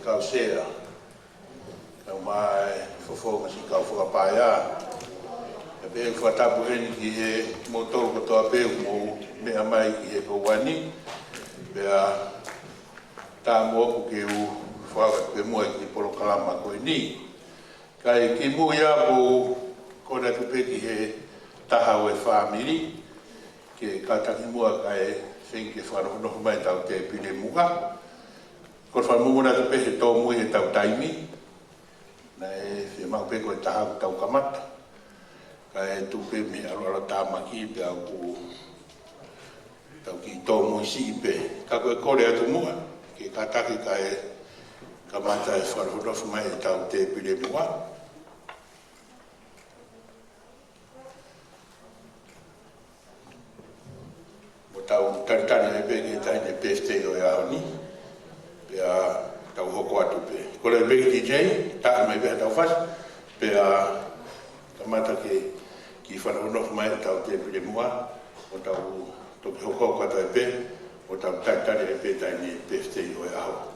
kau sea. Kau mai fofonga si kau whakapaia. E pe whatapu heni ki he motoro kotoa pe mo mea mai ki he kawani. Pea tā moku ki u whaka pe mua ki poro kalama koe ni. Kai ki muia mo kona tupe ki he taha o e whamiri. Ke kataki mua kai whenke whanohonoho mai tau te pile muka. Ko whanmumuna tupe he tō mui he tau taimi. Na e whi mau pe koe taha ku tau kamata. Kai tupe me aroara tā maki pe au ku tau ki tō mui si pe. Ka koe kore atu mua. Ke kataki kai kamata e whanohonoho mai tau te pile muka. Tau tantani e peke taine peste o e aoni. Pea tau hoko atu pe. Kore e peke DJ, taa mai peha tau whas. Pea kamata ki whanahonofu mai tau te pile mua. O tau toki hoko kata e pe. O tau tantani e pe taine peste o e aoni.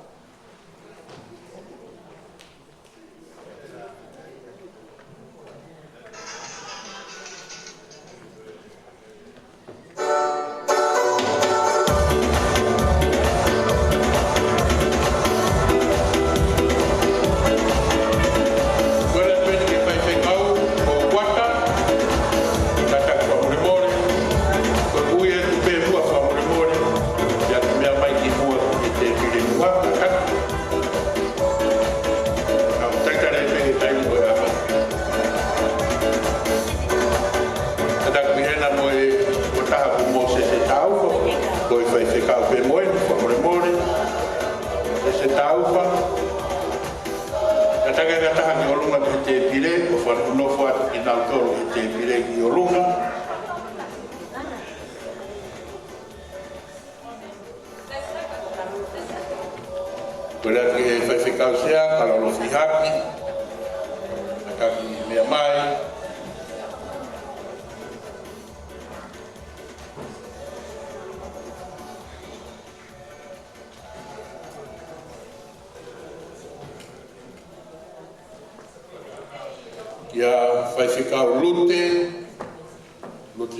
Ia whai whikau lute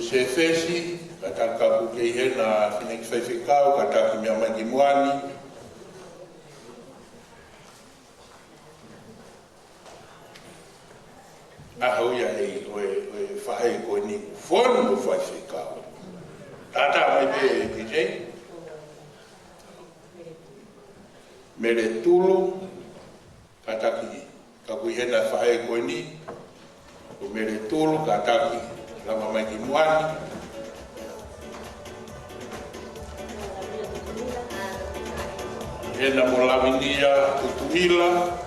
se whesi, ka taka puke i hena whineki whai whikau, ka taki mea mai ki muani. Ahau ia hei oe whahe koe ni whonu whai whikau. Tata mai pe DJ. Mere tulu, ka taki ka kui hena whahe koe ni. O mere tolu ka taki lama mai ki muani. Hena mo lavinia tutuila.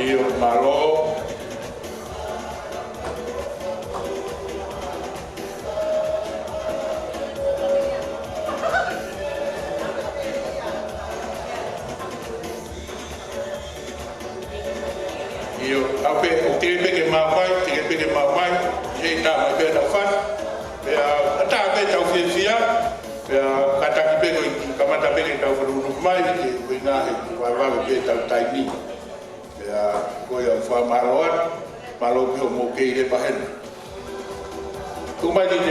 Io malo. Tige peke mawai, jei tā mai pēr tau whas. Pea tā pē tau whiawhia, pea kataki peko i kamata peke tau whanuruk mai, ke koe ngāhe ki waiwawe pē tau taini. Pea koe au wha mahaloan, mahalo piho mō keire pahena. Tumai DJ.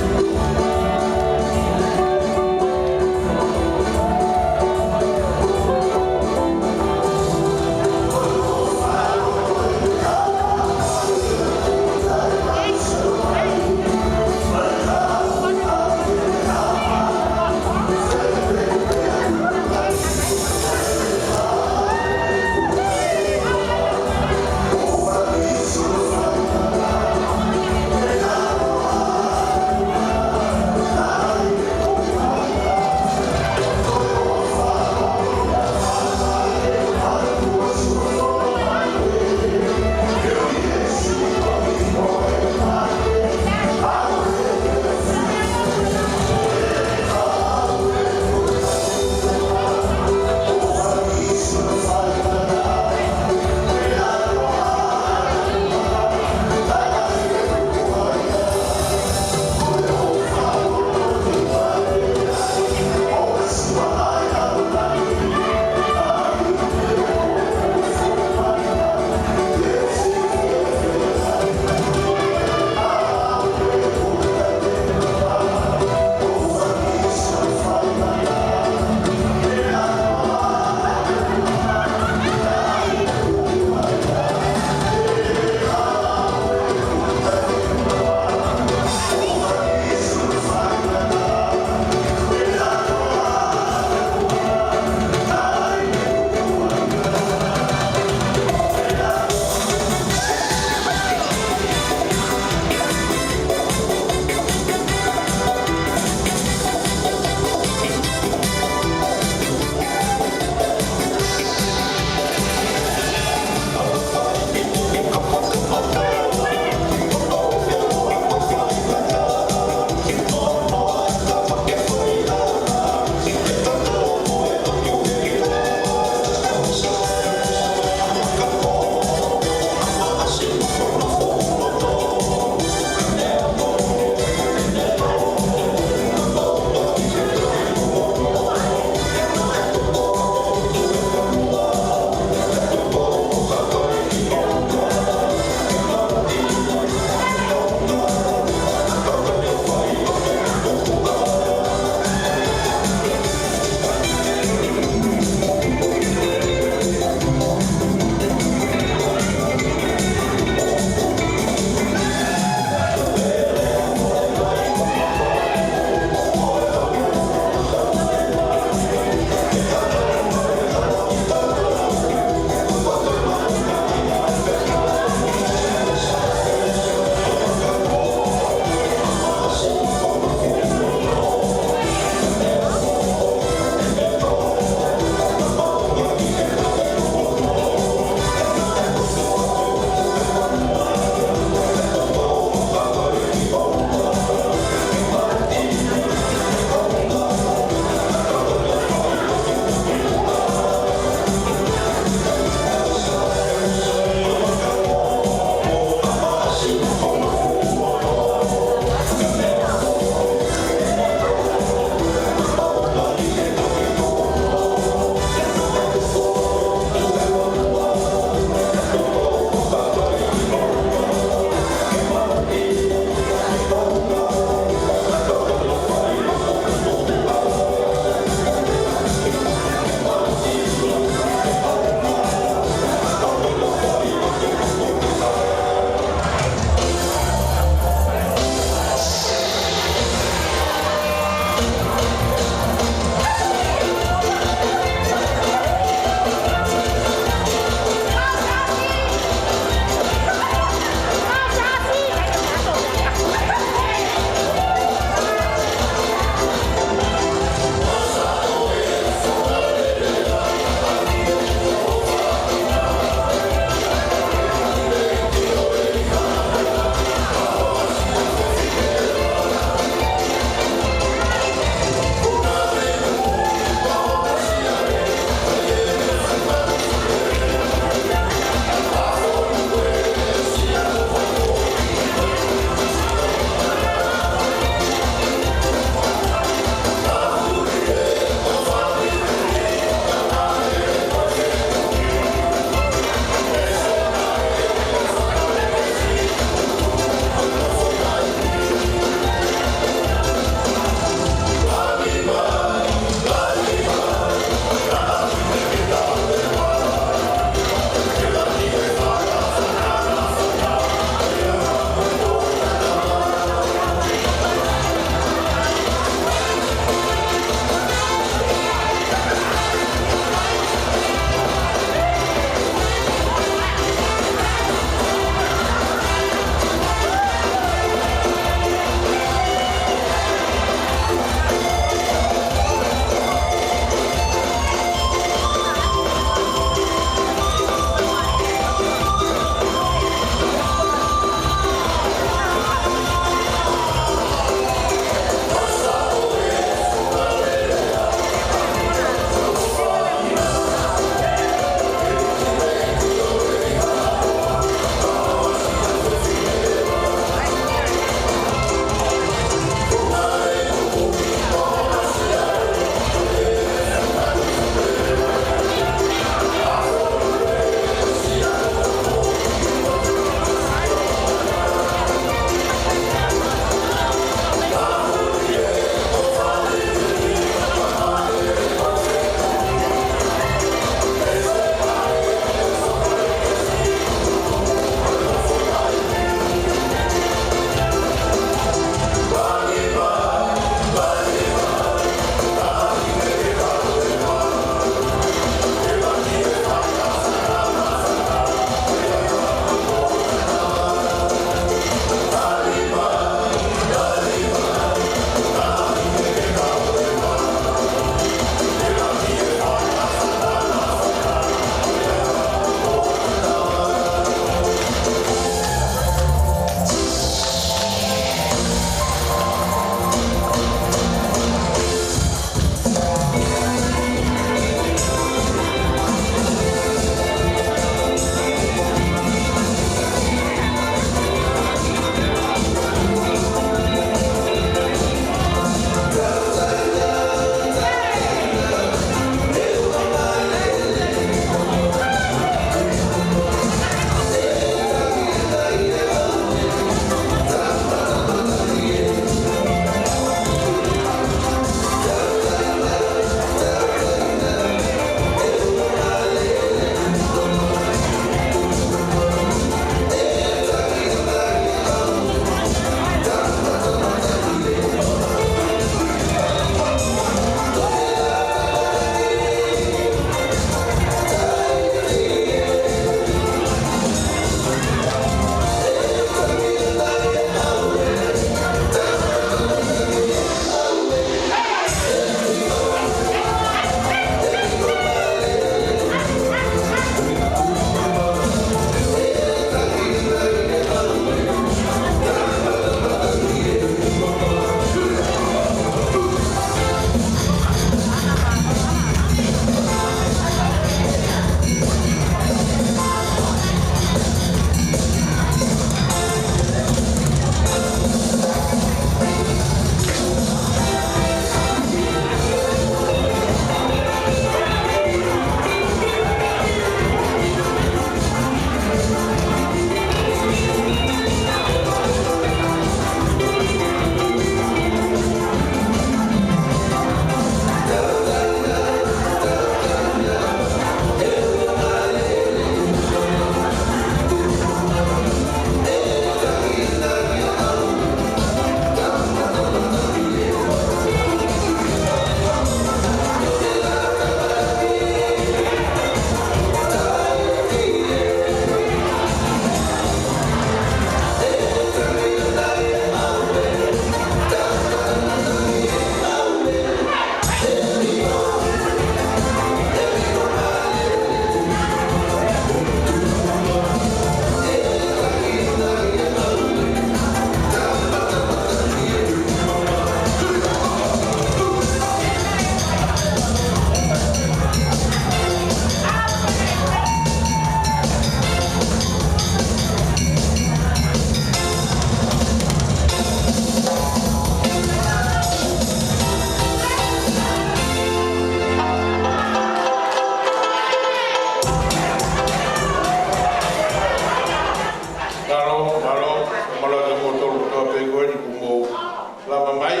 mai,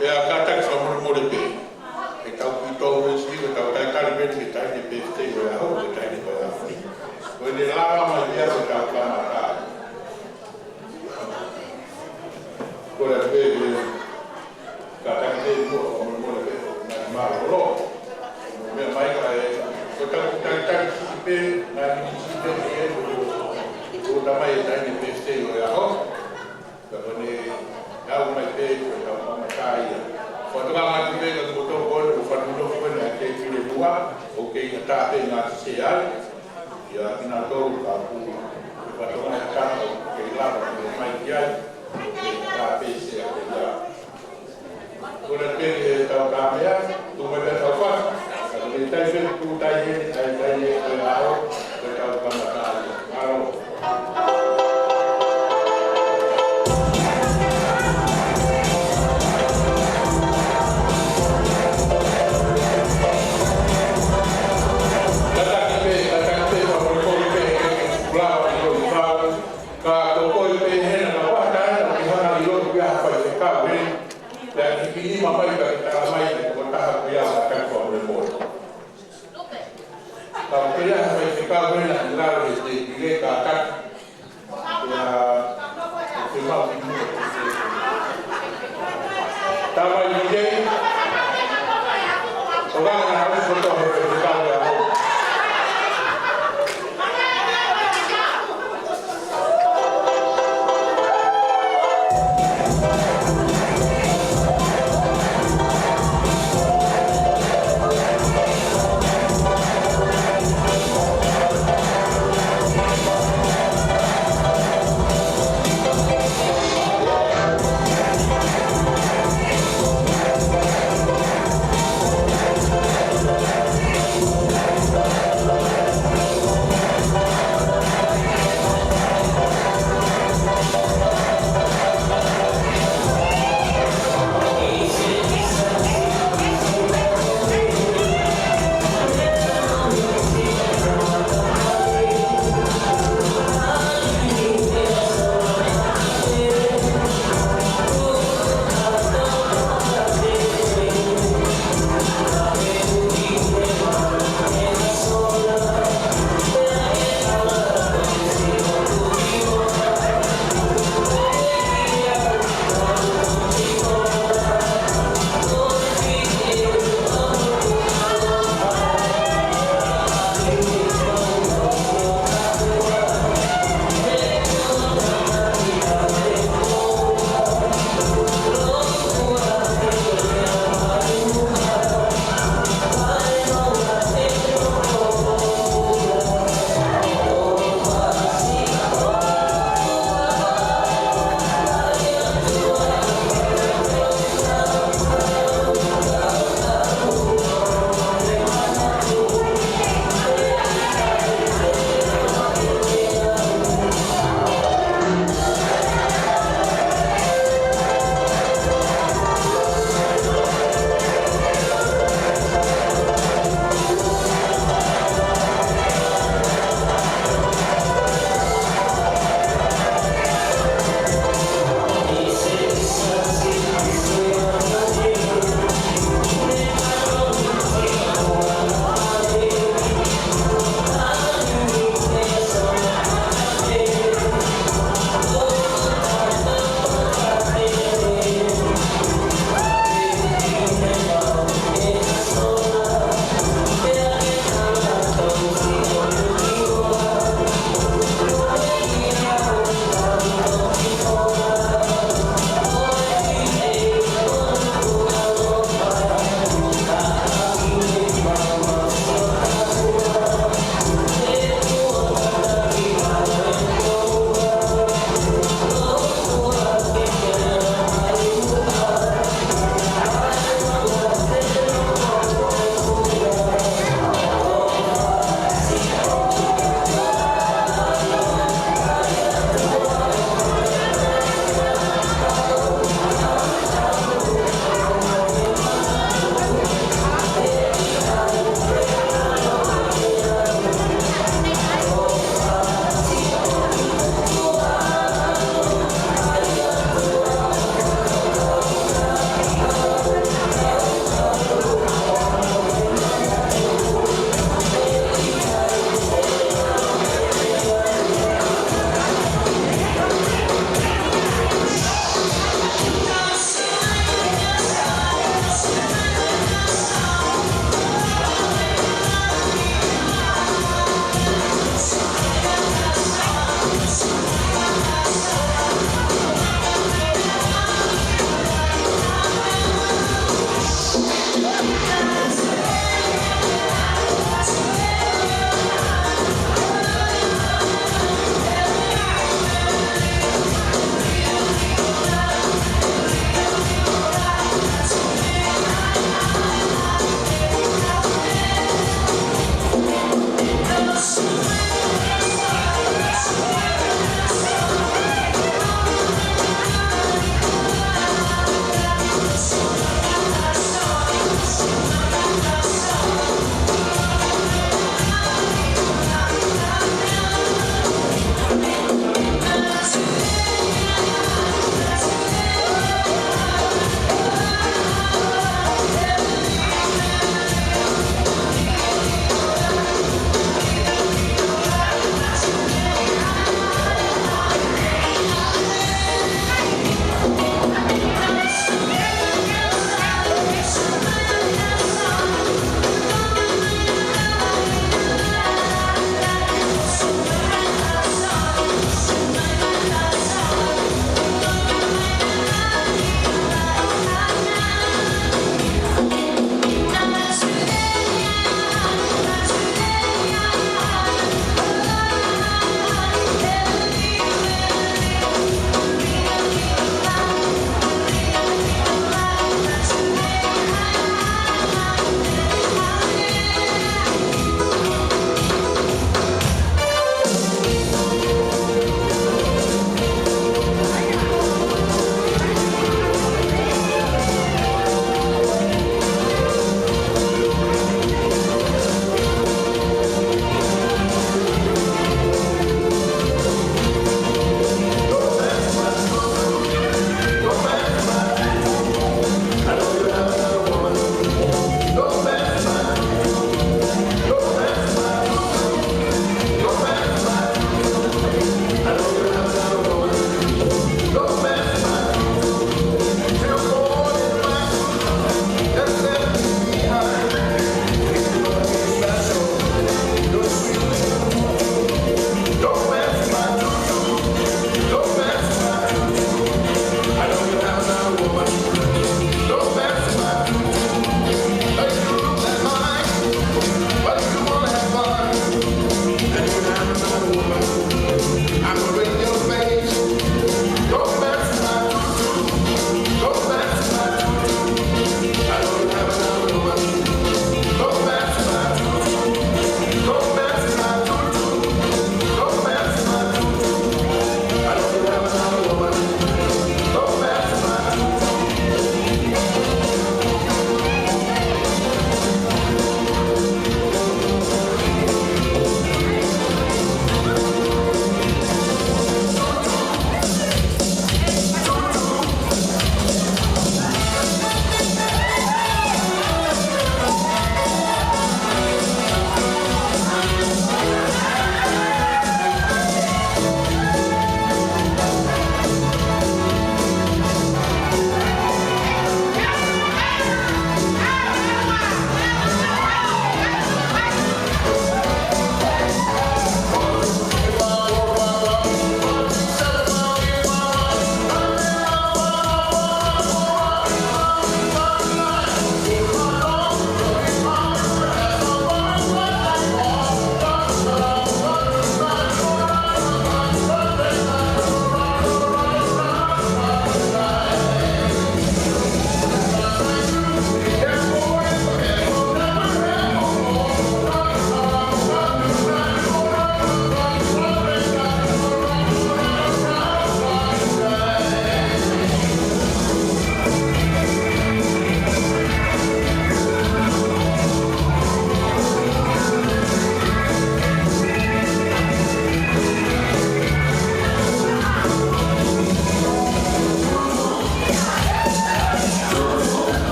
e a kata ki whamuru mōre pē. E tau ki tōu e si, e tau kai kari meni ki tai ni pēstei o e hau, e tai ni koe a whi. Koe ni lāma mai ia o tau kamata. Koe a pē e kata ki te mua o whamuru mōre pē, nā ki māroro. Mea mai ka e, koe tau ki tai ki pē, nā ki si te e o tamai e tai ni pēstei o e hau. Ka kone, au mai pē, koe tau kamata ia. Whatua ngā ki pēka ko tō kone, o whanuro kone a kei kire mua, o kei ka tāpe ngā te ai, ia ina tōru ka pū, e whatua ngā kāna o kei lava ki mai ki ai, kei tāpe se a kei ia. Kona pēke e tau kā mea, tū mai pē tau whaka, ka kone tai pēke tū tai hene, tai e koe ao, koe tau kamata ia. Aro.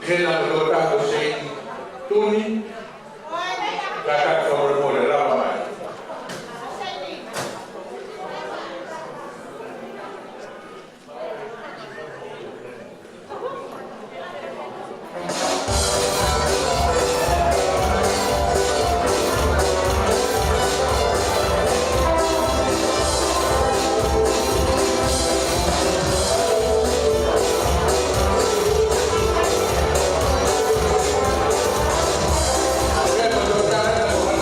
Hena Lota Hussein Tuni, Kakak Kamarmore Ramai. Terima kasih.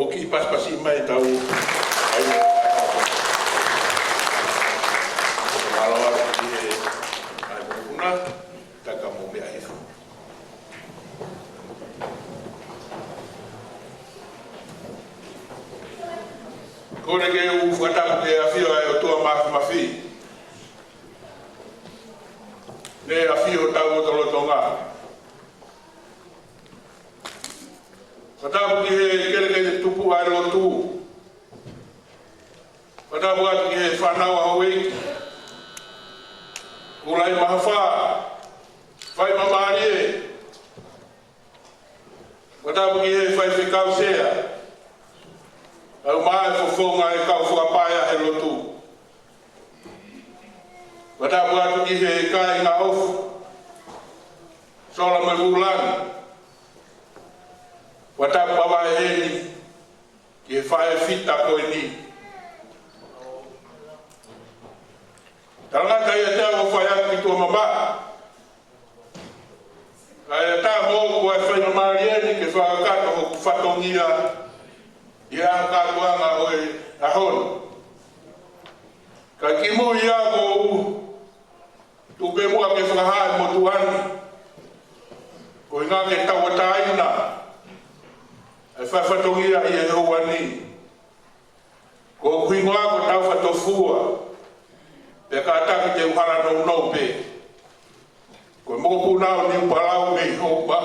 hoki paspasi mai tau ai malawa ki ai puna taka mo me ai kore ke u fata ke afio ai o tua mafi ne afio tau tolo tonga Patabu ki he kere ke tupu ai ro tu. Patabu atu ki he whanau hawei. Ulai mahawha. Whai mamari e. Patabu ki he whai whikau sea. Au mai whawhonga e kau whakapaia he ro tu. Patabu atu ki he kai ngā ofu. Sola mai ulangi. Wata baba heni ki whae fita koe ni. Tangata ia te awa whae aki tua mama. Kaya ta mō kua whae mamari eni ke whakakato ho ku whatongia i a katoanga oe ahon. Ka ki mo i a ko u tu pe mua ke whakahae mo tuani. Ko inga ke tawataina. E whawhatongia i e hoa ni. Ko kuingoa ko tau whatofua. Pe ka ataki te uhara nou nou pe. Ko moku nao ni upalau me i hopa.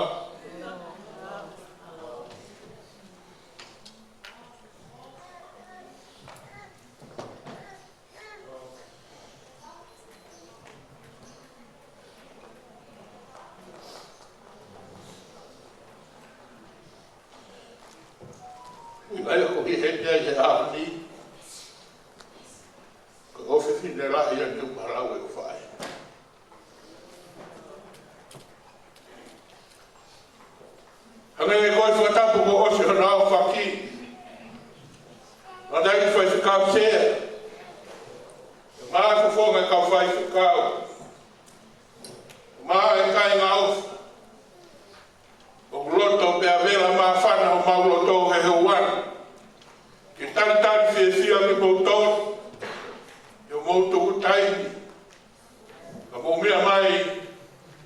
Ai ko hi he he a ni ko ofe fine la ia ni para o fai anga ko fa tapu ko o se na o faki na dai foi ficar se ma ko fo ga ka fai ficar ma e kai ngau o loto pe avela ma fana o ma loto he he wan que tan fezia mi motor eu moto taini a mo me mai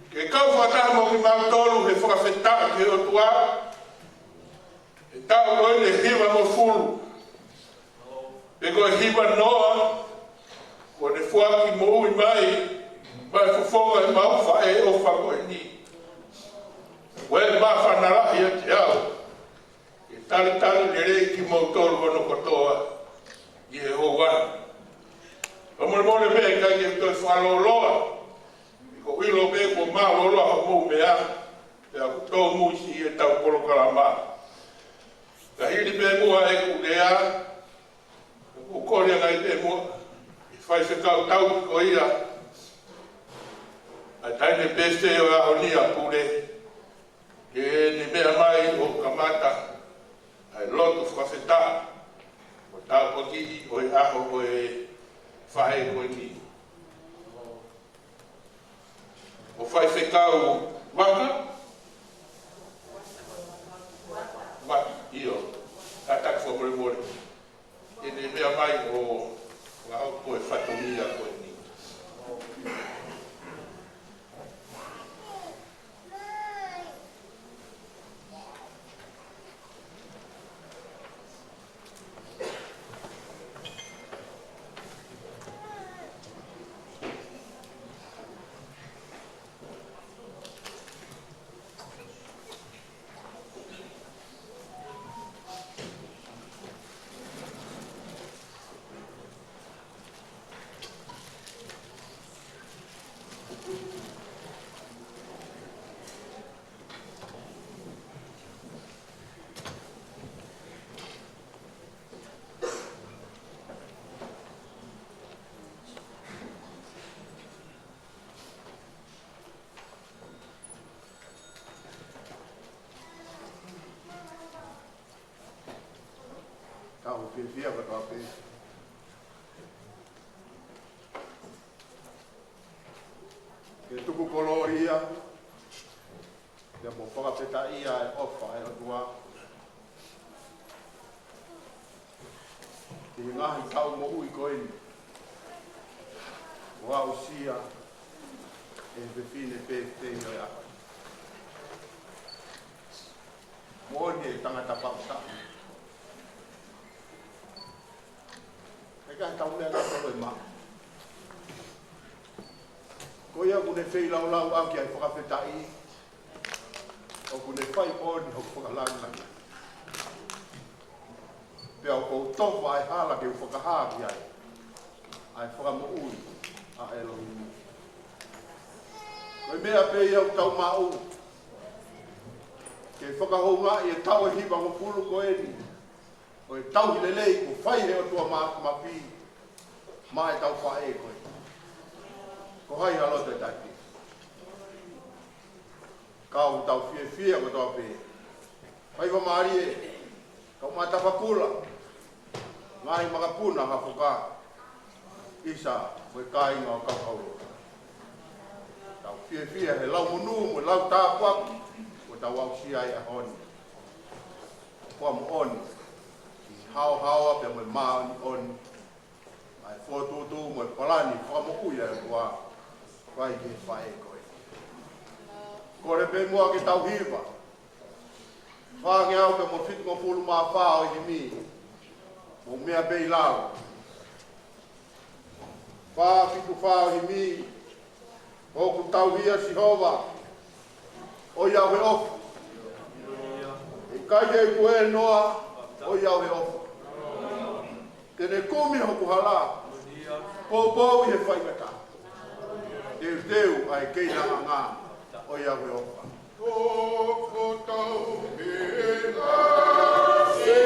que cau fata mo mi motor he fora feta que o tua e tá o ele riba mo full pegou riba noa quando foi aqui mo e mai vai fofoga e mal vai o fago ni well ma fanala ia tau tali lere ki motor kono kotoa i e hoa. Pamone mone me kai ke toi whaloloa. I ko wilo me ko maa loloa ha mou mea. Te a kutou muisi i e tau kolokalama. Ka hiri me mua e ku lea. Ku kore ngai me mua. I whai se kau tau ki ko ia. A taine peste o a honia pure. Ke ni mea mai o kamata. Ai loto whakawheta, o tau poti, o e aho, o e whahe koe ni. O whai whekau waka, waki, io, tātaka whakore more. E ne mea mai o ngau koe whatomia koe ni. Via per la pena. Che tu coloria, abbiamo fatto la petaia e ho fatto la tua. Te ngahi tau mo ui koeni. Wa usia e vefine pe no ya. Moni e tangata pausa. E ka tau lea ka tau e maa. Ko ia kune whei lau au ki ai whakawhetai. O kune whai oni ho whakalangi. Pea o tofa ai hala ke whakahāki ai. Ai whakamu ui a Elohimu. Koe mea pe iau tau mau. Ke whakahonga i e tau e hipa mo pulu ko eni. O e tau hilelei ko whai he o tua mapi. Ma e tau whae koe. Ko hai halote taki. Kau tau fie ko tau pe. Whai wa maari e. Kau mata whakula. Ngai makapuna hafuka. Isa koe kai ngā kakaulo. Tau fie he lau munu mo lau tāpuaku. Ko tau au sia i a honi. Kua mo oni. Hao pe mo maani oni. Ai fotutu mo palani whamo uia e kua. Vai ke whae koe. Kore pe mua ke tau hiva. Whange au ke mo fitu mo pulu maa whao i mi. Mo mea bei lau. Wha fitu whao i mi. Oku tau hia si hova. O iau he ofu. E kai e kue noa. O iau he ofu. Tene kumi hoku hala. Pōpō i he whaimata. Teu ai kei nanga ngā. O iau he ofa. O tau he ngā se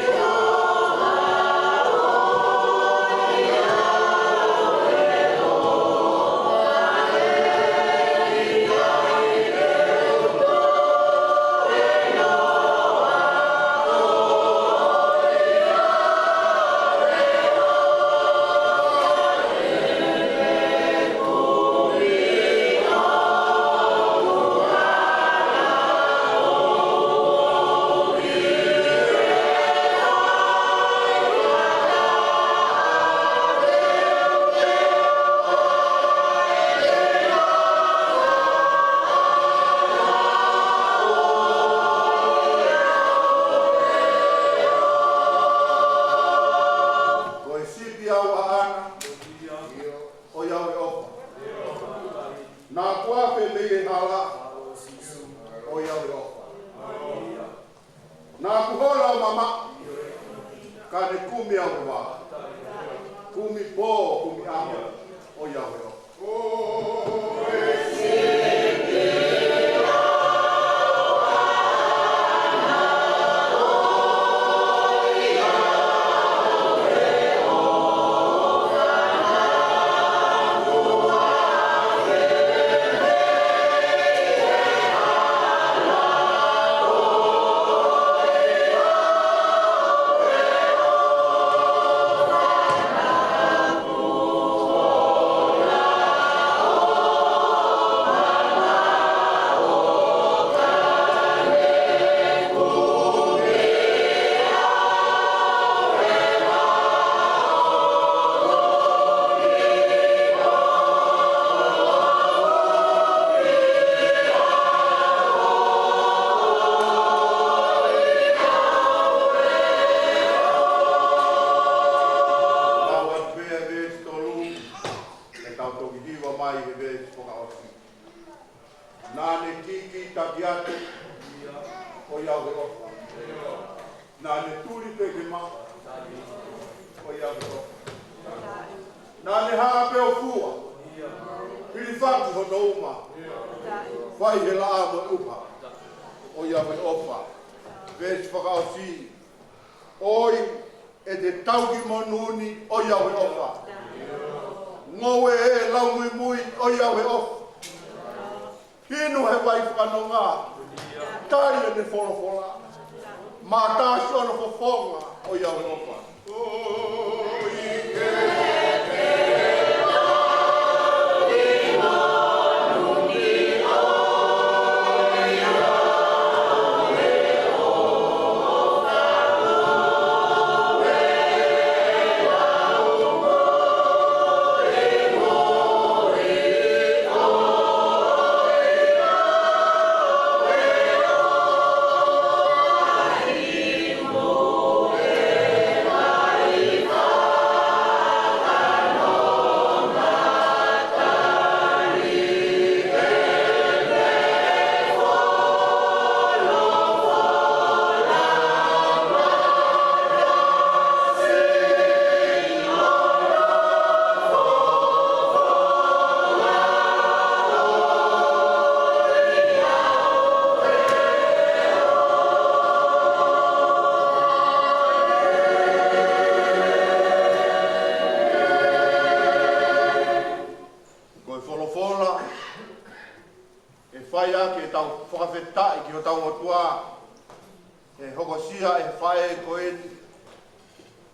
e hokosia e whae koe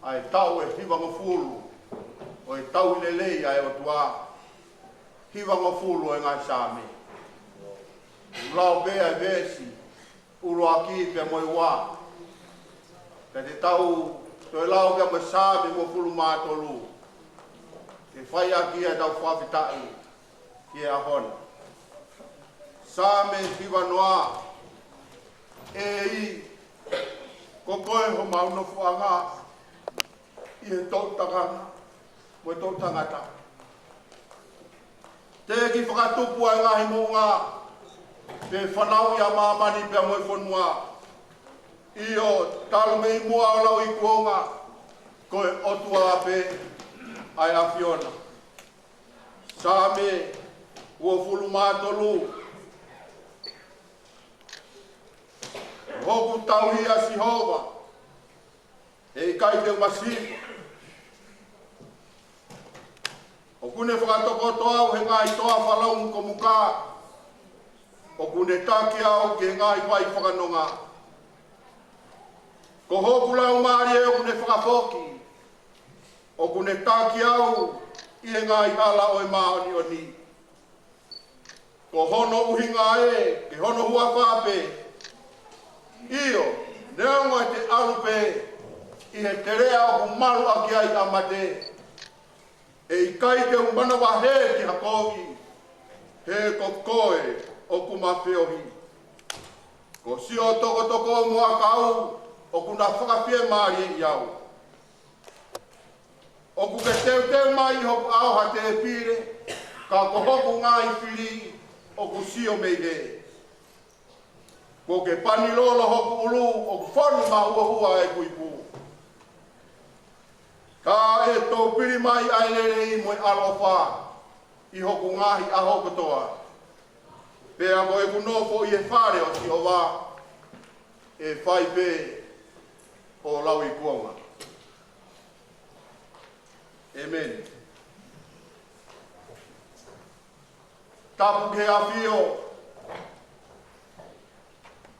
ai tau e hiwanga fulu o e tau lelei ai o tua hiwanga fulu e ngai Sami. Lau bea e vesi uro aki pe moi wā. Ka te tau toi lau pe moi Sami mo fulu mātolu. Ke whai aki e tau whawhitai ki e ahon. Sami hiwa noa e i ko koe ho mauna fuanga i e tau takanga mo e tau tangata. Te ki whakatupu ai ngahi mounga pe whanau i a mamani pe a mo e whanua i o talu mei mua o lau i kuonga koe otua pe ai a Fiona. Sami ua fulu mātolu hoku tau hi a Sihova e kai te masipa. O kune whakatoko toau he ngai toa whalau ko muka. O kune taki au ke ngai wai whakanonga. Ko hoku lau maari e o kune whakafoki. O kune taki au i he ngai hala o e maoni o ni. Ko hono uhinga e, ke hono hua whape. Io, neongo e te alupe i he terea o ku maru aki ai amate. E i kai te umana wa he ki hakogi, he kokoe o ku mawheohi. Ko sio toko toko mua kau, o ku na whakawhie maari e iau. O ku ke teu mai hoku au ha te pire, ka ko hoku ngā i whiri, o ku sio mei he. Ko ke pani lolo hoku ulu, o ku whanu ma hua hua e kuipu. Ka e tō piri mai ailere i moe alofa i hoku ngahi a hokotoa. Pea mo e kunofo i e whare o si o wā e whai pē o lau i kuonga. Amen. Tapu ke awhio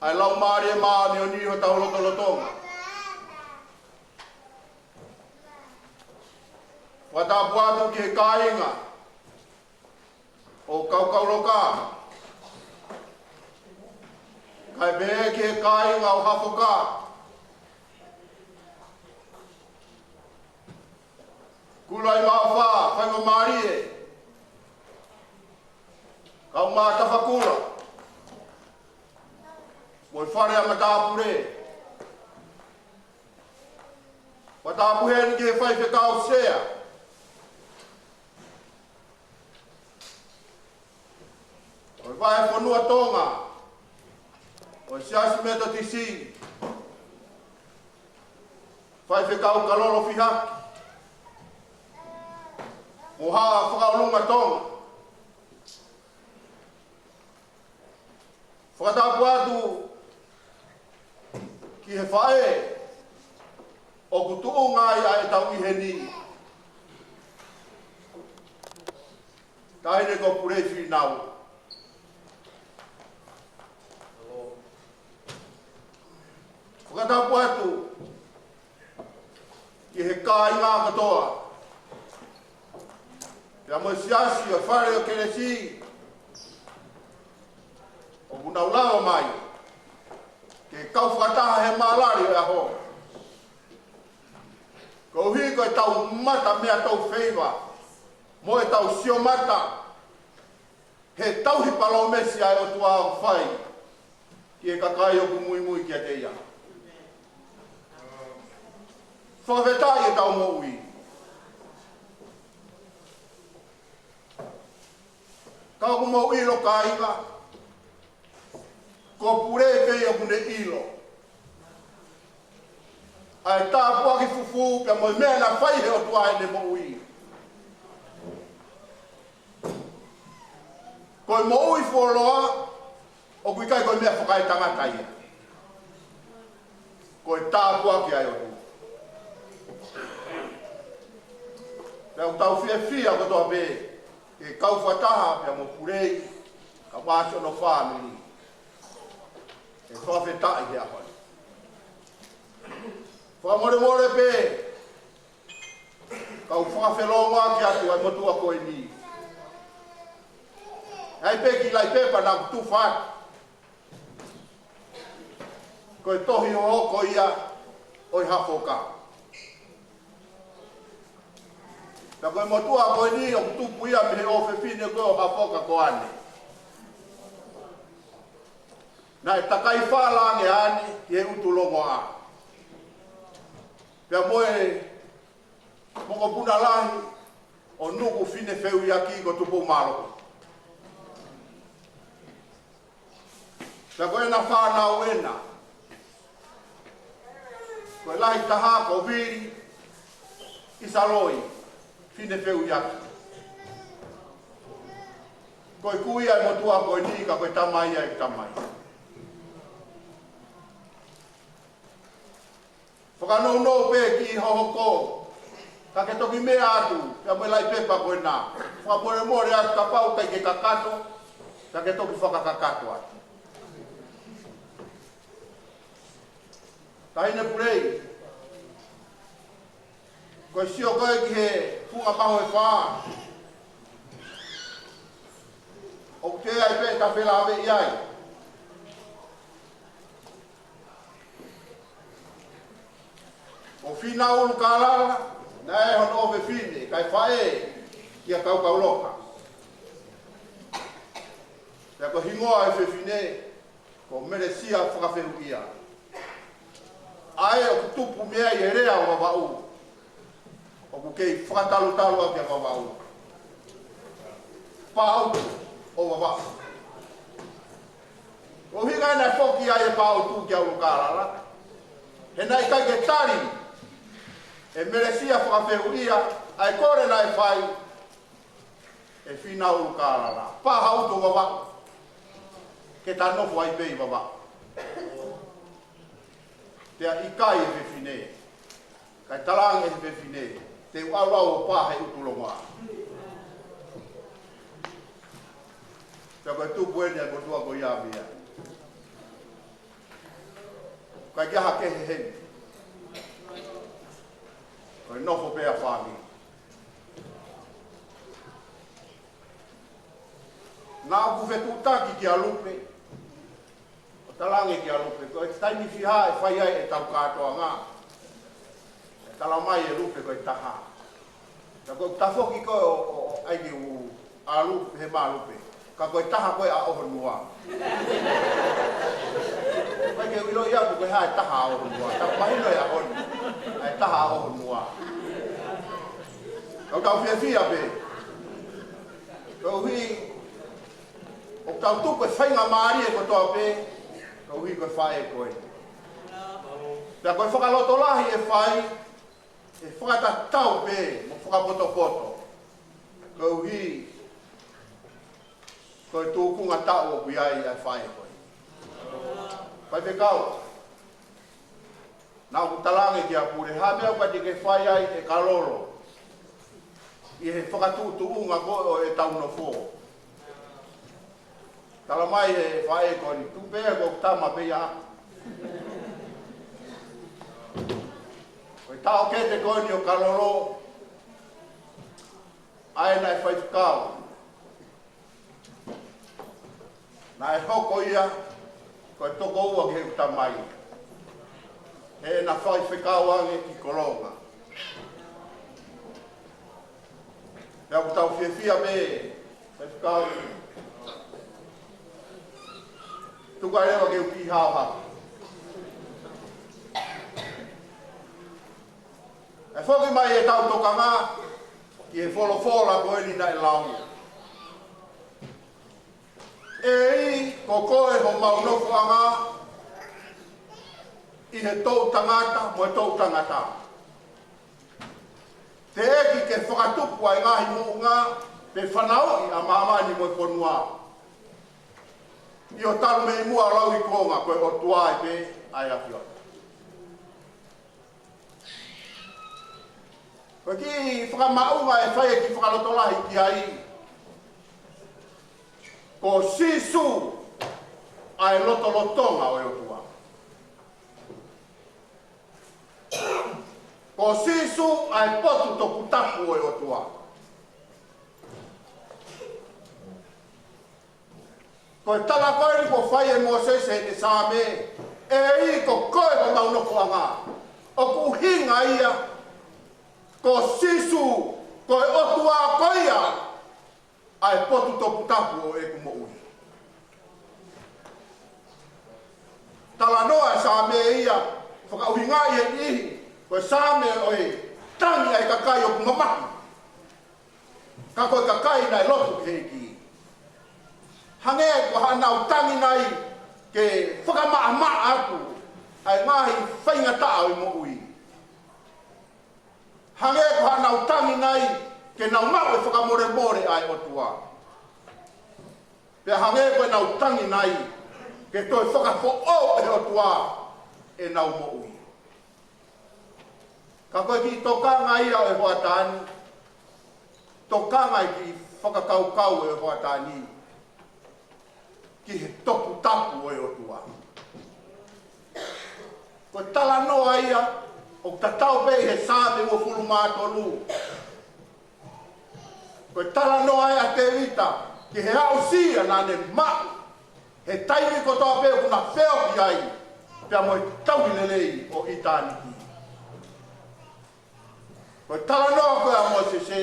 ai lau maari e maa ni o ni ho tau lotolotonga. Watapu atu ki he kāinga o kaukauroka. Kai behe ki he kāinga o hafoka. Kulai mawha, whaiwa marie. Kau mā tawhakura. Moi whare a matapure. Watapu heni ki he whaifekau sea. O vai whanua tonga, o siasi meta tisi, whai whekau kalolo whihaki, o haa whakaulunga tonga. Whakatapu atu ki he whae, o kutuu ngai a e tau i he ni. Tahine ko purei whinau. Whakatapu atu ki he kāinga katoa. Pea mo siasi o whare o keresi o kunaulawa mai ke kau whakataha he maalari o aho. Ko hui ko e tau mata mea tau wheiwa mo e tau sio mata he tau hi palau mesi ai o tua o whai ki e kakai o ku mui mui ki a te ia. Whakawhetai e tau mo ui. Kau ku mo ilo kāinga, ko pure kei o kune ilo. Ai tāpua ki fufu, pia mo mea na whai he o tuai ne mo ui. Koe mo ui wholoa, o kui kai koe mea whakai tangata ia. Koe tāpua ki ai o tu. Pea tau whia ko toa pē, ke kau whataha pia mo purei, ka wāsi ono whāmini. E whawhetai hea hoi. Wa more pe. Kau whawhelonga ki atu ai motua koe ni. Ai pe ki lai pepa na tu what. Koe tohi o hoko ia oi hafoka. Na koe motua koe ni o tupu ia me o fefine koe o hafoka ko ane. Na e takai whalange ane ki e utulongo a. Pea moe moko puna lahi o nuku fine feu ia ki ko tupu maroko. Pea koe na whanau ena. Koe lahi taha ko viri isaloi fine feu iaki. Koe kuia e motua koe ni ka koe tamai ai tamai. Whakanou no pe ki hohoko. Ka ke toki mea atu, ka me lai pepa koe nā. Whakapore more atu ka pau kai ke kakato, ka ke toki whakakakato atu. Tahine purei. Koe sio koe ki he punga paho e whaa. O te ai pe ta whela ave iai. O fina ulu ka alala, na e hono ove fine, kai whae kia kau loka. Pea ko hingoa e whewhine, ko meresia whakawheru ia. Ae o kutupu mea i rea o wawau. O ku kei whakatalu a kia wawau. Pau o wawau. O hinga ena whoki ai e pau tu kia ulu ka alala. He nai kai ke tari. E meresia whakawheru ia, ai kore nai whai, e whina ulu ka alala. Paha uto wawau. Ke ta nofo ai pei wawau. Tea ikai e whewhine, kai talang e whewhine, te uaurau o paha e utulongoa. Pea koe tupu ene ko tua ko ia mea. Kai kiaha kehe heni. Koe nofo pea whāmi. Nā ku whetu taki ki a lupe, o talange ki a lupe, koe taimi whiha e whai ai e tau katoa ngā. E talamai e lupe koe taha. Ta koe tafoki koe o aiki u a lupe, he mā lupe. Ka koe taha koe a oho nua. Koe ke ilo iau koe hae taha a oho nua. Ta mahino e a honi, e taha a oho nua. Kau tau whia pe. Kau hui o tau tupu e whainga maari e kotoa pe, kau hui koe whae e koe. Pea koe whakaloto lahi e whai, e whakatatau pe, mo whakapoto. Kau hui koe tūkunga tau o kuiai e whae e koe. Pai pe kau. Nau ku talange ki a pure, ha mea kua te ke whai ai e kalolo. I he whakatutu unga koe o e tau no fō. Tala mai he whae e koni, tu pēa ko tama pēa. Koe tau ke te koni o kalolo, ai nai whai whakau. Nai hoko ia, koe toko ua ki he utamai. He na whai whakau ange ki kolonga. Pea ku tau whiawhia me, whai whakau. Tuka rewa ke uki hao hao. E whoki mai e tau toka ngā, ki e wholofola ko eni nai lau. E i, ko koe ho maunofo a ngā, i he tau tangata, mo e tau tangata. Te eki ke whakatupu ai ngahi mo ngā, pe whanau i a mamani mo e ponua. I o talu me i mua lau i konga, koe o tuai pe ai a whiot. Koe ki whakamaunga e whaia ki whakalotolahi ki ai. Ko sisu ai lotolotonga o e o tua. Ko sisu ai potu toku tapu e o tua. Ko tala koe ni ko whai e Moses e te sāme, e i ko koe ko maunoko anga. O ku hinga ia, ko sisu, ko e otua koia, ai potu toku tapu o e kumo ui. Tala noa e sāme ia, whakauhinga i e ihi, ko e sāme o e tangi ai kakai o kumamaki. Ka koe kakai nai lotu keiki. Hange ko hanau tangi nai ke whakamaa aku ai ngahi whainga taa o mo ui. Hange ko hanau tangi nai ke nau mau e whakamore more ai o tua. Pea hange ko nau tangi nai ke toi whakafo o e o tua e nau mo ui. Ka koe ki tokanga ia o e hoatani, tokanga i ki whakakaukau e hoatani, ki he topu tapu e o tua. Ko tala noa ia, o tatau pei he sāme o fulu mātolu. Ko tala noa ia te rita, ki he hausia nane mau. He taimi ko toa pei kuna wheo ki ai, pia moi tauhilelei o itāniki. Ko tala noa koe a Mosese,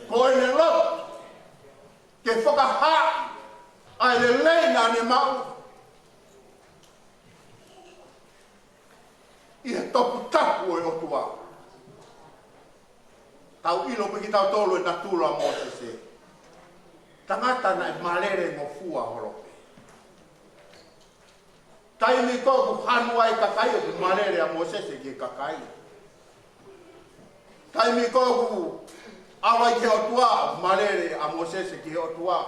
ko ene lot, ke whakaha, ai le leina ne mau i he topu tapu e o tua. Tau ilo pe ki tau tolu e na tula Mosese. Tangata na e malere mo fua horope. Taimi koku hanu ai kakai o ki malere a Mosese ki kakai. Taimi koku awai ki o tua malere a Mosese ki o tua.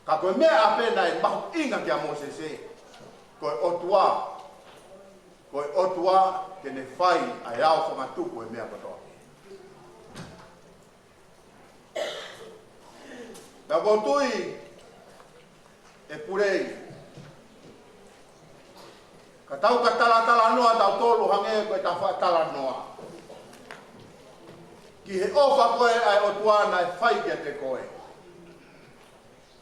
Ka koe mea apena e mahu inga ki a Mosese. Koe otua ke ne whai ai au whamatuku e mea katoa. Ka kotui e purei. Ka tau ka tala noa tau tolu hange koe ta wha tala noa. Ki he ofa koe ai otua na e whai kia te koe.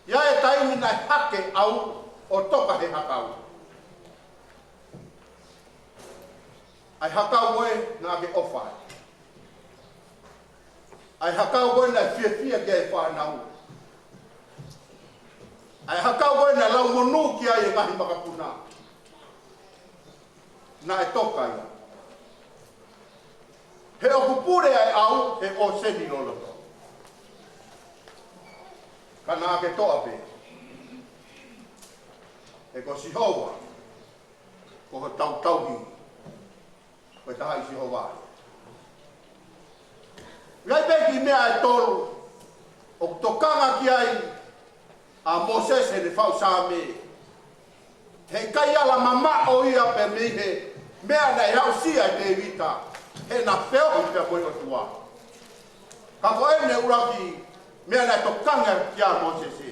Ia e taimi nai hake au o toka he hakau. Ai hakau koe ngā ke ofai. Ai hakau koe nai fia kia e whanau. Ai hakau koe nai lau monu ki ai e ngahi makapuna. Na e toka ia. He okupure ai au he o seni loloto. Kana ke toa pe. E ko Sihova. Ko ho tau hi. Ko taha i Sihova. Gai peki mea e tolu. O tokanga ki ai a Moses he ne whau sāme. He kai ala mama o ia pe mihe. Mea nei hau sia i te vita. He na wheo i pia koe o tua. Ka koe ne uraki mea nei tokanga ki a Mosese.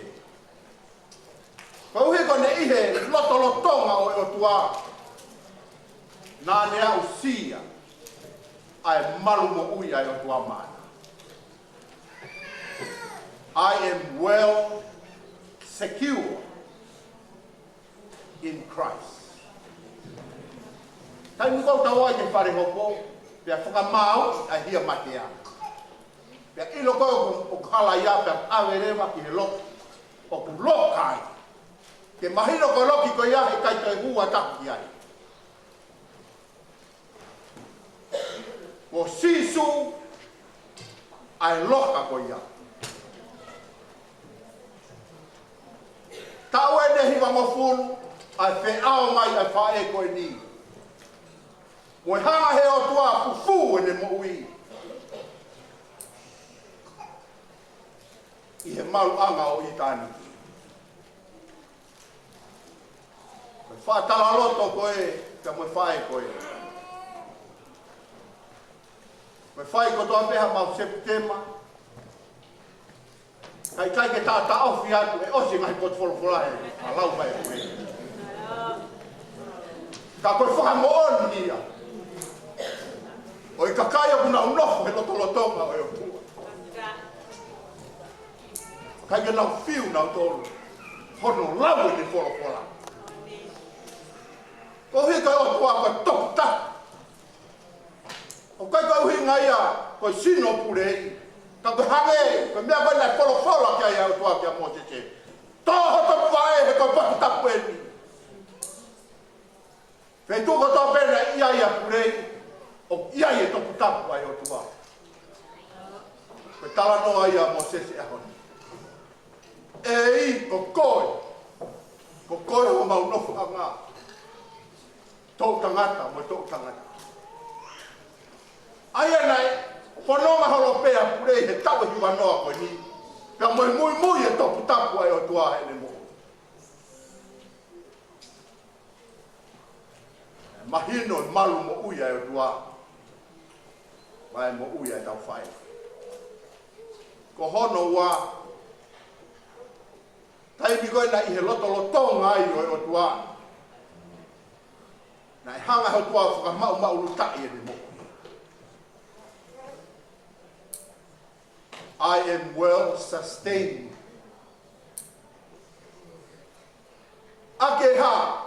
Ko uhi ko ne ihe lotolotonga o e o tua. Nā ne au sia ai malu mo ui ai o tua mana. I am well secure in Christ. Tai mi kou tau ai te whare hopo, pia whakamau ai hia matea. Pia ilo kou o kala ia pia awerewa ki he loki, o ku lokai. Ke mahino ko loki ko ia he kai toi hua taki ai. O sisu ai loka ko ia. Tau e nehi wa mafunu, ai whe ao mai ai whae koe ni. Moe hanga he o tua fufu e ne mo ui. I he malu anga o i tāni. Moe whaatala loto koe, ka moe whae koe. Moe whae ko toa peha mau septema. Kai kai ke tā ofi atu e osi ngai pot folofolae, a lau mai koe. Ka koe whakamoon nia. O i kakaya kuna unofo he lotolotonga o e o tua. Kai ke nau fiu nau tolu. Hono lau ni folo fola. Ko hi kai o tua ko topu ta. O kai kai hui ngai a ko sino purei. Ka ko hage ko mea vai nai folo fola kia ia o tua kia mo cheche. Toho to pae he ko paku tapu e ni. Fei tu ko to pena ia purei. O ia e topu tapu ai o tua. Ko tala no ai a mo sese a honi. Ei, ko koe o mau nofu a ngā. Tō tangata, mo tō tangata. Aia nei, whanonga holo pēa purei he tawa hiwa noa koe ni. Pea mui e topu tapu ai o tua he ne mo. Mahino e malu mo ui ai o tua. Vai mo ui ai tau whai. Ko hono wa taimi koe na i he lotolotonga ai o tua. Na i hanga ho tua whaka mau lutai e ni mo. I am well sustained. Ake ha.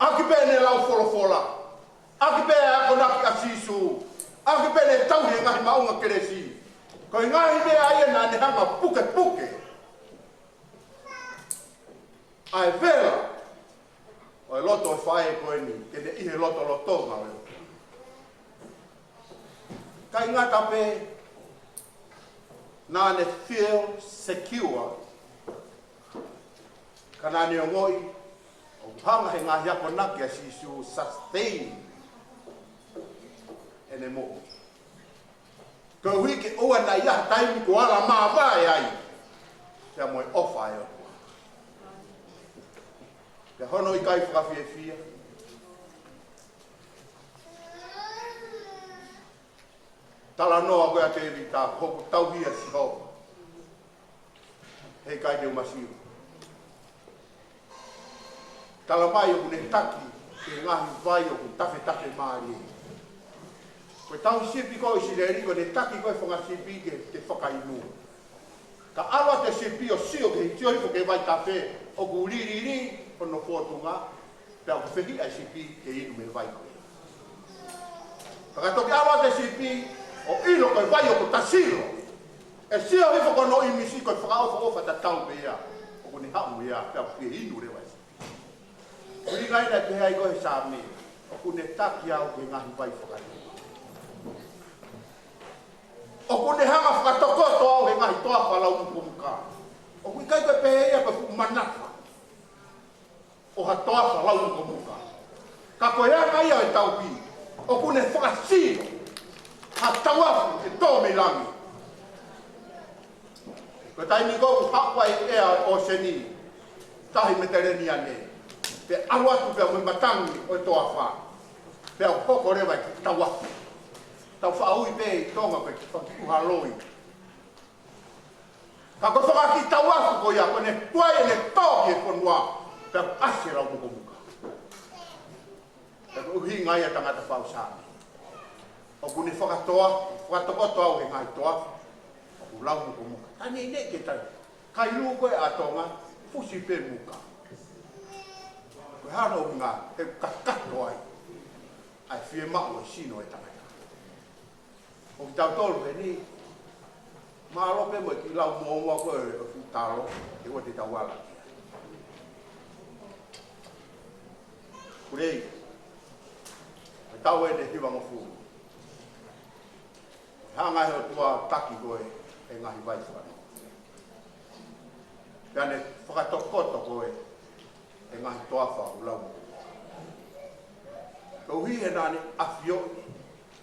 Ake pene lau folofola. Ake pene ako naki asisu. Ake pene tau he ngahi maunga keresi. Ko i ngahi mea ia nā ne hanga puke. Ai vera. O e loto e whae koe ni. Ke ne ihe loto ngā weo. Kai ngata pe. Nā ne feel secure. Ka nā ne o ngoi. O hanga he ngā hiako naki a sisu sustain. E ne mo. Ko hui ke oa na ia taimi ko ala maa vai ai. Pea moe ofa e o tua. Pea hono i kai whakawhia fia. Tala noa koe a te ewi tā hoku tauhia si ho. Hei kai te umasiu. Tala mai o kune taki ke ngahi vai o ku tafe maari. Koe tau sipi koe si le riko ne taki koe whanga sipi ke te whakainu. Ka awa te sipi o sio ke hitio hifo ke vai tafe o ku ririri o no fōtunga pea ku whehi ai sipi ke inu me vai koe. Ka toki awa te sipi o ino koe vai o ku tasiro. E sio hifo koe no imisi koe whakaofa ta tau pea o ku ni hamu ia pea ku ke inu re vai sipi. Kuri ngai na te hei koe sa me o ku ne taki au ke ngahi vai whakainu. O kune hanga whakatokoto au he ngahi toa whalau mukumuka. O kui kai koe pehe ia koe fukumanaka. O ha toa whalau mukumuka. Ka koe hanga ia e tau pi. O kune whakasino. Ha tawafu e tō me langi. Koe taimi kou hawai ea o seni. Tahi me te reni ane. Pe aruatu pia me matangi o e toa wha. Pea o hoko rewa ki tawafu. Tau whaui pēi tonga koe ki whakipuha loi. Ka koe whakaki tau aku koe ia, koe ne puai ne tōki e konua, pēr ase rau muka muka. Pēr uhi ngai a tangata whau sāmi. O kune whakatokoto au he ngai toa, o ku lau muka muka. Tani ne ke tai, kai lu koe a tonga, fusi pē muka. Koe hano ngā, he kakato ai, ai whie mau e sino e tangata. O ki tau tolu e ni, maarope mo ki lau moa koe o futaro, e o te tau ala kia. Kurei, e tau e ne hiwa ngofu. Hanga he o tua taki koe e ngahi vai whano. Pea ne whakatokoto koe e ngahi toawha u lau. Kau hi he nani awhioi,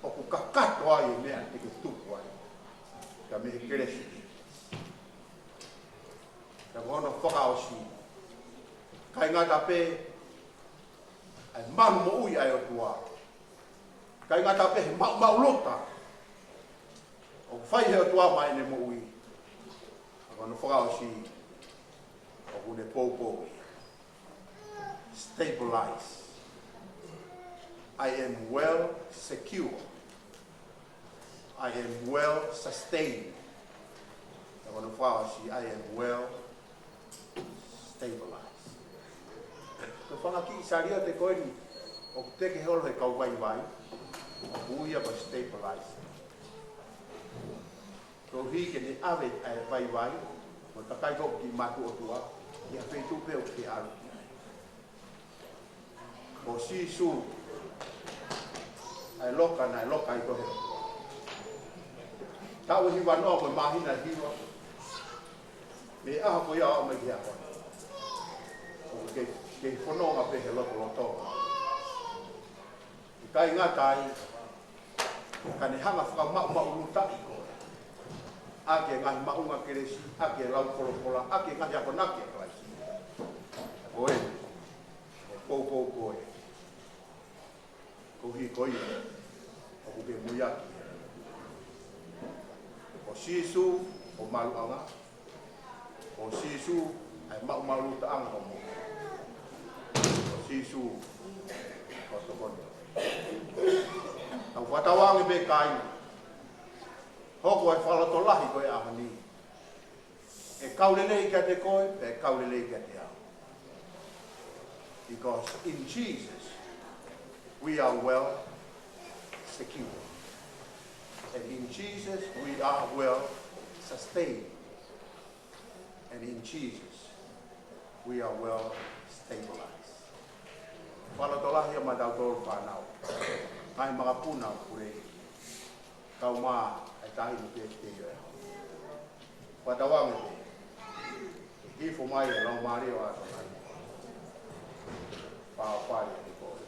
o ku kakato ai e mea te ke tupu ai. Ka me he keresi. Ka kono whakaosi. Kai ngata pē, ai manu mo ui ai o tua. Kai ngata pē, he maulota. O whai he o tua mai ne mo ui. Ka kono whakaosi. O ku ne poupou. Stabilize. I am well secure. I am well sustained. I want to follow see, I am well stabilized. Te whangaki I saria te koe ni, o te ke holo he kau vai vai, o huia pa stabilized. Ko hi ke ni ave ai vai vai, o takai ko ki matu o tua, ia feitu pe o ke aru. O si su, ai loka na loka I kohe. Tau hi wanoa koe mahina hiwa. Me aha ko ia o me kia koe. O ke whanonga pe he loko loto. I kai ngā tai, ka ne hanga whakamau uruta I koe. Ake ngahi maunga keresi, ake lau kolokola, ake ngahi ako nake klaisi. Koe, e kou koe. Ko hi koi, o kuke muiaki. O sisu, o maluanga. O sisu, ai malu taanga o mo. O sisu, o tokoni. Au whatawangi me kaina. Hoko ai whalatolahi koe ahani. E kaulelei kia te koe, e kaulelei kia te au. Because in Jesus, we are well secure. And in Jesus, we are well sustained. And in Jesus, we are well stabilized. Whalatolahi a madautor whanau. Ai mga puna kure. Kau maa ai tahi mo te eo. Whatawangi te. Hifo mai e lau maari o ato nai. Whao te koe.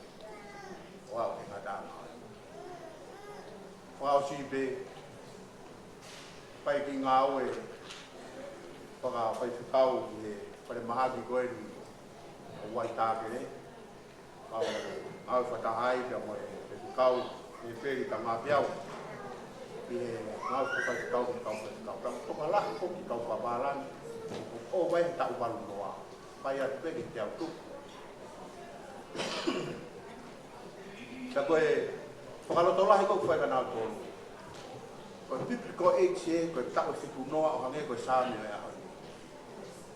Wao te ngatama. Wao si be. Pai ki ngā oe. Whaka pai whikau ki he. Pare mahaki koe ni. O wai tākere. Au whatahai kia moe. Te whikau. E peri ka ngā piau. I he ngau pai whikau ki kau pai whikau. Toka lahi ko ki kau whapalan. O wai he tau walu noa. Pai atu peki te au tuku. Ka koe, whakalotolahi koe whai kanao tōru. Koe pipi ko HCA, koe tau e whiku noa o hange koe sāmi o e ahoi.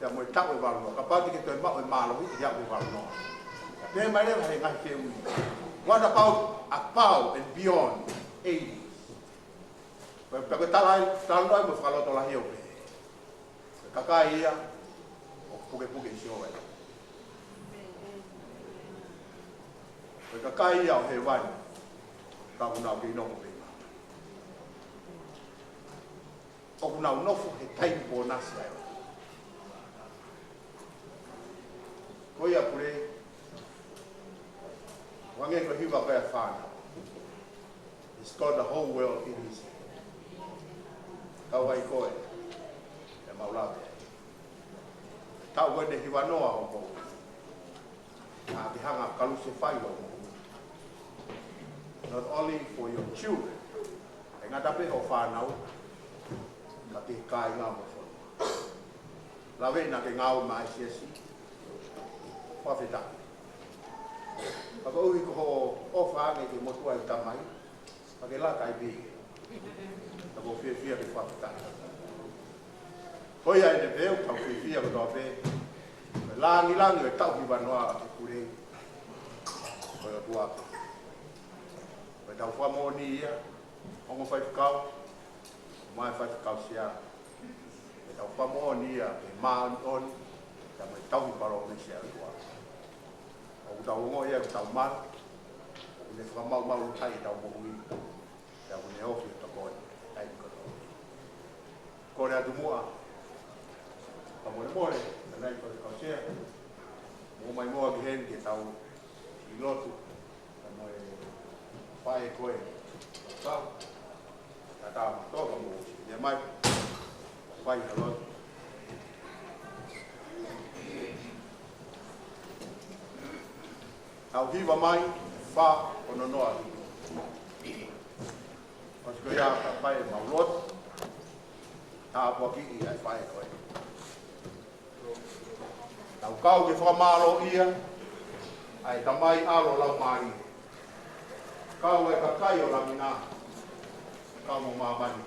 Ia moe tau e walu noa. Ka pāti ke toi mao e mālo hiti hau e walu noa. Ka pēr mai rewa he ngahi ke ui. What about above and beyond 80s? Koe koe talai mo whakalotolahi o pe. Ka kai ia, o puke isi o e. Koe ka kai ia o he wai, ka unau ki nofu pe. O unau nofu he taimi po nasi ai. Koe ia pure, wange ko hiwa koe a whāna. He's got the whole world in his hand. Kau ai koe, e maulawe. Tau koe ne hiwa noa o kou. Nā ki hanga kaluse whai o kou. Not only for your children. E ngata pe o whanau, ka te kai ngā mo whanu. Lawe na ke ngāo mai siasi, whawhetaki. Paka uhi ko ho o whaange ke motua i tamai, pake la kai bige. Tako whia ke whawhetaki. Hoi ai ne pēu, tau whia ko toa pē. Langi e tau hi wanoa a te kurei. Hoi o tuape. Tau whamoni ia, ongo whai whakau, mai whai whakau sia. E tau whamoni ia, e maa oni, ta mai tau hi paro me sia rua. O tau ongo ia, tau mara, o ne whamau tai e tau mohui, te au ne ofi o takoi, ai koto. Kore atu mua, ka more, nai whai whakau sia, mo mai moa ki hen ke tau i lotu, pai e koe, tau, ka tau toka mo, ne mai, pai na lotu. Au hiwa mai, wha, ono noa. Pasi koe ia ka pai e maulotu, tā apua ki i ai pai e koe. Tau kau ke whamaro ia, ai tamai alo lau mari. Kau e kakai o lamina. Kau mo mamani.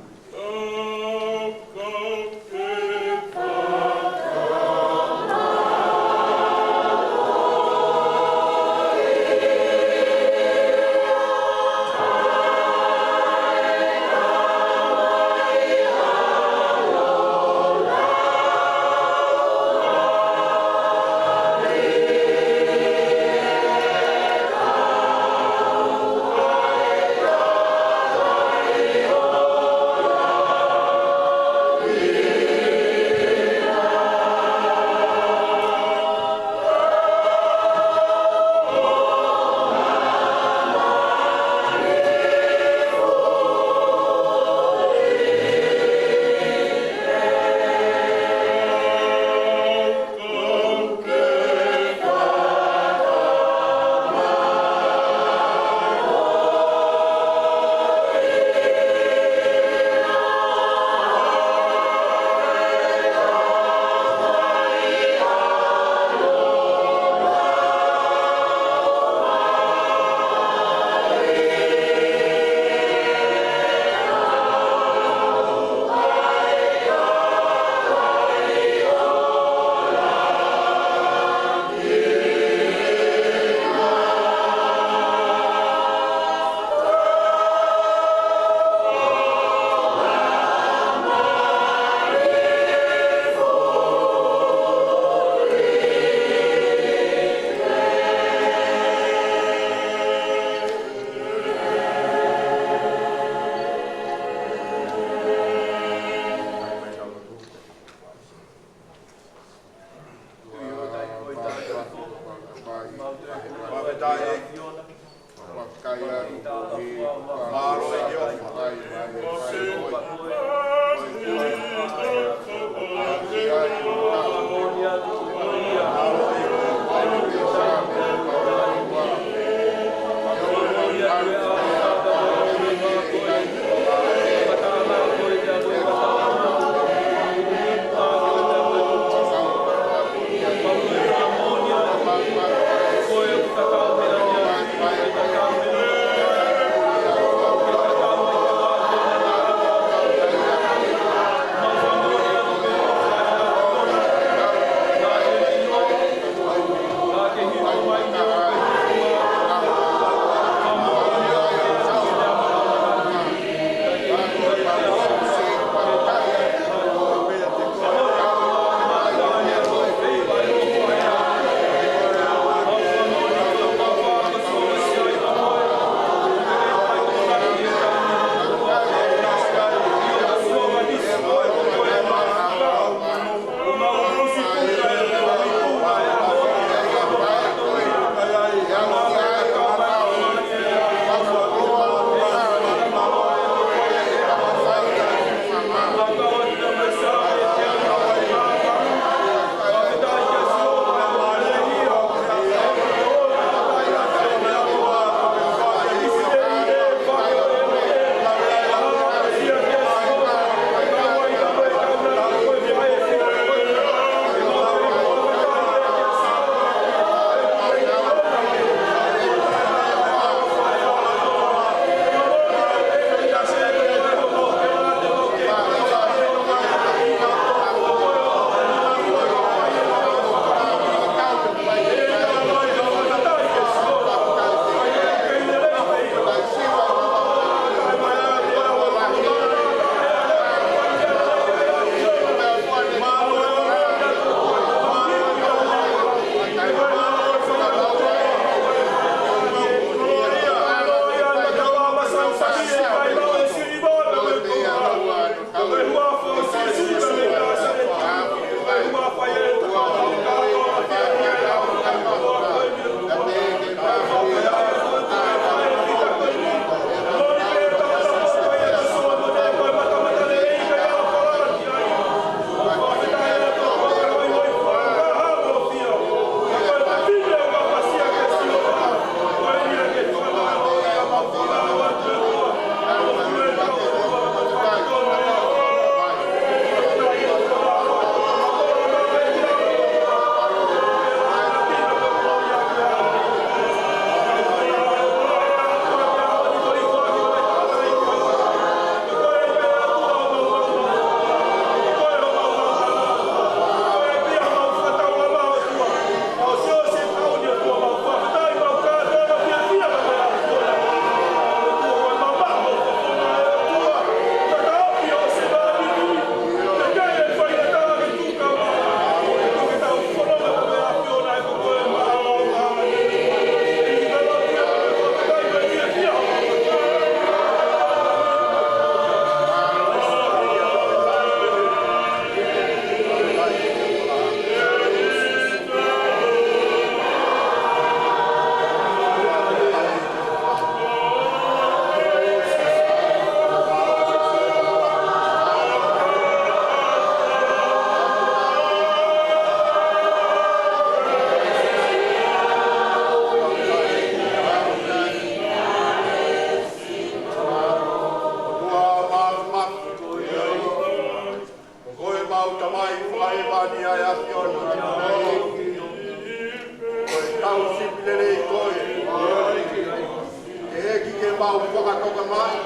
mau whakatoka mai.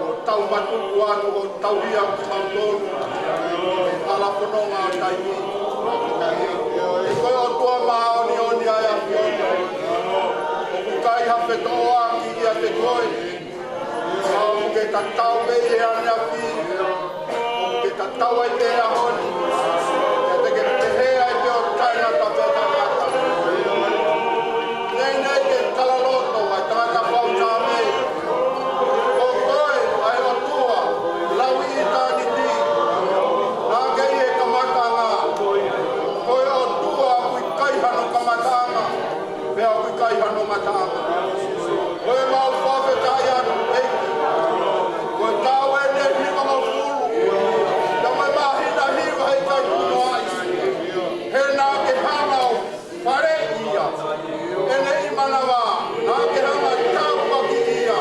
O tau matuku atu o tau ia ki mautonu. E ala whanonga o taimi. E koe o tua maa oni oni ai a whiona. O kukai hawhe toa ki ia te koe. Au ke ta tau me e ane a whi. O ke ta tau ai te a honi. E te ke te hea i te o taina ta weta kata. Nei nei ke kalaloto ai tangata pau tā mei. O koe ai o tua, lau i tāni ti. Nā kei e kamatanga. Koe o tua kui kaihano kamatanga. Pea kui kaihano matanga. Koe mau whawhetai anu eiki. Koe tāu e ne hiwa mau fulu. Ia mai mahina hiwa hei kai kuno ai. He nā ke hanga o whare ia. E ne i manawa, nā ke hanga tāua ki ia.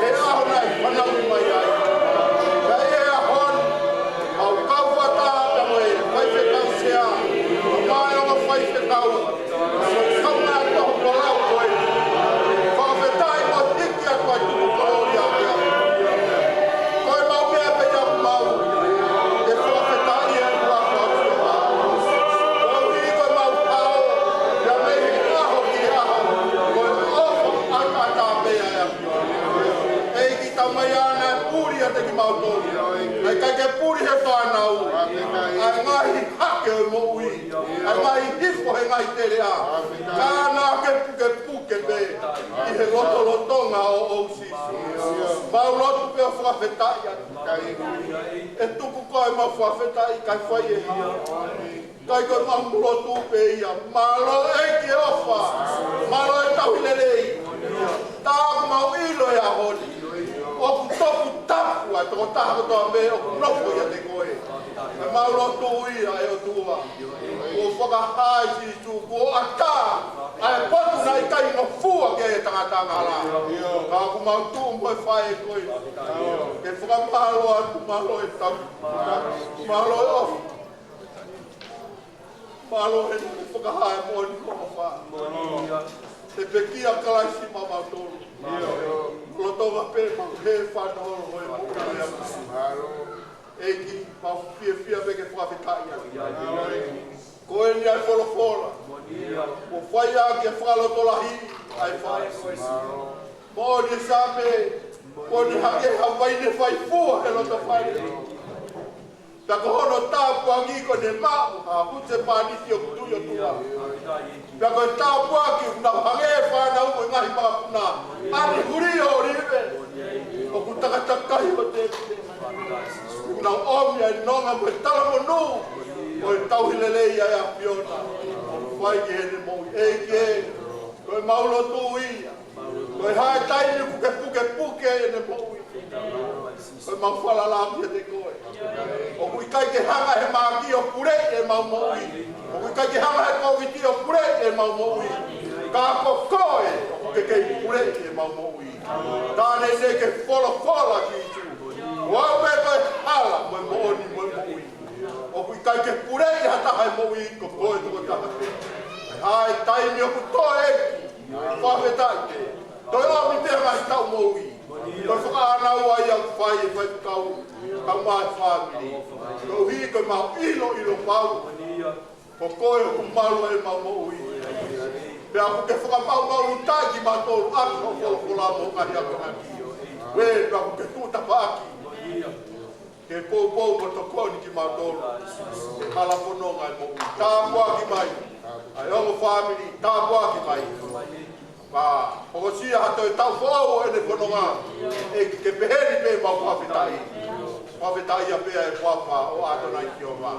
E aho nai whanau mai ai. Ka e a hon, au kaua tāta moe, whaiwhetau sea. O mai o whaiwhetau. Kauna a tohu kolau koe. Whawhetai mo tiki a koe tuku kolori a mea. Koe mau mea pe iau mau. E whawhetai e kua whautua mau. Koe hi koe mau pao. Ia mei aho ki aho. Koe ofo ata tā mea e a. Ei ki tau mai ana e puri a te ki mau tōru. Ai kai ke puri he whanau. Ai ngahi hake o mo ui. Ai ngahi hifo he ngahi tere a. Kāna ke puke me. I he lotolotonga o sisu. Mau lotu peo whawhetai atu. E tuku koe mau whawhetai kai whai e ia. Kai koe mau mulotu pe ia. Malo e ki ofa. Malo e tauhilelei. Tāku mau ilo e a honi. Oku topu tapu ai toko tāko toa me oku nopo ia te koe. E mau lotu ia e o tua. O whakahai si tuku o ata. Ai potu nai kai no fua ke e tangatanga ala. Ka aku mau tu moe whae e koe. Ke whakamalo atu malo e tapu. Malo e ofu. Malo e whakahai mo ni koko wha. Te pekia kalaisi mamau tolu. Lotonga pe mau he whanoro hoi mokare a maru. Eiki mau fia pe ke whawhetai atu. Koe ni ai wholofola. O whai a ke whalotolahi ai whai. Mo ni sape, mo ni hake hawai ne whai fua he loto whai. Ta kohono tāpu angi ko ne mau, a hutse pāniti o kutuyo tua. Ta koe tāpu aki una hange whāna umo ngahi māpuna. Ani huri o rive. O kutakatakai o te te. Una omi ai nonga mo e talamo nu. O e tauhilelei ai a piona. O whai ki hene mou. Eiki e. Koe maulo tu ia. Koe hae taini puke ene mou. Koe mau whalalami e te koe. O kui kai ke hanga he māki o pure e mau moui. O kui kai ke hanga he kōwiti o pure e mau moui. Ka ko koe ke kei pure e mau moui. Tāne ne ke wholofola ki tu. Wau me koe hala moe mooni moe moui. O kui kai ke pure e hata hai moui ko koe toko tahate. Hai taimi o kutoe eki. Whawhetai te. Toi omi te ngai tau moui. Toi whakaanau ai au whai e whai kau. Kau mai whamiri. Kau hi koe mau ilo pau. Ko koe o kumaru e mau moui. Pea ku ke whakapau mau utai ki mātoru aki o wholofola mo kahi ako naki. We, pea ku ke tūtapa aki. Ke pou mo tokoni ki mātoru. Ke hala whanonga e moui. Tāpua ki mai. Ai ongo whamiri, tāpua ki mai. Ka hokosia hato e tau whau e ne whanonga. E ke peheri pe mau whawhetai. Whawhetai a pea e whapa o ato nai ki o wā.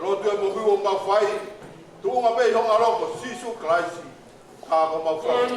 Rotu e mohu o mau whai. Tuunga pei ho aroko, sisu klaisi. Kāko mau whai.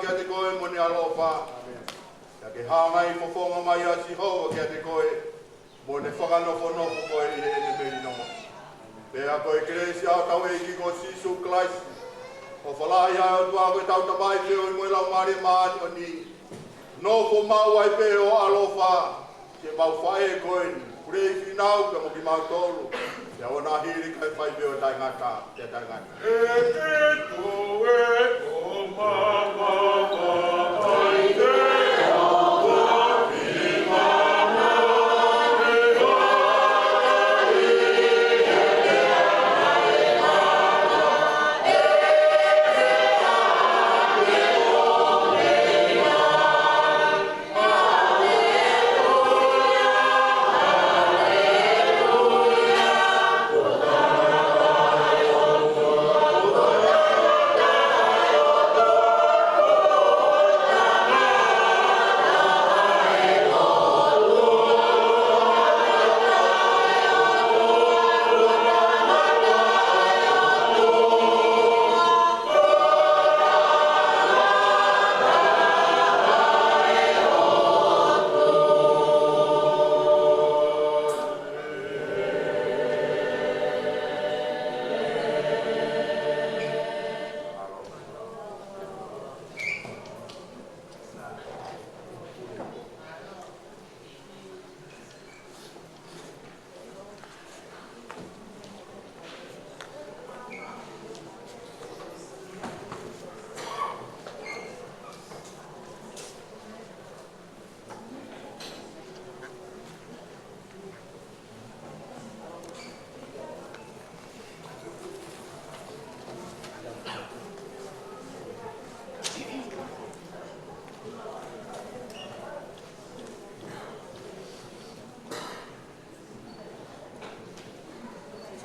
kia te koe mo ni alofa. Ia ke hāngai fofonga mai a si hoa kia te koe. Mo ne whakanofo koe i he ne meri nonga. Pea koe keresi au tau e ki ko Sisu Christ. O whalahi ai o tua koe tau tabai peo i moe lau maari maani o ni. Nofo mau ai peo alofa. Ke mau whae koe ni. Kurei whinau ka mo ki mau tolu. Ia ona hiri kai whai peo tai ngata. Ia tai ngata. E te toe o mama ai te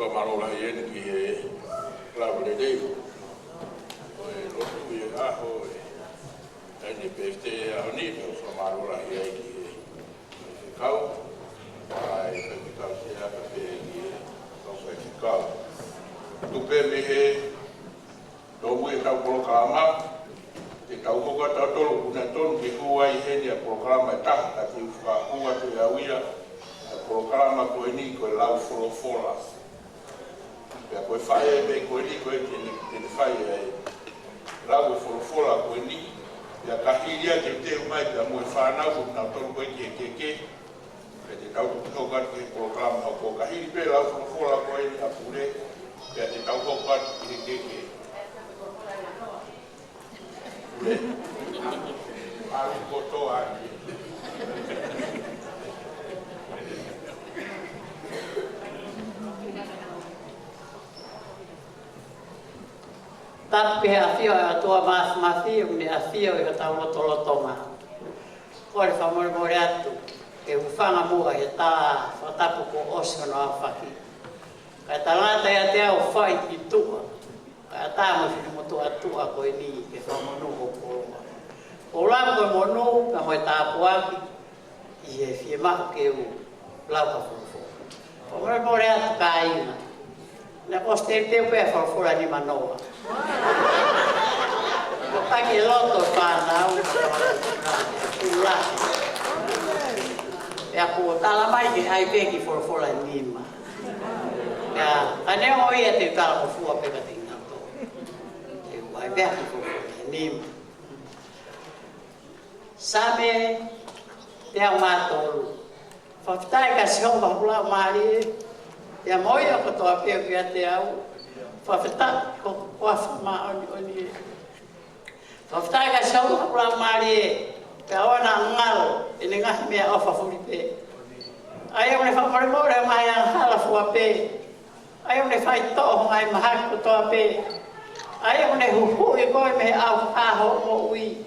Whamarola i ene ki he klawa le dei. O e lotu i e aho e ene pefte e aho ni me o whamarola i e ki he kau. Ai pepe kau se aka pe ki e kau se ki kau. Tupe me he tomu e kau programa. Te kau koka tau tolo kuna tonu ki kua i hene a programa e taha ki whakakua te awia. Programa koe ni koe lau wholofola. Pea koe whae me koe ni koe te whae e lau e wholofola koe ni. Pea kahiria te te umai pea moe whanau ko nau tonu koe ki e keke. Pea te tau kokat ki programa hau ko kahiri pe lau wholofola koe ni a pure. Pea te tau kokat ki e keke. Pure. Aru koto aki. Tape a fio a tua mafio me a fio e tau lotolotonga. Kore whamore atu e ufanga mua he tā whatapu ko osio no awhaki. Kai talata ia te au whai ki tua. Kai tā mo whini mo tua koe ni ke whamonu ko koroa. O lau koe monu ka moe tā puaki i he fie mahu ke u lau ka whulufo. Whamore atu ka ina. Na koste te pea whulufora ni manoa. Pagi loto whanau ula. Pea ko tala mai ki ai peki whulufora nima. Pea ane o ia te tala ko fua peka te ngato. Te ai peki whulufora nima. Same te au mātolu. Whaftai ka siomba hula maari. Te moia ko toa peo ki a te au. Whawhita ko whawhama oni. Whawhita ka siomba hula maari e. Pe awana ngalo e ne ngahi mea ofa furipe. Ai au ne whamaremore mai ang hala fua pe. Ai au ne whai toho mai mahaki ko toa pe. Ai au ne huhu i koe me au aho mo ui.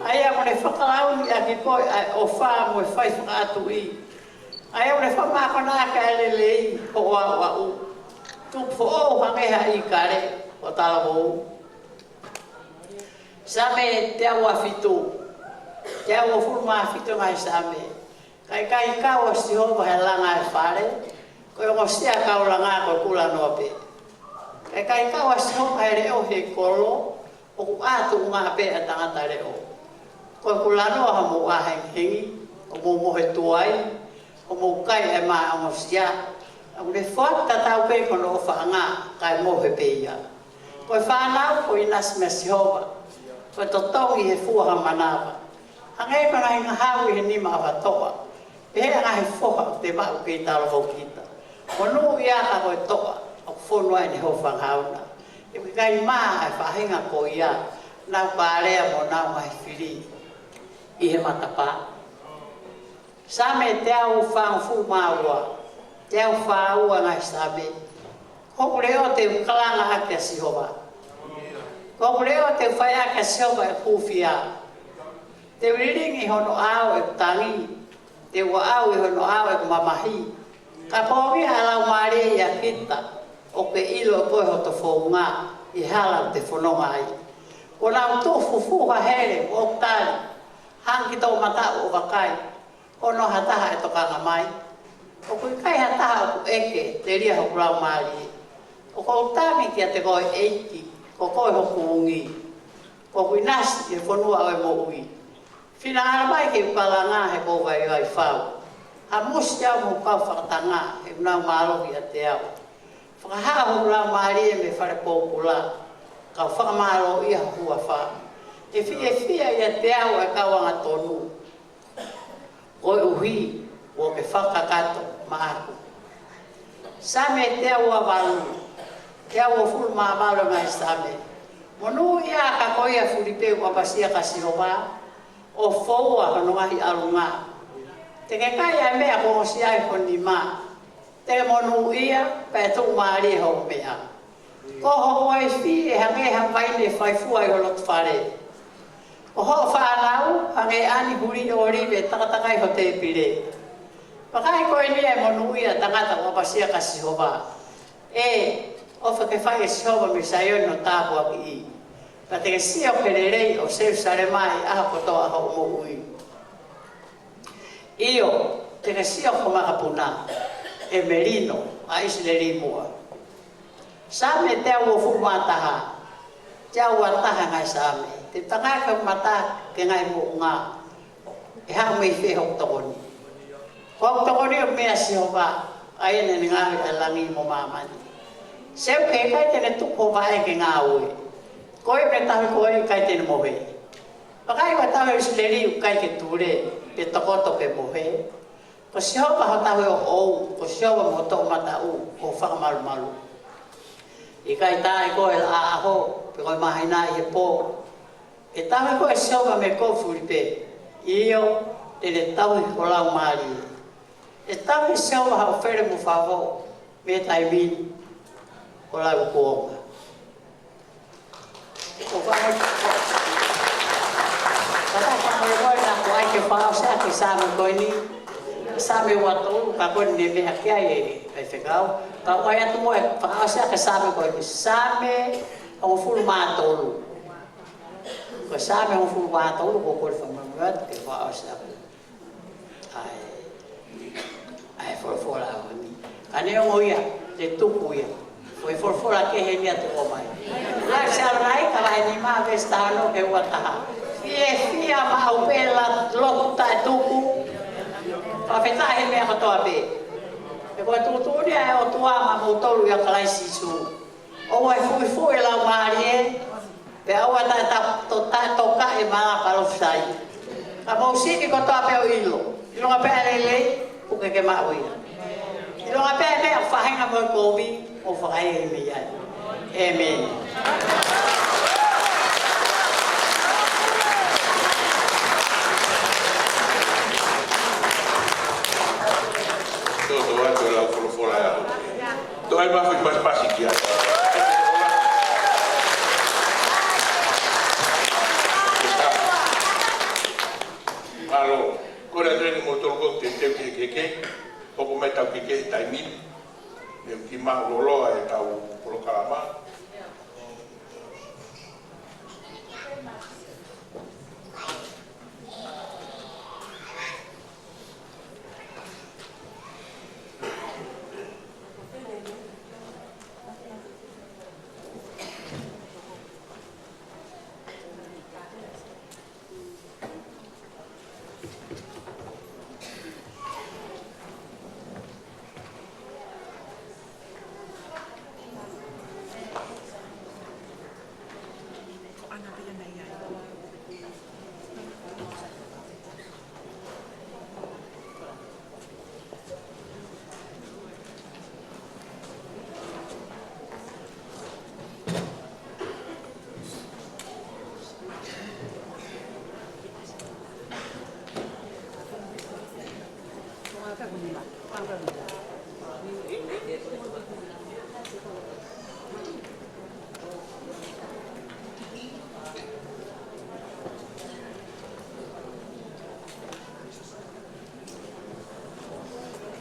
Ai au ne whakalauni a ki koe o wha mo e whai whakatu i. Ai au ne whamakona ka elelei ko wa u. Tupo o hangeha i kare o talawo. Same te awa fitu. Te awa furma fitu ngai same. Kai kawa si hova he langa e whare. Koe o stia kau langa ko kula nope. Kai kawa si hova he reo he kolo. o atu ngā pēa tangata reo. Koe kulano ha mo ahengi, o mo he tuai, o mo kai e maa o sia. Au le whata tau pē kono o whaanga, kai mo he pēia. Koe whanau, koe inas me Sihova. Koe totongi he fuaha manawa. Hangai kona hinga hau he nima awa toa. Pehe anga he fuaha te mau kei talo hau kita. Konu ia ka koe toa, o whonua ni ho whanghauna. E kai maa e whahinga ko ia, nau pārea mo nau mai whiri. I he matapa. Same te au whangfu maua, te au whaua ngai same. Koku leo te kalanga ake a Sihova. Koku leo te whai ake a Sihova e kūwhia. Te wiringi hono au e tangi, te ua au e hono au e mamahi. Ka pōngi halau maare i a kita, o ke ilo koe ho to whonga, i hala te whanonga ai. Ko nau tō fufuha here, o tari, hangi tō matau o wakai, ono hataha e tokanga mai. O kui kai hataha o ku eke, te ria hoku lau maari. O kou tāmi kia te koe eiki, ko koe hoku ungi. Ko kui nasi e whanua au e mo ui. Whina ara mai ke upalanga he kou vai vai whau. Ha musi au mo kau whakatanga, he unau mārohi a te au. Whakahaa hoku lau maari e me whare pōpula, kau whakamāro ia hua wha. E whia ia te au e kauanga tonu. Koe uhi, o ke whakakato maaku. Same te au a walu, te au o fulu maa mauro ngai same. Monu ia ka koe a Filipe o apasia ka Sihova, o foua hono ngahi alunga. Te ke kai a mea ko si ai honi maa. Te monu ia, pe tu maari ho mea. Ko ho ai fi e hange hangaine whaifua i holot whare. Ko ho whanau, hange ani huri o rive takatakai ho te pire. Pakai koe ni e monu ia tangata o apasia ka Sihova. E, ofa ke whai e Sihova me saion no tāpua ki i. Pa te ke sio kererei o seu sare mai aha kotoa ho mo ui. Io, te ke sio komakapuna, e merino, a isi le rimua. Same te au o fumataha, te au ataha ngai same. Te tangaka mata ke ngai mo ngā, e hau mei whehok tokoni. Hok tokoni o mea Sihova, ai ene ngāhi a langi mo mamani. Seu ke kai tene tuko vae ke ngā ue. Koe me tahi koe kai tene mohe. Pakai wa tahi isi le riu kai ke ture, pe tokoto ke mohe. Ko Sihova ho tahi o ou, ko Sihova mo toko mata u, ko whakamaru maru. I kai tahi koe la aho, pe koe mahina i he pō. E tahi koe Sihova me ko Filipe, io tene tahi ko lau maari. E tahi Sihova hau where mu whavo, me tai mini, ko lau kuonga. Ko whanau koe na ko ai ke whao sea ki sāme koe ni. Sāme watu, ka koe ni mea kia e whekau. Ka koe atu mo e whao sea ke sāme koe ni. Sāme o fulu mātolu. Ko sāme o fulu mātolu ko koe whamamuat ke whao sea. Ai whorofora au ni. Ka neo ngoia, te tuku ia. Koe whorofora ke he nia tuko mai. Ai se arai ka lai ni maa vestano ke wataha. Fia ma au pela loku tai tuku. Pa whetai he mea katoa pe. E koe tukuturia e o tuama mo tolu ia kalai sisu. O e fui lau maari e. Pe aua tai toka e maa kalofsai. Ka mausiki katoa pe o ilo. Ilo nga pe alele, puke ke maa uia. Ilo nga pe mea whahenga mo e kovi, o whakai e mea. Amen. Então aí vai mais fácil que Alo, quando treino motor com que o como tá que tá em mim, eu que mal lolo é tá o proclamar.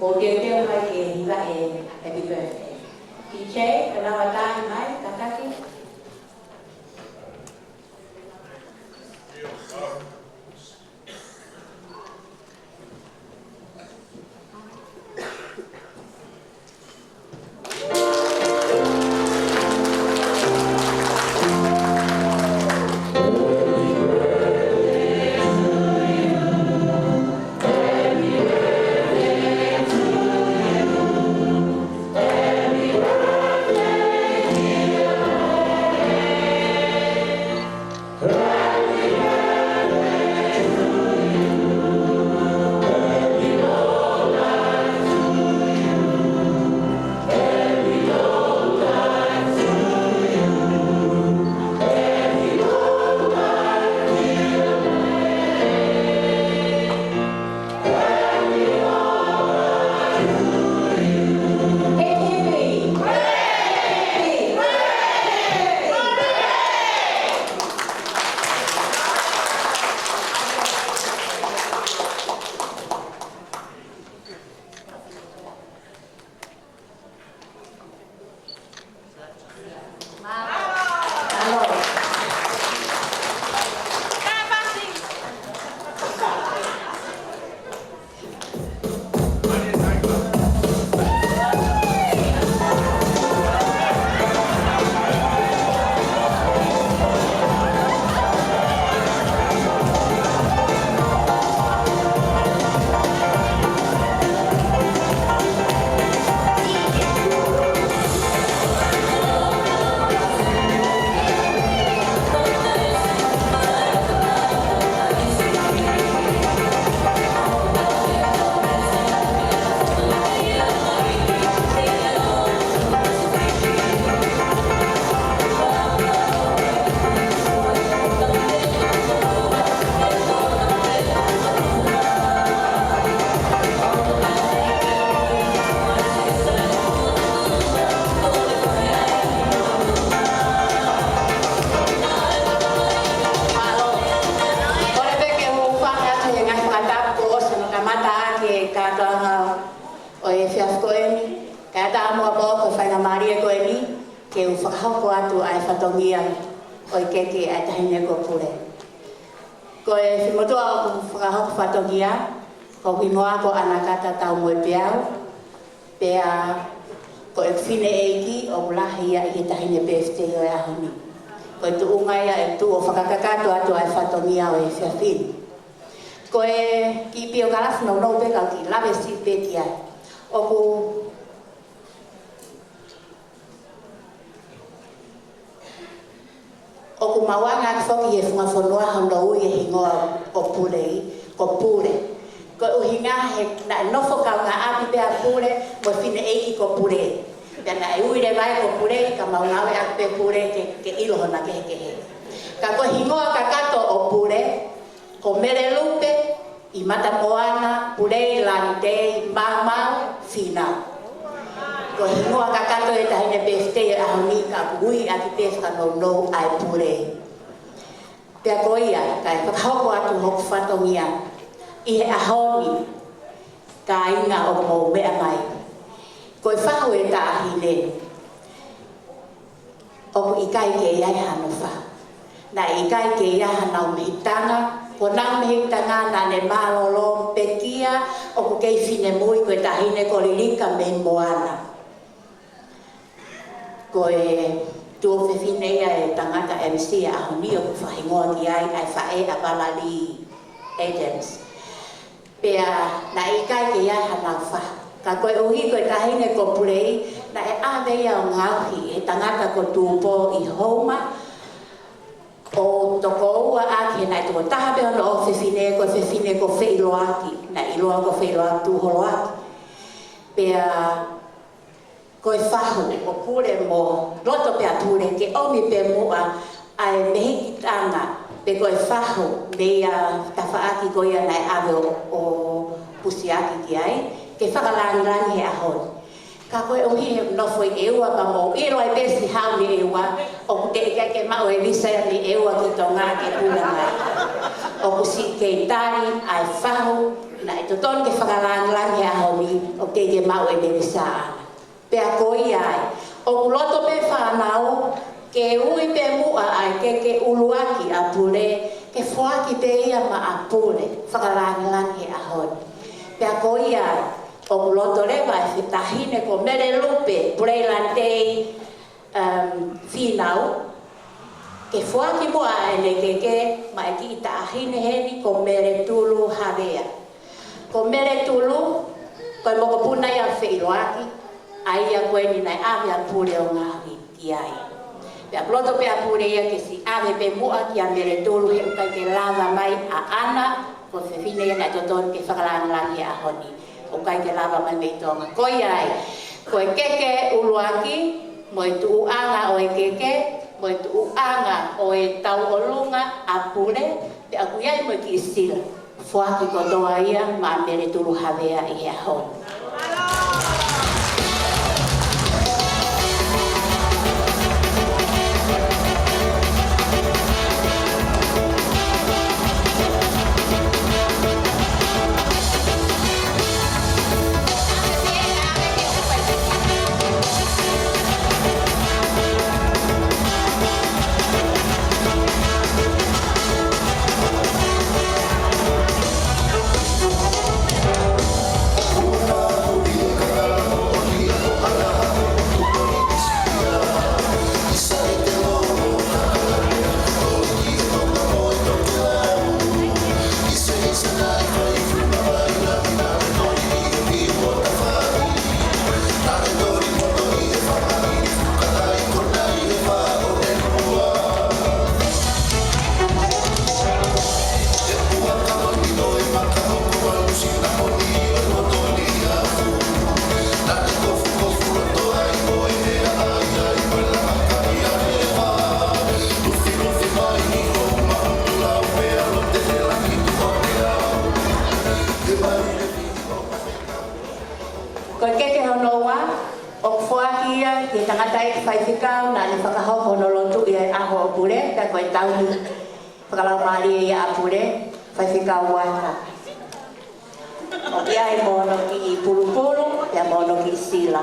o te te mai ke hinga happy birthday. Ki che, kana wata mai, kakaki. Ko hingoa ko anakata tau mo piao pea ko e fine eiki o lahi ia I tahine birthday o ahoni ko tu unga ia tu o whakakakato atu ai whatongia o whiawhini ko e ki pio kalafu no no peka ki lawe si pekia o ku mawanga ki whoki e whunga whanua hando ui e hingoa o purei ko pure ko uhinga he na nofo ka nga api pe apure mo fine eiki ko pure dana e uire vai ko pure ka maunga we ape pure ke ilo hona ke ka ko hingoa ka kato o pure ko mere lupe I mata moana pure lante mama fina ko hingoa ka kato e tahine birthday a honi ka ui api pe ka no ai pure pe ko ia ka ko hoko atu hok fatongia I he ahoni ka inga o mo mea mai. Ko e whahu e ta ahine. O ku ikai ke iai hano wha. Na ikai ke iai hanau mihitanga. Ko nau mihitanga na ne malolo pekia. O ku kei fine mui ko e ta ahine ko lirika me moana. Ko e tuo fine ia e tangata MC a ahoni o ku whahingoa ki ai ai whae a balali agents. Pea na ikai ke ia hana wha. Ka koe uhi koe tahine ko purei, na e āwea o ngauhi e tangata ko tūpō I homa. O toko ua ake na e toko taha peo no o whiwhine ko whiloaki, na iloa ko whiloaki tūholoaki. Pea koe whahu o pure mo roto pea pure ke omi pe mua ai mehiki tanga. Pe koe whahu mea tawhaaki koia nai awe o pusiaki ki ai, ke whakalangi he ahon. Ka koe uhi he nofo I eua ka mo, iro ai besi hau ni eua, o ku te ika ke mau e visa ni eua ki tō ngā ke pula mai. O ku si ke tari ai whahu, na to ton ke whakalang he ahoni o ke mau e newe sa ana. Pea koi ai, o kuloto pe whanau, ke ui pe mua ai ke uluaki a pule, ke whaki pe ia ma a pule, whakalang he ahoni. Pea koi ai, o kuloto lewa e whitahine ko mere lupe, Preilandei whinau, ke whaki mua ai ne ke ma e ki tahine heni ko mere tulu havea. Ko mere tulu, koe moko puna ia whiloaki, ai ia koe ni nai awe a pule o ngahi ki ai. Pea ploto pe a pule ia ke si awe pe mua ki a mere tulu he ukai ke lava mai a ana, ko whiwhine ia nai toton ke whakalangalangi a honi. Ukai ke lava mai mei tonga. Koi ai, koe keke uluaki, mo e tu anga o e keke, mo e tu anga o e tau o lunga a pule, pe a kuiai mo e ki sila. Fuaki kotoa ia ma mere tulu havea i a honi. Koe tau whakalau maari ia apure, whai whikau waka. O kia e mono ki pulu-pulu, ia mono ki sila.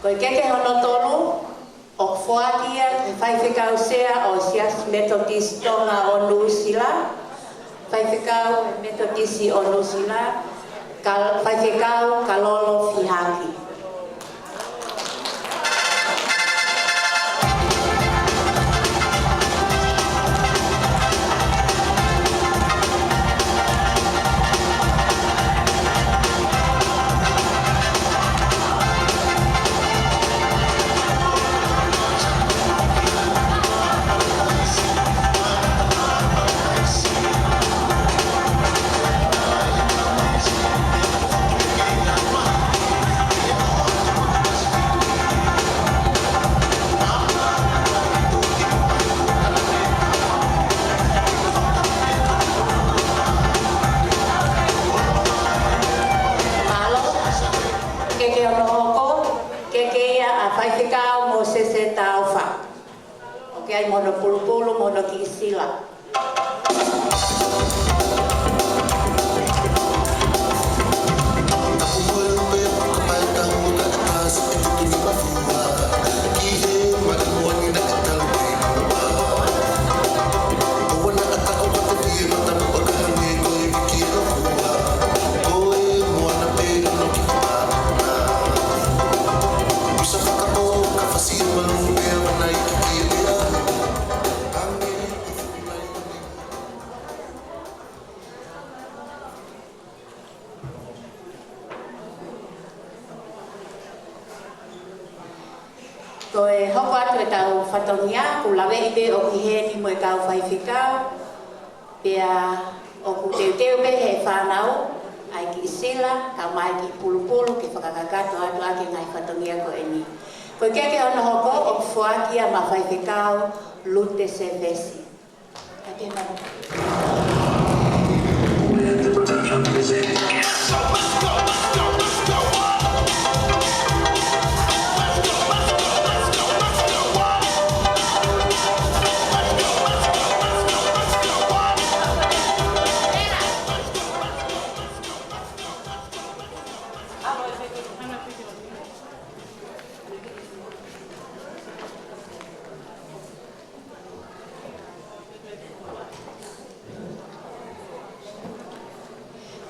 Koe keke hono tolu, o whakia, whai whikau sea o sias Methodist tonga o Nusila, whai whikau Methodisi o Nusila, whai whikau kalolo whihaki. Ai mono pulu-pulu, mono ki sila. whatongia, ku lawe i be o ki he ni mo e kau whaiwhikau. Pea o ku teu be he whanau, ai ki sila, kau mai ki pulu-pulu, ki whakakakato atu ake ngai whatongia ko e ni. Koe keke ona hoko o fuakia ma whaiwhikau lute se vesi. Ake nana.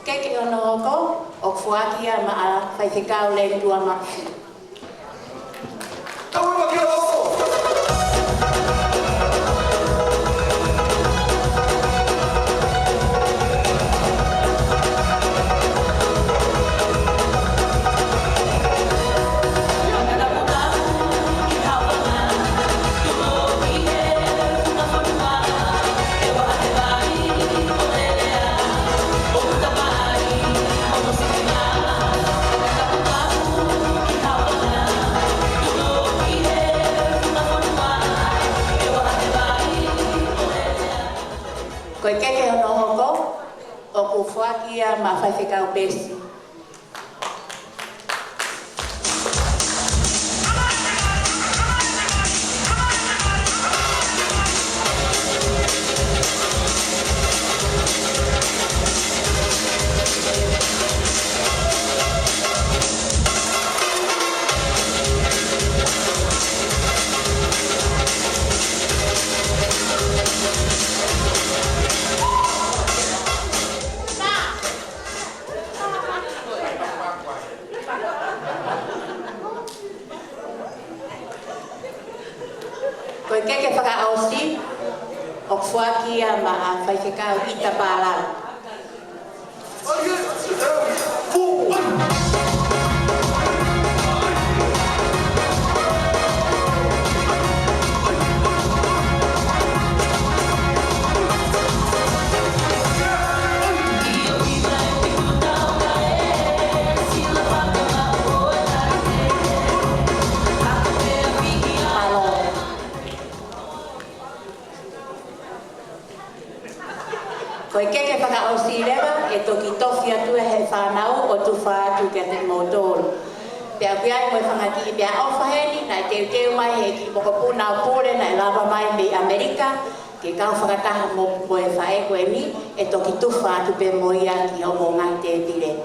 Keke ono hoko o fuakia ma a whaiwhikau le tua maki. Tau maki o hoko! Koe keke ono hoko o ku fuakia ma whaiwhikau pesi. Koe keke whakaosi o fuakia ma a whaiwhikau ita pālau. Koe keke whakaosi lewa e toki tofi atu e he whanau o tu whaatu kia te motoro. Pea kuiai moe whangaki i pia awhaheni, nai teu mai he ki mokopuna o pūre, nai lava mai me Amerika, ke kau whakataha mo moe whae koe mi, e toki tu whaatu pe moia ki homo ngai te pire.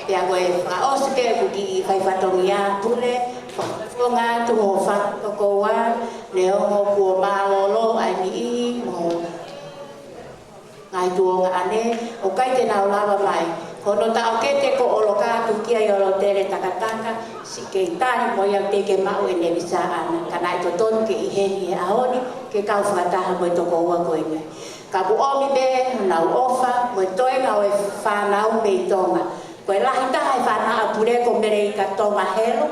Pea koe whakaosi pe ku ki whai whatongia pūre, whakawhonga tu ho whakakoa, le hongo kua mālolo ai mi i, mo ngai tuonga ane, o kai te nao lava mai. Kono tau ke te ko olo kātu kia i olo tere takataka, si ke i tāni mo iau te ke mau e nevisa ana. Ka nai to tonu ke i heni e ahoni, ke kau whakataha mo i toko ua koe me. Ka ku omi be, nau ofa, mo i toenga o e whanau me i tonga. Koe lahi taha e whanau pure ko mere i ka tonga helo,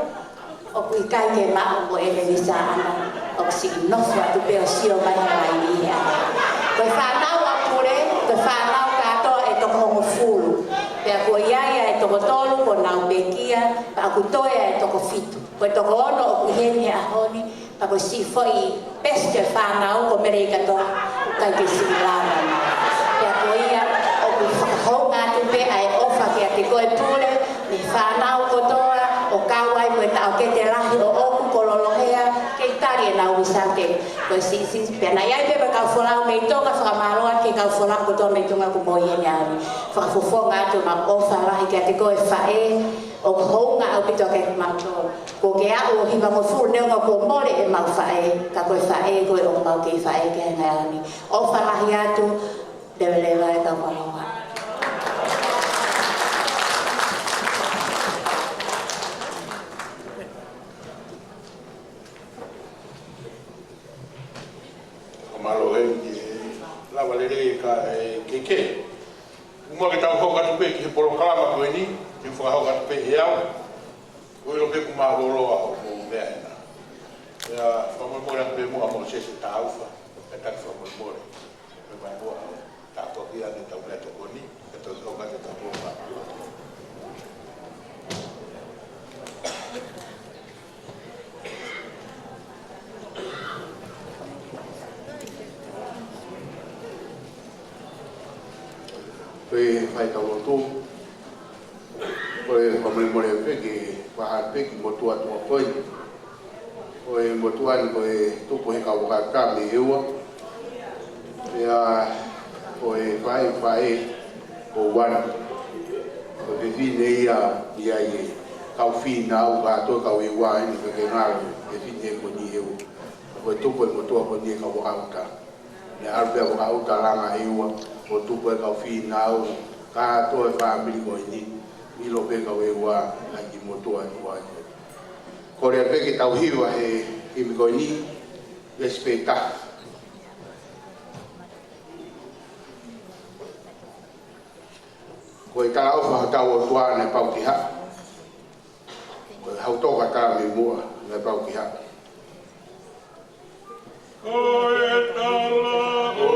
o ku i kai ke mau mo e nevisa ana. O si i nofu atu pe o sio mai mai i hea. Koe whanau a pure, koe whanau katoa e toko hongo fulu. Pea kua iaia e toko tolu, ko nau bekia, pa aku toea e toko fitu. Koe toko ono o ku heni a honi, pa koe si foi peste whanau ko mere i katoa, kai ke si lana. Pea kua ia o ku whakahonga atu pe ai ofa kia te koe pule, ni whanau kotoa, o kawai koe tau ke te lahi o oku kololohea, ke tari e nau wisake. Koe si pea na iai pepe kau wholau mei tonga whakamaroa ke kau wholau kotoa mei tonga ku moi e niari. Whakafofonga atu ma ofa lahi kia te koe whae, o hounga au pito ke mautoro. Ko ke au o hiwa mo furu neunga ko more e mau whae, ka koe whae koe o mau ke whae ke hanga ani. Ofa lahi atu, lewa e kau wharonga. Malo e lava lere ka keke. Uma ke tau hoka tupe ki he polo kalama koe ni, ki whaka hoka tupe he au, koe lo pe ku maholo a o mea ena. Whamamora pe mua mo se taufa, e tak whamamora. Me mai mua, tā toki ane tau mea tokoni, e tau tau ngate tau mua. Koe whai tau rotu, koe whamamora peki, wahar peki motua tua koe. Koe motuan koe tupu he kawakaka me eua. Pea koe whae o wana. Koe whine ia i kau whina au kātua kau e wā ini ka ke ngāru e whine ko ni eua. Koe tupu e motua ko ni e kawakauta. Ne arpea wakauta langa eua. Koe tupu e kau whina au kātua e whaamiri ko ini. Milo pe kau e wā ki motua ni wā. Kore peke tau hiwa he imigoni respeta. Koe tala ofa tau o tua ne pau ki ha. Koe hau toka tala me mua ne pau ki ha. Koe tala o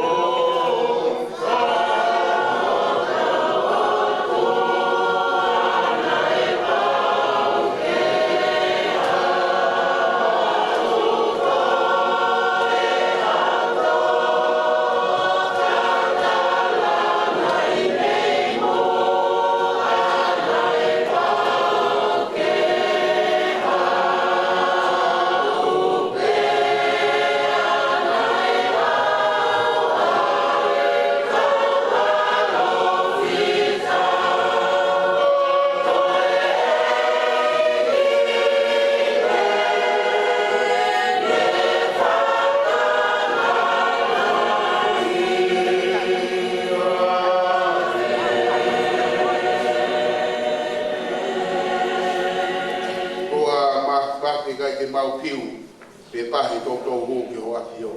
mau piu pe pahi to ho ki ho akio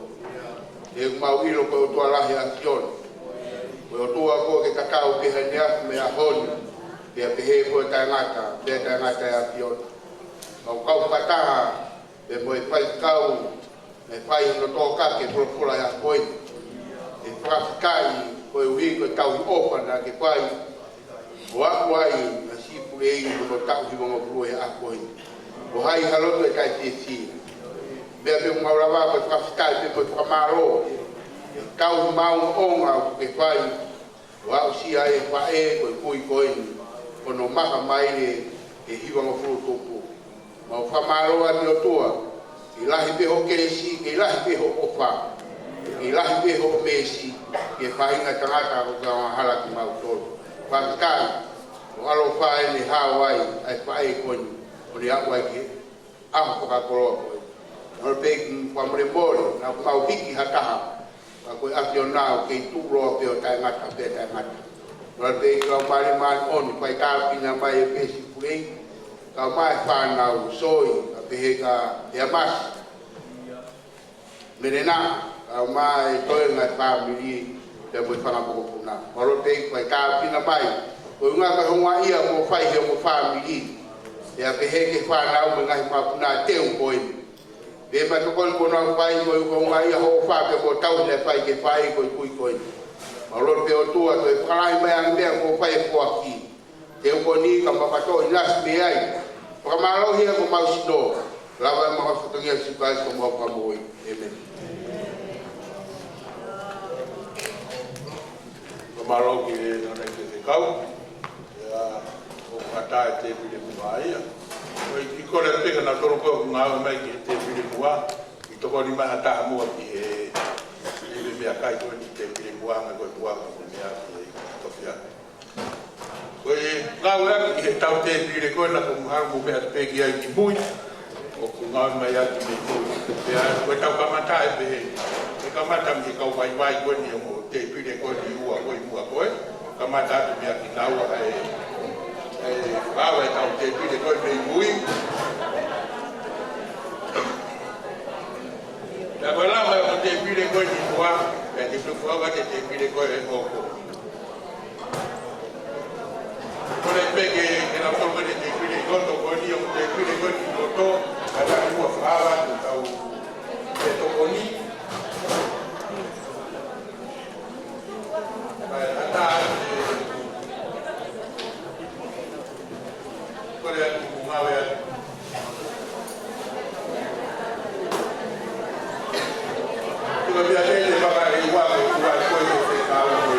e mau ilo ko to lahi akio o tua ko ke kakao ke hania me a hon pe pe he ko ta ngata akio au kau pata pe mo pai kau me pai no to ka ke pro ya koi e prakai ko wi ko tau opa na ke pai wa wai na si pulei no tau hi mo pro ya koi o hai haloto e kai tisi bea be mau lava ko trafikai pe ko maro kau mau onga ke pai wa usi ai pa e ko kui ko no maka mai e hiwa mo fu topo mau fa maro ani o tua i lahi pe ho keresi ke lahi pe ho ofa i lahi pe ho mesi ke pai na tangata ko ga hala ki mau to pa kai o alo fa ni hawai ai pa e ko o ia wai ki a ko ka ko o pe kwa mrembo na pau hiki hataha ko afiona ke tu ro pe o tai ngata pe tai ngata o pe ka mari man on pai ka pina mai pe si pulei ka mai fa na u soi pe ka e mas menena ka mai to na family te mo fa na ko na o pe ka pina mai o nga ka hoa ia mo fai he mo family ya pe he ke fa na mo ngai pa na te u koi be ma to kon kono pai mo ko ngai ho fa ke ko tau le pai ke pai ko koi ma lo pe o tua to e fai mai an be ko pai ko aki te ko ni ka pa to ilas be ai pa ma lo hi ko ma sino la va ma fa to ngia si pai ko mo pa mo amen ko ma lo ki no ne ke kau ya o ata te bi de mai i kore peka na toro ko ngā mai ki te piri mua i toko ni maha taha mua ki e mea kai koe ni te piri mua nga koe pua ka koe mea ki e tofia koe ngā ura ki he tau te piri koe na ko mharu mo mea te peki ai ki mui o ko ngā mai ati me koe pea koe tau kamata e pehe e kamata mi kau vai vai koe ni o te piri koe ni ua koe mua koe kamata atu mea ki ngā ua Bawa tau te pide koe mei mui. La koe lama o te pide koe ni tua, e te plukuaga te pide koe e hoko. Kone peke e na forma de te pide koto koe ni o te pile koe ki loto, kata kua whawa, tau e tokoni. Pai ata kore atu kungawe atu. Tuka pia tele baka e wako kuwa koe ko se kawa ko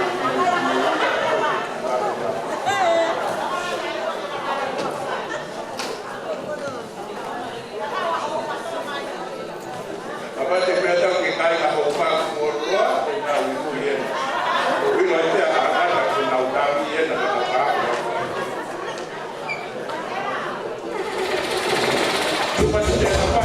Aparte pia tau ke kai ka ho pa ko roa e na u ye. O vino e te a kata ko na u ta mi e na ka. Tu pa se te pa.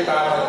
Thank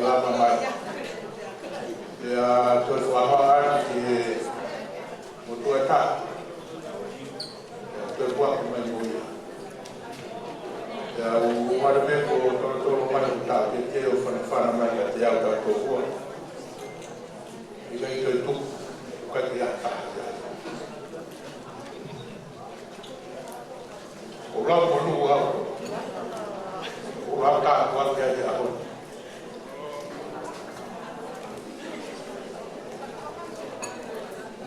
lama mai. Ya tu suara ki mutu eta. Tu buat mai mulia. Ya umar me ko to mai ta ke o fana mai ya ta to ko. Ika tu ka ya ta. Orang perlu orang tak buat dia aku.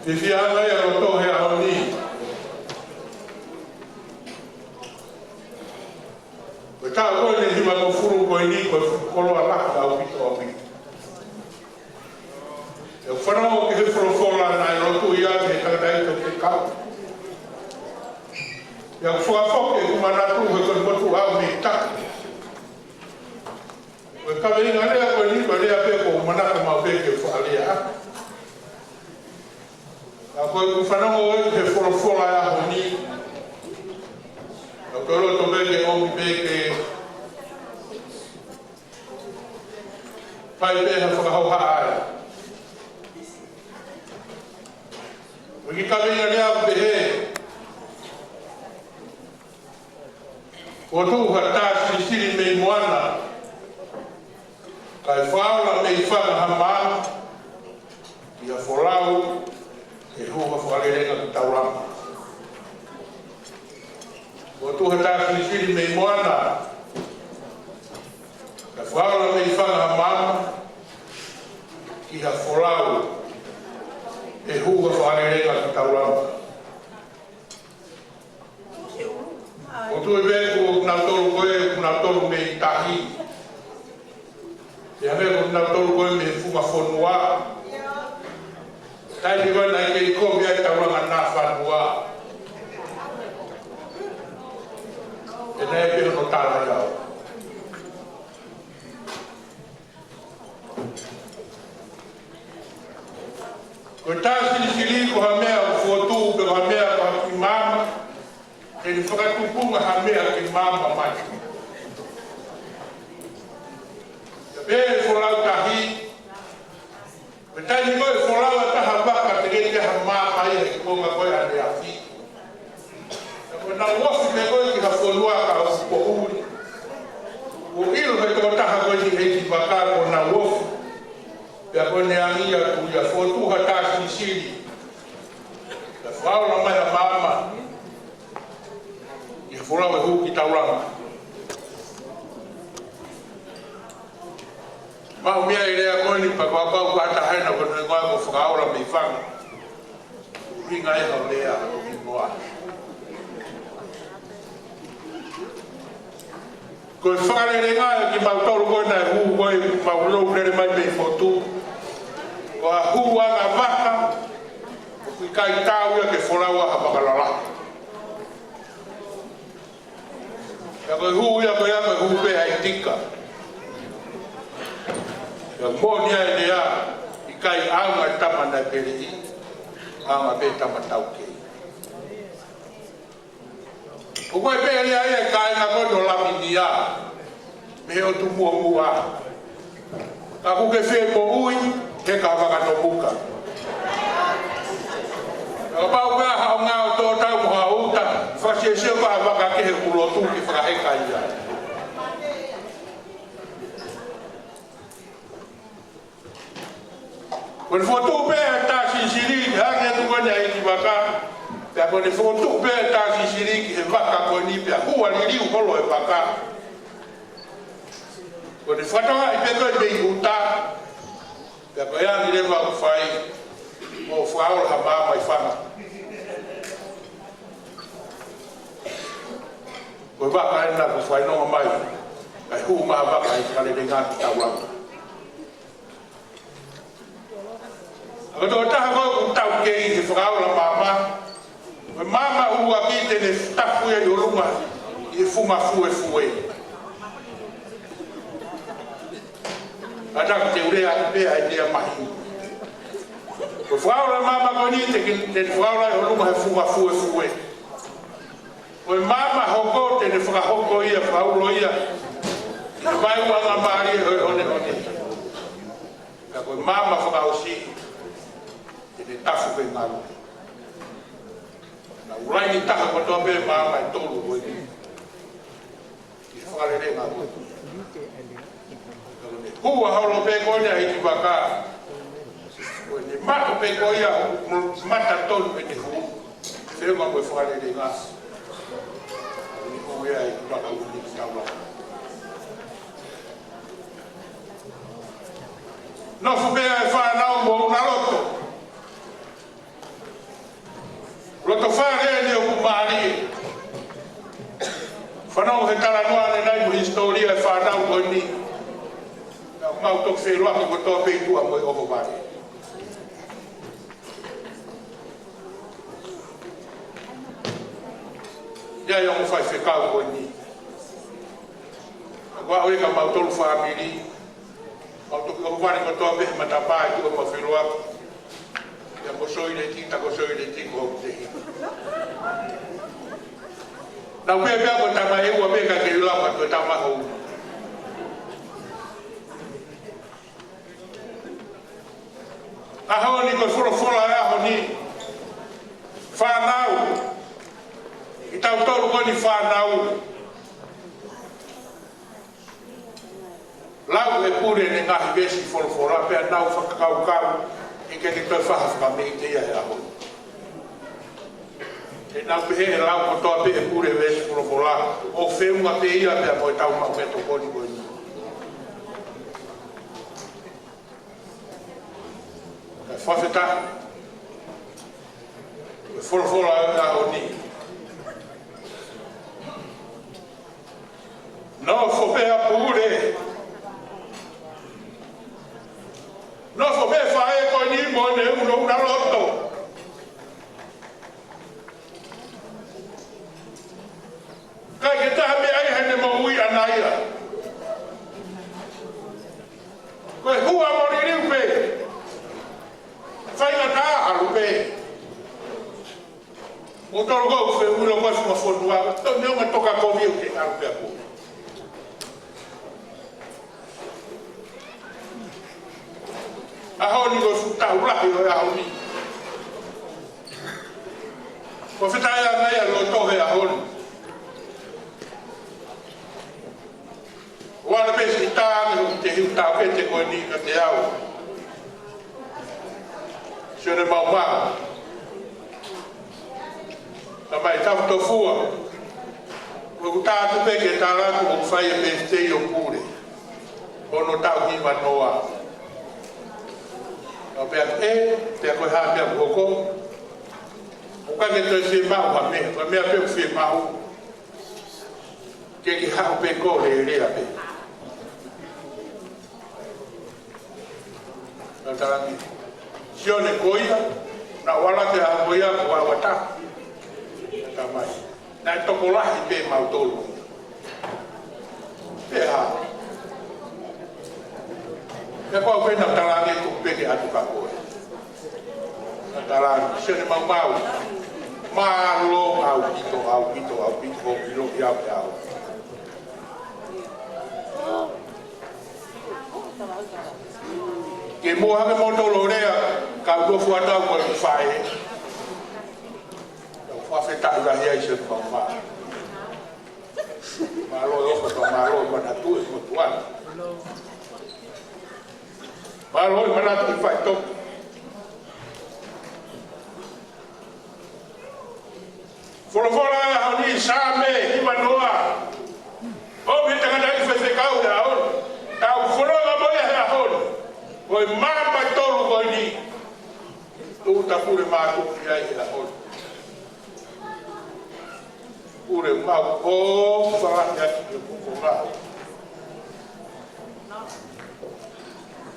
Sisi ana ya roto he ahoni. Beta ko ni di ma furu ko ni ko lo ala ka o pito o pito. Eu faro que foro fora na roto ia que cada ito que ka. Yang foka ke manatu he ko motu au ni tak. Ko ka ve ngale ko ni ko le ape ko manaka ma pe ke fa ale a. Ko ku fana mo he fora ya honi. Ko lo to be ke o be ke pai be ha fa ha ha. Ko ki ka ve ngale a be he o tu hata sisiri me moana kai faula me fanga hama ia folau e huwa foalenga taulam o tu hata sisiri me moana kai faula me fanga hama ia folau e huwa foalenga taulam o tu e ko na tolu ko na tolu me tahi ya me ko na tolu ko me fuma fonua tai ni ko na ke ko bia ta ro na fanua e na e ko ta la ya ko ta si ko ha me fotu ko ha me ko mama ele foi com punga hamea que mama mais bem folau tahi betani coi folau ta hambaka tegete hamma ai ko nga coi ande afi ko na wofi me coi que hafolua ka ko uri o ilo he to ta ha coi he baka ko na wofi ya ko ne ania tu ya fotu hata sisi la faula mai mama fora o hu ki tauranga ma o mia ile a koni pa pa pa ta haina ko no ko fora me fanga ringa e holea ki boa ko fare le nga ki ma tolu ko na hu ko ma lo le mai be fotu ko hu wa ga vaka ko kai tau ke fora wa ha bakalala ya ko hu ya ko hu pe ai tika ya monia dia ikai ama tama na peli ama be tama tauke o ko pe ali ai kai na ko do la mindia me o tu mua ka ku ke fe mo ui ke ka va ka no buka ka pa u ha nga to ta mo ha uta fa se va ka ke ku lo tu ki fa he kai ya Quando for tu bem tá sisiri, já que tu vai aí de vaca, já quando for tu bem tá sisiri, que vaca conipia, rua ali o colo é vaca. Quando for tu aí pega bem uta, já que aí ele vai fazer, o faro haba vai fazer. Quando vaca ainda vai fazer não mais, aí rua vaca aí para ele ganhar tawa. Kalau tak kau tahu ke ini frau la mama u aqui tem tapu e rumah e fuma fue ada que te ure a pe a dia mai o frau la mama kau ni te frau la rumah fuma fue o mama hoko te frau hoko ia frau lo ia vai uma mari one ka ko mama whakausi e te tafu pe ngaru. Na urai ni taka ko toa pe mama e tolu ko i whakare re ngaru. Hua haulo pe ko nia i ti waka. Ni mako pe ko ia mata tolu pe te hu. Whio ma koe whakare re ngaru. Ni ko ia i waka uni ki taula. No fubea e whanau mo una loto. Loto whare ni o kumari. Whanau he taranoa ne nai mo historia e whanau ko ni. Na mau tok wheroa ki kotoa peitua mo e oho ware. Ia ia mo whai whekau ko ni. Wa oe ka mau tolu whamiri. Au tu ko vare ko toa be mata pa ki ko mafirua ya ko soi le tinta ko soi le tingo te na be be ko ta mai wa be ka ke la pa ko ta ma ho a ho ni ko foro a ho ni fa nau i ta to ko ni fa nau lau e pure ne ngahi vesi forfora pe nau whakakau i ke te toi whahawhaka me i te ia he aho. E nau pe he lau ko toa pe e pure vesi forfora o wheunga pe ia pe a moe tau mau me to koni koni. E whawheta e forfora e aho ni. No whopea pure no fo me fae ko ni mo ne uno una loto ka ke ta me ai hane mo ui anaia ko hua mo ni riupe fai na ta arupe o toro go fe uno ko fo fo nua to ne ma toka ko mi o ke arupe ko ahoni go futa ula yo ahoni ko fita ya na ya lo to he ahoni wala pe sita ni te huta pe te ko ni ka te au sone mama na mai ta to fua ko ta tu pe ke ta la ko fai pe te yo pure ono ta ki manoa o pe e te ko ha pe ko o ka me to se ma o me pe fe ma o ke ki ha pe ko le pe na tarani sione koia na wala te ha koia ko wa ta ta mai na to ko la pe ma o tolo pe ha e ko pe na tarani ko pe ke atu ka ko na tarani sione ma mau malo au pito ko pilo ya ya ke mo ha mo to lo rea ka do fu ata ko fai fa feta ga ya ise pa malo yo ko malo ko na tu ko tuan malo ko na tu fai to fora ha ni same ni manoa o me tanga dai fe ka ora o ta fora ga mo ya ha ho oi mapa tolu ko ni tu ta pure ma ko ai la ho pure ma ko fa ya ko ma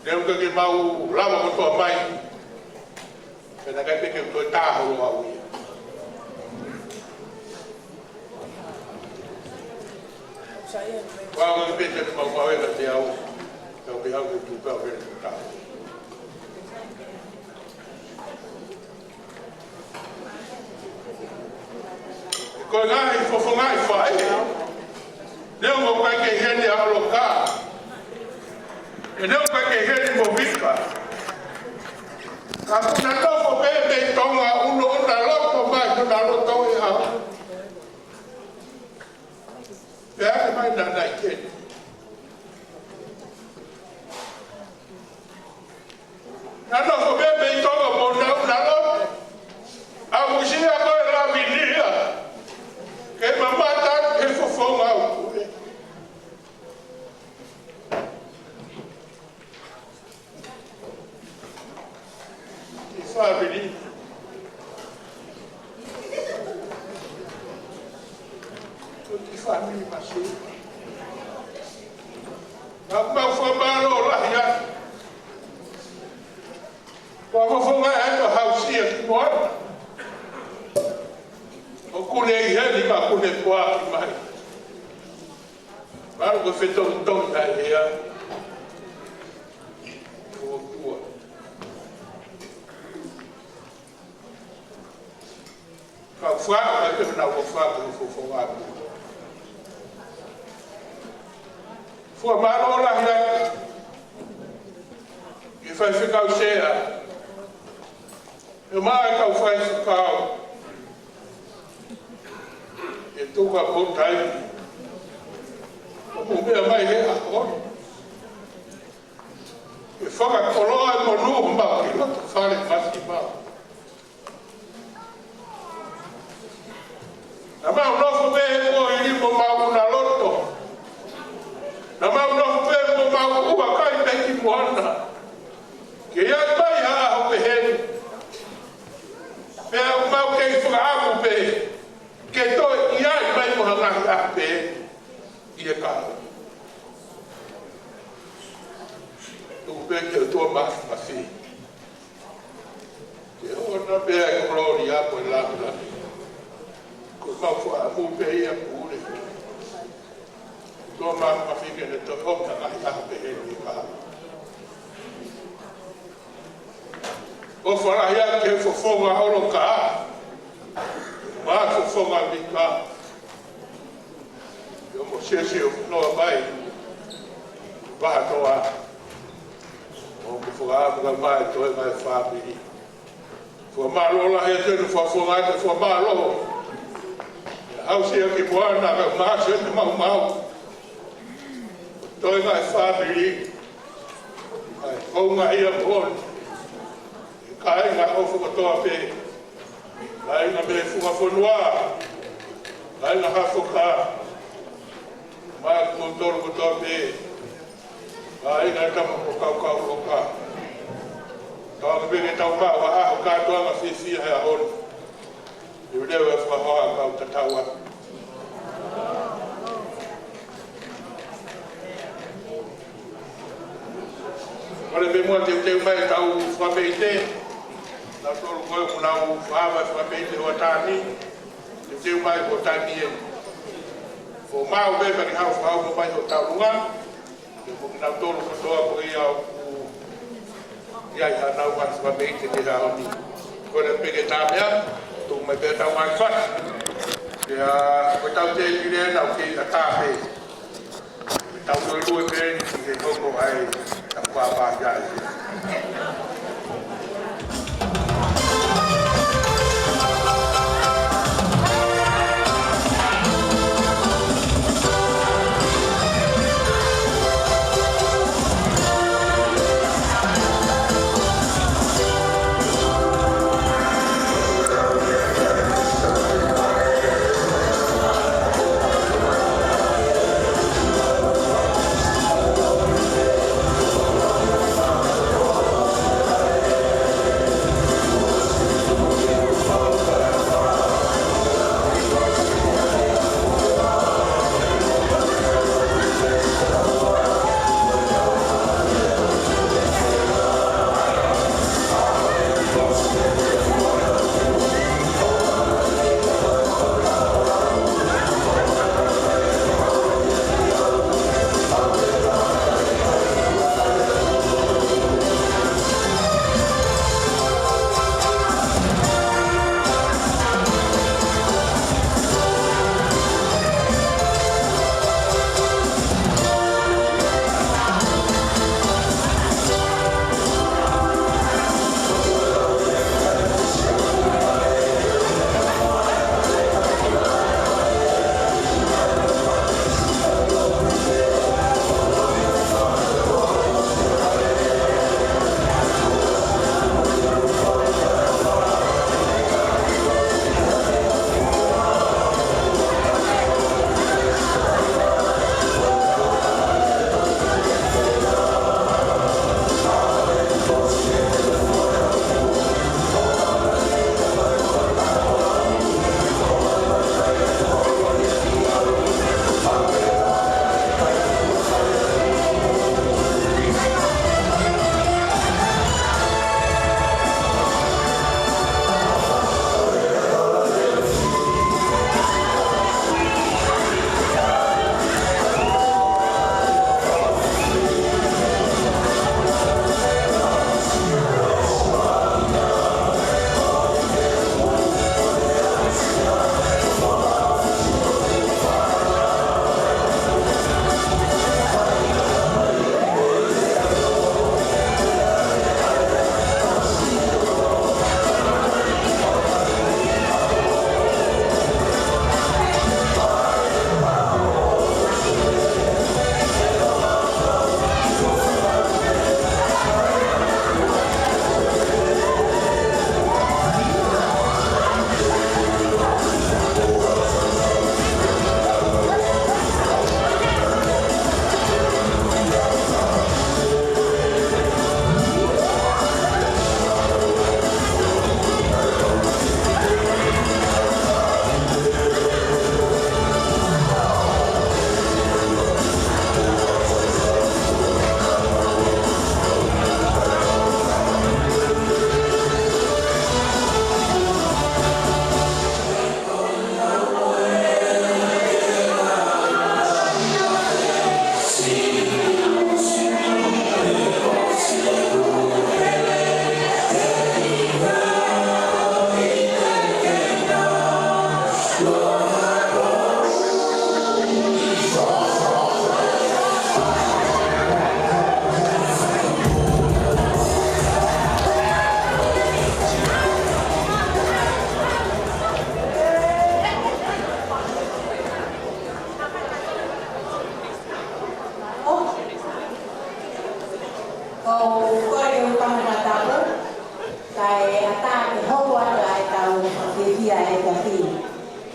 deu que mau lava ko to mai pe na ka pe ke to ta ho wa wi wa ko pe te ma wa ga te au eu vi algo que tu pode ver no carro. Quando a gente for falar e faz, não vou para que gente alocar. E não vai querer movica. Aku na toko bebe tonga uno na loko mai na loko e a. Pea mai na na ke. Na toko bebe tonga mo na loko. A musia ko la vilia. Que mamata e fofonga o. Family. Tutti family masih. Apa famalo lah ya. Apa famalo itu hausia kuat. Aku lagi ni aku ni kuat mai. Baru ke fetong ya. Kau faham apa nak kau faham faham. Faham orang yang ifai kau share. Emang kau faham kau. Itu kau botai. Kamu biar mai he akon. Ifai kalau aku nu mbak kita faham masih mbak. Nama unofu be ko ili mo mau na loto. Nama unofu be mo mau uwa kai be ki mwana. Ke ya bai ha ho be he. Be mau ke fu amu be. Ke to ia bai mo ha be. Ia ka. Tu be ke to ma fi. Ke ona be ko gloria po la. Kau faham apa yang boleh. Tuan mak fikir itu orang tak apa yang dikah. O faraya ke fofonga orang kah, mak fofonga dikah. Yo mesti no baik, bahagia. O fofonga bukan baik, tu yang baik faham ini. Fofonga lolah itu fofonga itu fofonga loh. Au sia ke boa na ka maso ke mau. Toi vai family. Ai o nga ia bon. Kai nga o fu to pe. Ai na be fu fa noa. Ai na ha fu ka. Ma ko to pe. Ai na ta mo ka. Ta be ke ta ma wa a ka to ma fi ha on. You never forget about the tower. Olha bem muito eu mais tau famete. Na todo gol com não fava famete o tani. Eu tenho mais o tani. O mal bem para que o mal mais o tau lugar. Eu vou na todo com todo por aí ao. E aí já não mais famete de já onde. Quando peguei também tu mai be tau mai fat ya ko tau te dire na ke ta pe tau lu be ni ke ko ai ta pa ba ya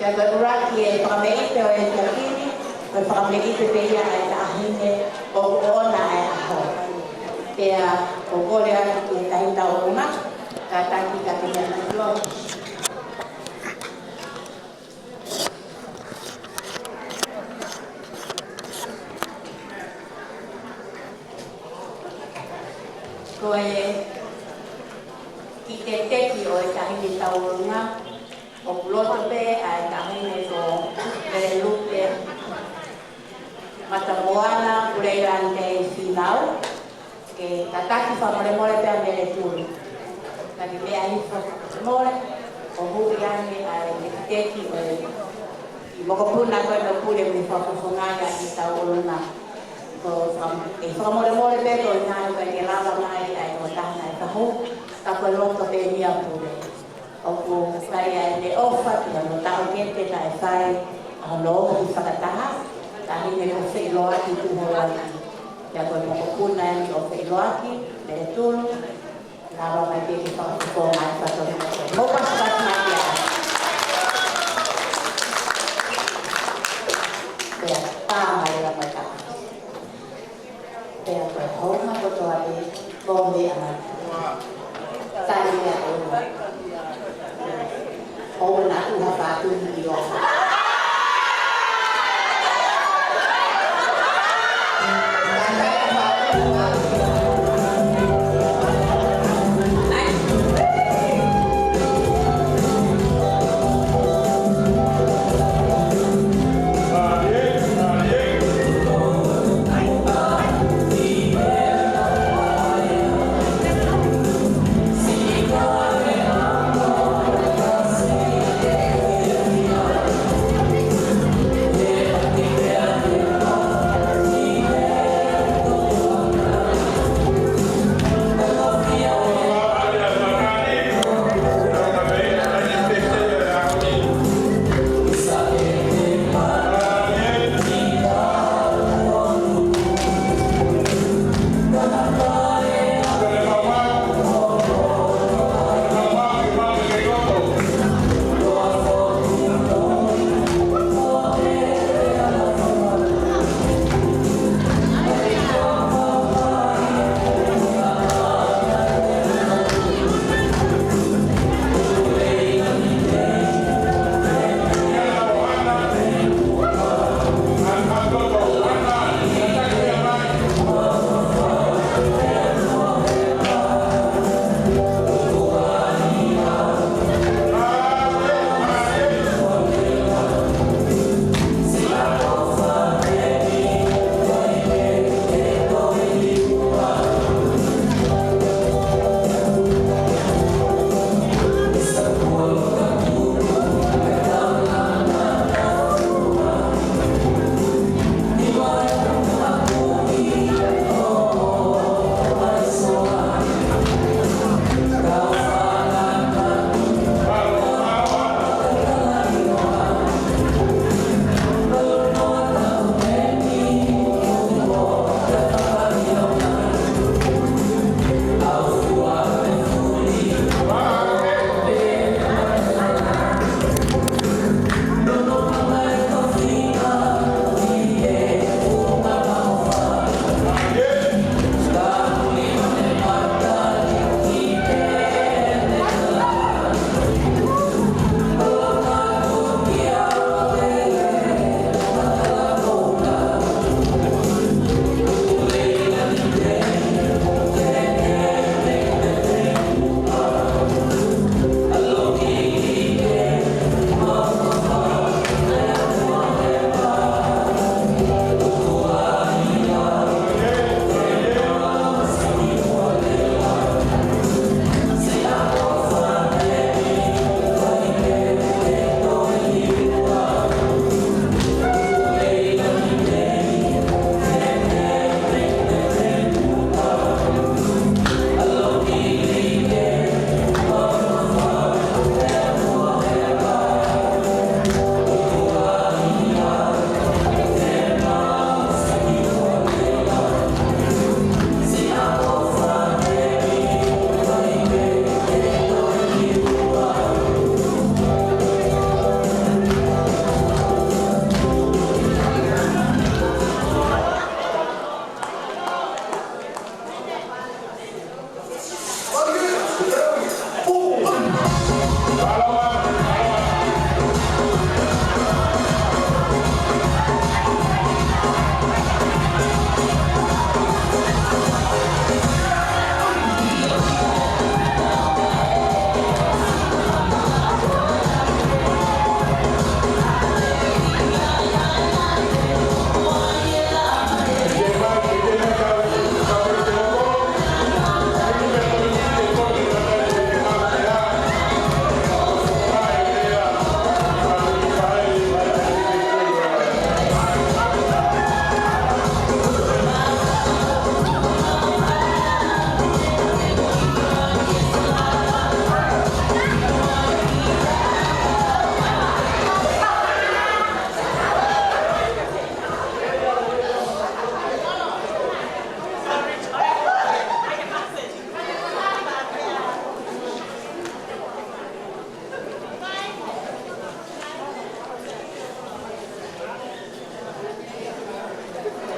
Kaya beruraki e whakameite o e takini, o whakameite pe ia e tahine o ona e aho. Pea o kore atu ki e tahinda o runga, ka taki ka te mea nilo. Ko e ki te teki o e tahine tau runga, o puloto pe a e tahine ko mere lupe matamoana kureirante finau ke tataki whamoremore pe a mere turu. Kani mea hi whamoremore o hui ane a e teki o e mokopuna koe no pule mi whakufunganga i tau uruna. Ko e whamoremore pe ko i nāi koe ke lava mai a e o tahna e tahu ka koe loto pe mia pule. O ku kai ai ne ofa ki no tau kente na e whai a no ki whakataha ka hine ko whailoaki tu hoaki kia koe mokopuna ni o whailoaki me e tulu lawa mai pe ki whakakonga e whatori moka spati mai kia pea tāmai la mai ka pea koe honga kotoa e bombe ana tai mea ora o na una fatu di ofa.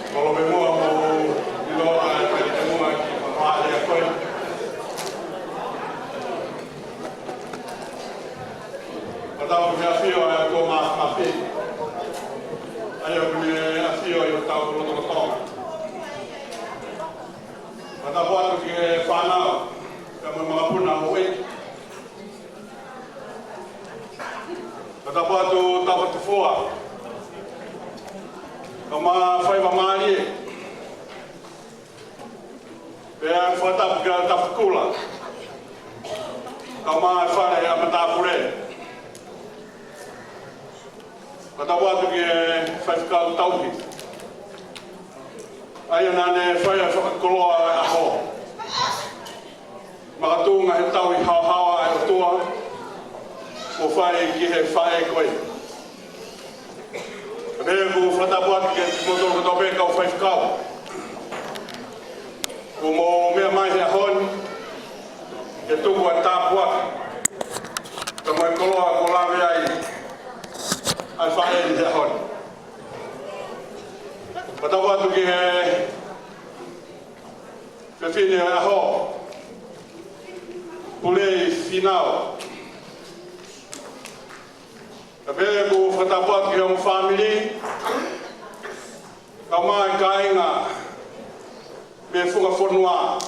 Kalau memang mau dilakukan pertemuan apa yang kau Atau punya fio yang kau maafin, ayo punya fio yang tahu lotong. Atau buat ke panau, kamu mampu nak buat. Atau buat tu tahu tu fua, kamu fai mamali, biar fata bukan tahu kula, kamu fai yang mentapure. Kata buat ke fai kau tahu ni. Ayo nane fai keluar aho. Maka tu ngah tahu hawa ayo tua. Mo fai ke fai koi. Bebe ku fata buat ke motor ko tobe kau fai kau. Ku mo me mai hon. Ke tu buat tak buat. Kamu keluar ai. Alfaya di dahon. Patawa tu ke fefine aho. Pulei final. Kabele ku fatawa ke um family. Kama kainga me funga fonua.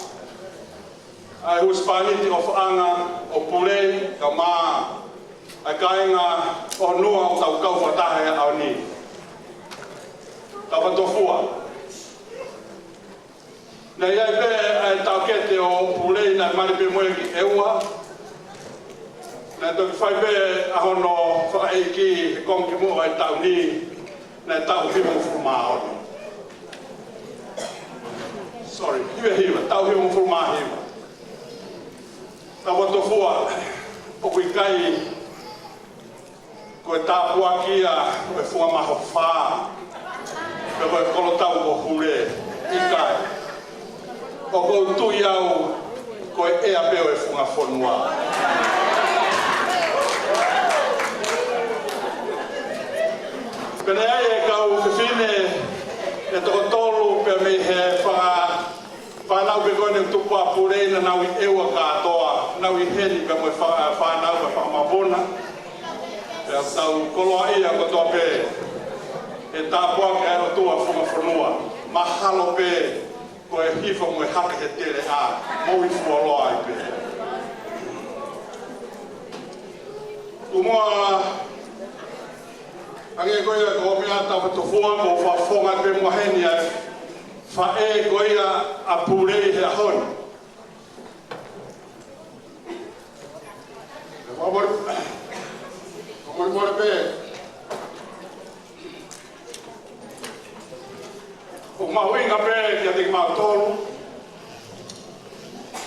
Ai huspani ti of anga o pulei kama ai kainga o nua o tau kau whatahe au ni. Tau tofua. Nei ai pe ai tau kete o pulei na mari pe moe ki eua. Nei toki whai pe ahono whakai ki kong ki mua ai tau ni. Nei tau hiwa furuma o ni. Sorry, hiwa, tau hiwa furuma hiwa. Tau tofua o kui kai ko ta pua kia ko fu ma ho fa ko ko ta ko hure ikai o ko tu iau ko e a pe o fu nga fonua pena e ka u fine e to tolu pe me he fa na u ko ne tu pa pure na na u e wa ka toa na u heni pe mo fa na u fa ma bona tau koloa ia ko toa pe e tāpua ke aero tua whunga whanua mahalo pe ko e hifa mo e hake he tere a mo i fua loa i pe kumua ange ko ia ko mea tau to fua ko whafonga pe moheni ai wha e ko ia a purei he ahon Mora pe. O mawinga pe kia te mau tolu.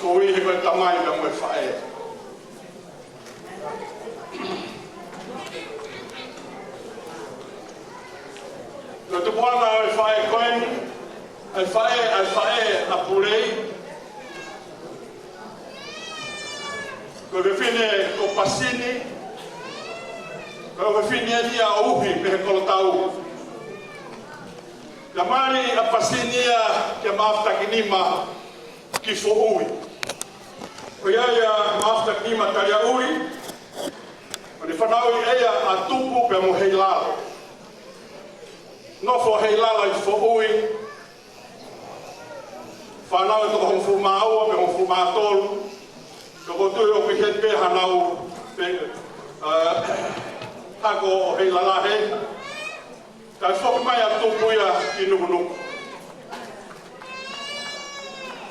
Ko ihi koe tamai me moe whae. No te puana o e whae koe. Ai whae a purei. Ko vefine ko pasini. Ko vefine dia uhi pe ko tau. La mari a pasinia ke mafta kinima ki fo ui. Ko ia mafta kinima talia ui. O ni whanau ia a tupu pe mo heilala. No fo heilala i fo ui. Whanau e toko hongfu maua pe hongfu mātolu. Ko tui o ki he pe hanau pe hako o heilala hei. Kai whoki mai a tupu ia ki nukunuku.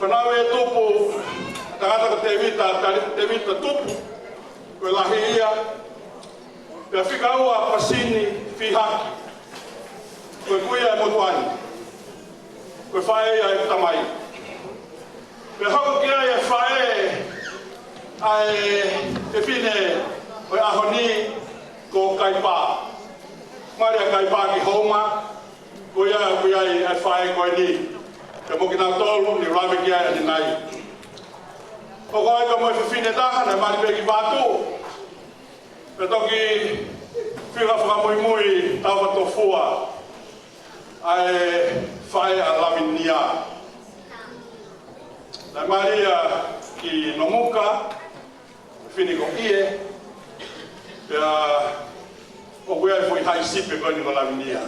Whanau e tupu, tangata ko te vita tupu, koe lahi ia. Pea whika ua pasini whihaki. Koe kuia e motuani. Koe whae ia e tamai. Pea hoko ki ai e whae ai te whine koe ahoni ko kaipā. Maria kai paki homa ko ia ai whae koe ni ke mo ki nau tolu ni rawe ki ai ni nai o koe ka mo e whiwhine taha na mari peki pātū pe toki whira whakamui mui tawa tofua ai whae a Lavinia. Na Maria ki Nomuka, whini ko ie, o wea fui hai sipe koe ni ko Lavinia.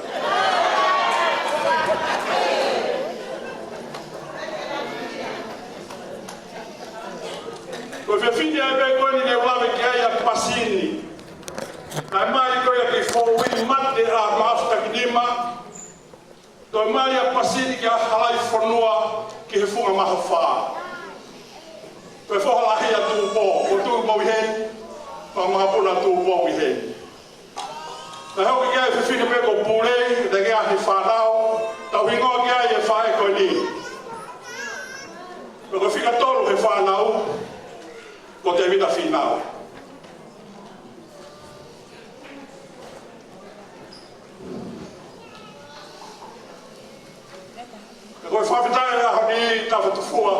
Koe whiwhini ai pe koe ni ne wawe ki ai a pasini. Kai mai koe a ki fōwini mate a maafta ki nima. Toi mai a pasini ki a halai whanua ki he funga maha whaa. Koe whohalahi a tūpō, o tūpō i hei, pa maha puna tūpō i hei. Na hoki ki ai whiwhini pe ko pūrei, te ki a he whanau, tau hingoa ki ai e whae koe ni. Koe whika tolu he whanau, ko te vita whinau. Koe whawhitai a honi tawhatufua.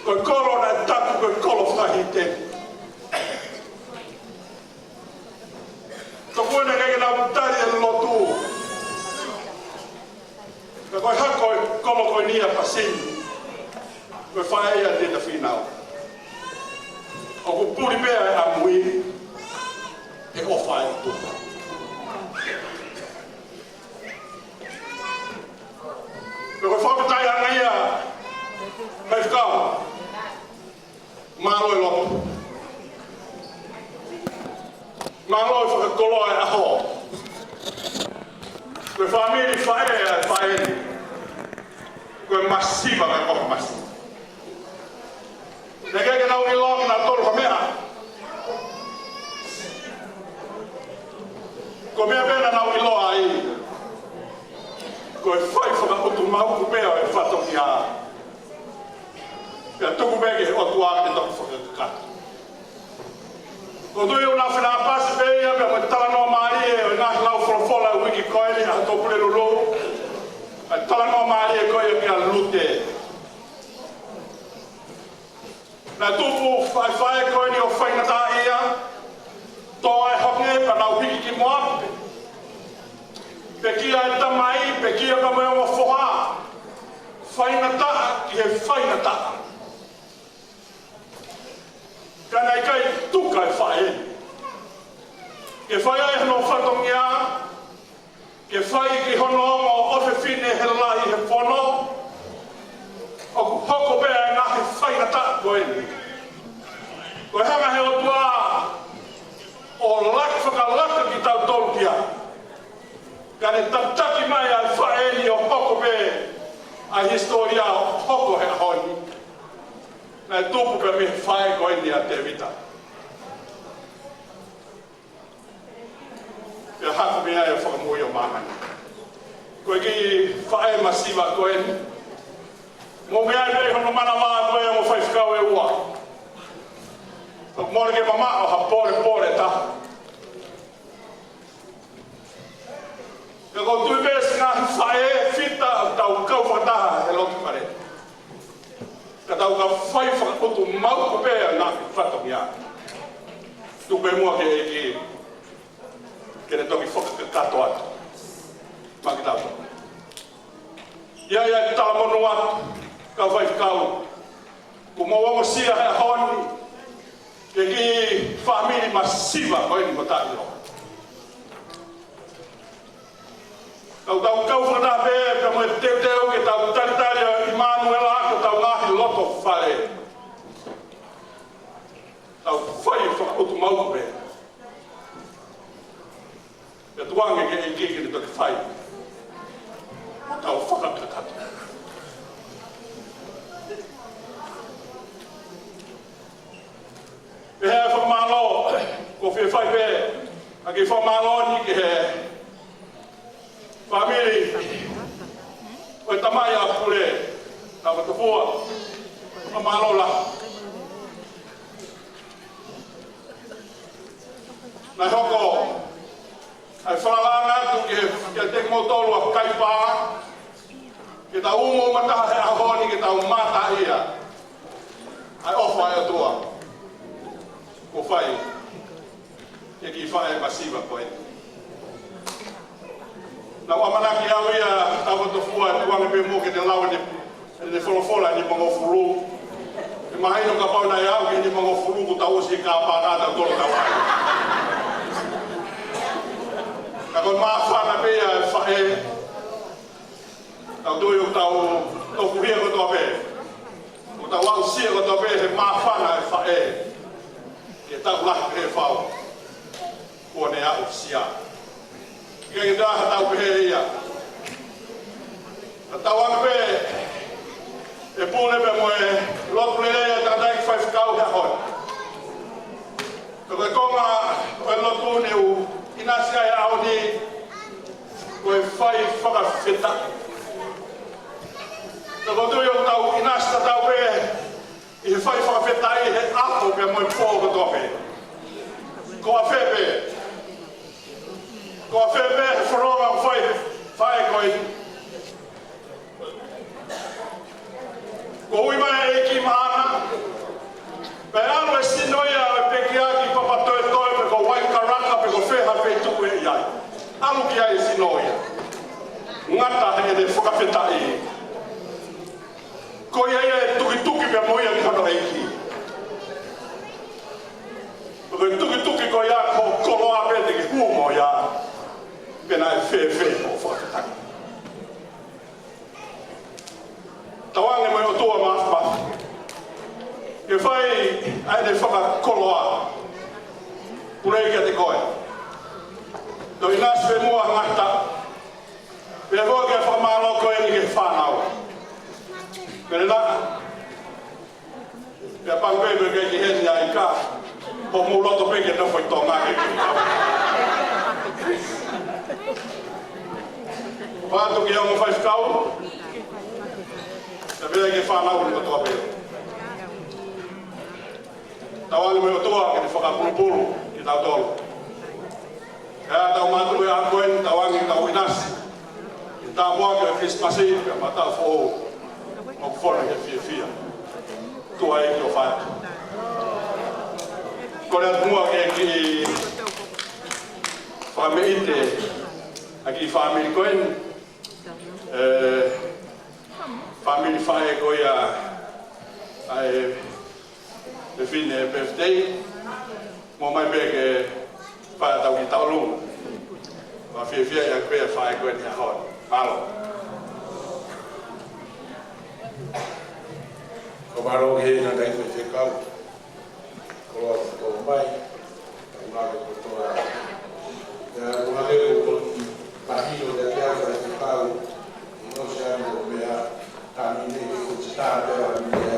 Koe kolo na taku, koe kolo whahi te. Ko koene keke na mutari e lotu. Koe hako e kolo koe nia pasini. Koe whae a tēnā whinau. O ko puri mea e a mui, e o whae o tūka. Koe whakatai a ngai a hei whakau. Mālo e lotu. Mālo e whakakoloa e aho. Koe whamiri whae e a whae ni. Koe masiva me koe masiva. Ne keke nau i loa na tolu ka mea. Ko mea pena nau i loa ai. Ko e whai whakautu mahuku mea e whatoki a. Pea tuku mea ke he otu a e toku whakakakatu. Ko tui una whina pasi peia pea mo tala noa maari e o ngahi lau wholofola e wiki koeli a topule lulu. A tala noa maari e koe e kia lute. Na tupu whai koe ni o whainata ia, toa e hoke pa nau hiki ki moape. Pe kia e tamai, pe kia ka mea o whoha. Whainata ki he whainata. Ka nei kai tuka e whae. Ke whae e hono whatongia, ke whae ki hono o ofe whine he lahi he whono, o hoko bea e ngahi whainata koe ni. Koe hanga he otua o whakalaka ki tau tolukia. Ka ne tataki mai ai whaeni o hoko bea a historia o hoko he honi. Na e tupu pe me whae koe ni a te vita. Pea hako mea e whakamui o mahani. Koe ki whae masiva koe ni. Mo mea e hono mana maa koe o whai whakau e ua. Mōre ke mama o ha pore ta. Ka ko tui bēs ngā whae whita tau kau whakataha he lotu kare. Ka tau ka whai whakaputu mau ko pēa ngā whatoki a. Tupe mua ke e ki ne toki whakakato atu. Maki tau. Ia ki tala monu atu. Ka whai whakau. Ko mawama sia he honi. Ke ki whamiri masiva koe ni matai o. Kau kau whakata pē, ka moe teu ke tau taritari o Immanuela, ka tau ngahi loto whare. Tau whai whakautu mauku pē. Ka tuange ke e ki ni toki whai. Tau whakakakatu. E hea whakamalo, ko whia whai pē, a ki whakamalo ni ki he whamiri, o e tamai a pule, na watapua, whakamalo la. Na hoko, ai whalalanga tu ki te motolu a kaipā, ki ta umo mataha he ahoni, ki ta umata ia, ai ofa e atua. Ko whai, e ki whae masiva koe. Na wamanaki au ia tawa to fua tuange pe mo ke te lawa ni folofola ni mongo fulu. E mahaino ka pau na ia ke ni mongo fulu ku tau si ka parada tolo ka wai. Ka kon mafana pe ia fae. Tau doio tau to kuhia ko to pe. Ku tau au sia ko to pe he mafana e fae. Ke tau lah pe fau. Ko ne au sia. Ke dah tau pe ia. Tau ang pe e pule pe mo e lo plele ta dai 5 kau ha hon. Ko konga ko lo tu ne u inasia ya au ni ko fai faka feta. Ko tu yo tau inasta tau pe e fai faka feta e apo pe mo fo ko to pe. Ko a febe. Ko a febe froga fai ko ko ui mai e ki maana. Pe alo e sinoia e peki aki papatoe toe pe ko wai karaka pe ko wheha pe tuku e iai. Alo ki ai sinoia. Ngata he de whakawhetai. Ko iai e tuki pe moia ni hano heiki. Ko tuki ko ia ko koloa pe te ki humo ia. Pena e whe po whakawhetai. Tawange mai o tua mafpa. Ke fai ai de whaka koloa. Purei kia te koe. To inas pe mua ngata. Pe hoa kia whamalo koe ni ke whanau. Pene naka. Pea pangpebe ke ki heni ai ka. Po muloto pe ke nofoi tō ngake ki kau. Pātu ki au mwhai whakau. Te vea ke whanau ni katoa pēr. Tawangi me o toa ke te whakapulupulu ki tau tolu. Ea tau mātulu e akoen, tawangi tau inasi. Ki tā mua ke Christmasi, ke matau who o kufona ke fia. Tua e ki o whae. Kore atu mua ke ki whameite a ki whamiri koen. Family fire ko ia ai de fine birthday mo mai be ke pa tau ki tau lu wa fie ia pe fire ko ni hot malo Ko maro he na dai ko te kau. Ko to mai. Una ko to a. Ya una ko pahilo de dia ko te kau. No se amo mea tamine ko sta de la mia.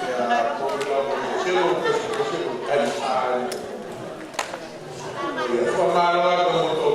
Ya ko lo se lo ai ai. Ko maro ko to.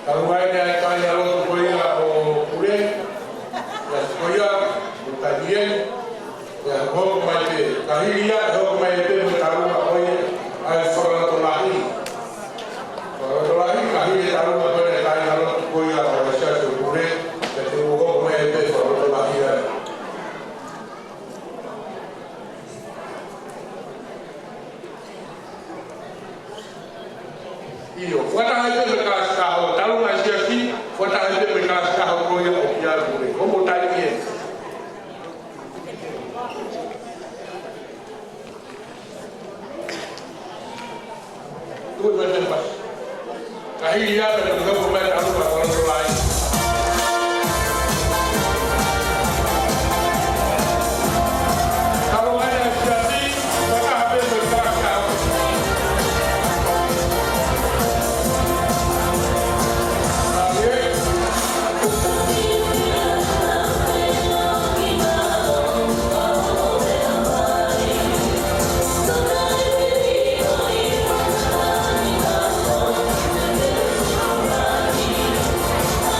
Kalau mai ni ai kai alo ko ia o kure. Ya ko ia o kadien. Ya ho mai te kahiria ho mai te mo taru ko ia ai fora to lahi. Fora to lahi kahiria taru ko ia kai alo ko ia o sia so kure. Te ho mai te fora to lahi. Iyo, fuata haide me kas kaho, talu na siasi, fuata haide me kas kaho ko ia o kia kure. Homo tai kie. Tuwe me pas. Kahi ia me te ko me talu ma ko lai. Talu na siasi, fuata haide me kas kaho. Thank you.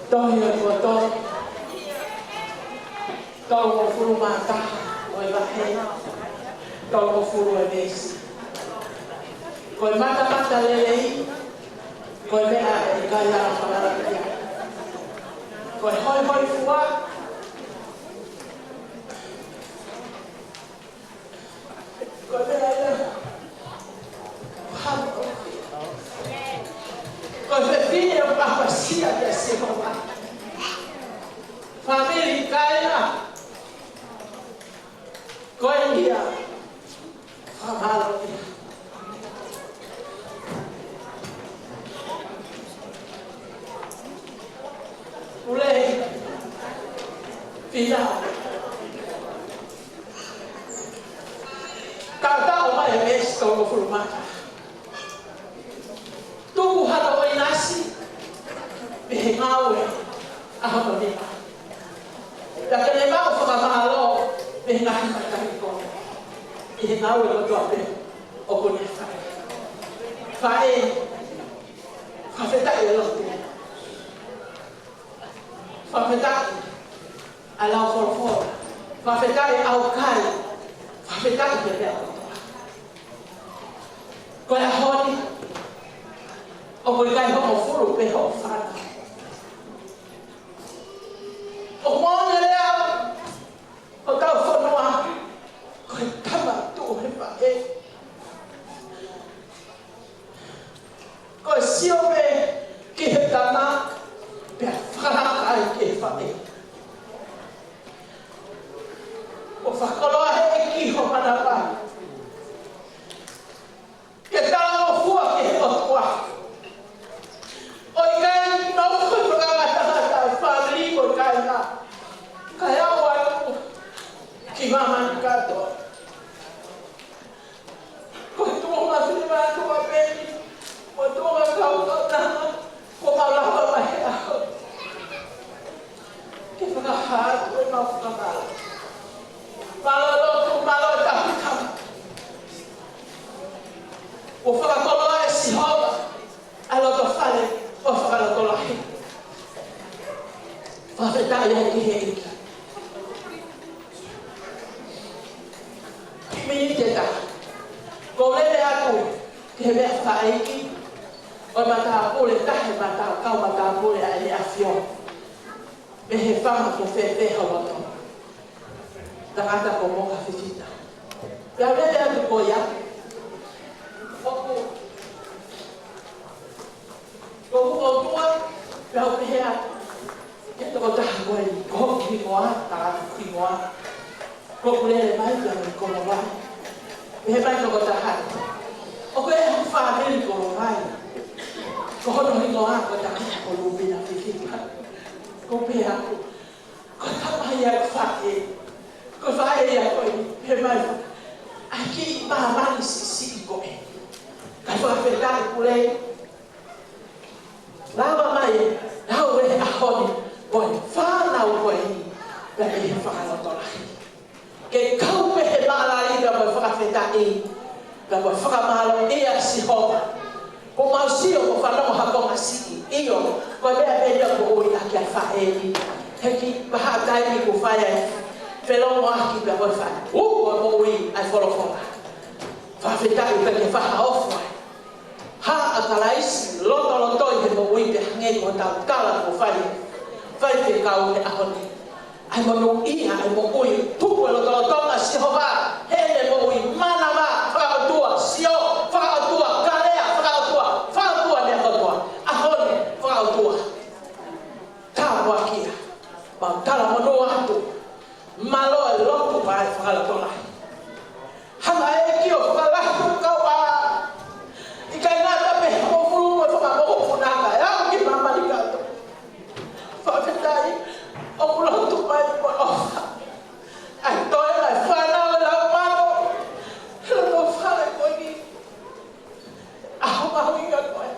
Tohi o koto. Tolo furu mata o e vahe. Tolo furu e vesi. Koe mata lelei. Koe mea e kaya a whanarakia. Koe hoi fua. Koe mea e hamo. Koe whewhine o papasia te Sehova. Famili kaya. Koe ia. Whamalo ia. Ulei. Pina. Tau mai e mesi tolo furumata. Tuku halo o inasi. Mihe ngaue. Ahamo nima. Daka ne mau whakamahalo. Mihe ngahi matariko. Mihe ngaue o tuape. O kone whae. Whae. Whawhetai e lotu. Whawhetai. Alau forfora. Whawhetai au kai. Whawhetai te rea o toa. Koe a honi. O koe kai homo furu pe ho whana. O mōne lea. O tau whanua. Koe tama tū he whae. Koe sio me ki he tama. Pea whanakai ki he whae. O whakoloa he ki ho manapa. Ke tala o fua ki he otua. O i kai mau koe whakamata whamiri ko kai na. Kai au anu ki mamani katoa. Koe tuonga whima tua peni. Ko tuonga kautana. Ko maulawa mahe aho. Ke whakahatu e mau whakamala. Malo lotu, malo tapu tapu. O whakakoloa e Sehova. A loto whare o whakalotolahi. Whawhetai e ki he iki. Mini te ta. Ko lele aku ki he mea whaeiki. O mata pule tahe mata kau mata pule a ele afio. Me he whama ko whewhe haloto. Tangata ko moka whiwhita. Pea lele atu ko ia. Oku. Ko huko tua. Pea upe he atu. Ia toko taha koe ni. Ko hoki hingoa. Tangata hingoa. Ko kulele mai pia ni kono vai. Me he mai toko taha. O koe e hu whamiri kono vai. Ko hono hingoa ko tangata ko lupina whiwhita. Ko pe aku. Ko tamai ai whae. Ko whae ia koe, he mai. Ai ki mahamani si koe. Kai whakawhetai pulei. Lawa mai, lau e ahoni. Koe whanau koe ni. Pea he whakalotolahi. Ke kau pe he maalari ka koe whakawhetai. Ka koe whakamalo ia Sehova. Ko mausio ko whanau hako masiki. Iyo, koe mea media ko oi aki a whae ni. Heki pahatai ni ko whae. Pelongo aki pia koe whae. Koe mo ui ai wholofora. Whawhetai pe ke whaha ofua. Ha a kalaisi, lotoi he mo ui pe hangei ko tau kala ko whae. Whae te kau he ahoni. Ai mono ia, ai mo ui. Tupu e lotolotonga Sehova. Hele mo ui manama. Whakaotua, sio. Whakaotua, kalea. Whakaotua. Whakaotua ne kotoa. Ahoni, whakaotua. Tāua kia. Mau tala mono atu. Malo e lopu vai whakalotolahi. Hanga e ki o whakalahu kau a. I kai ngata pe mo furu e whakamoko punaka. E au ki mamani kato. Whawhetai. O kulotu mai mo ofa. Ai toi mai whanau e lau mano. Helo no whare koe ni. Aho mahu inga koe.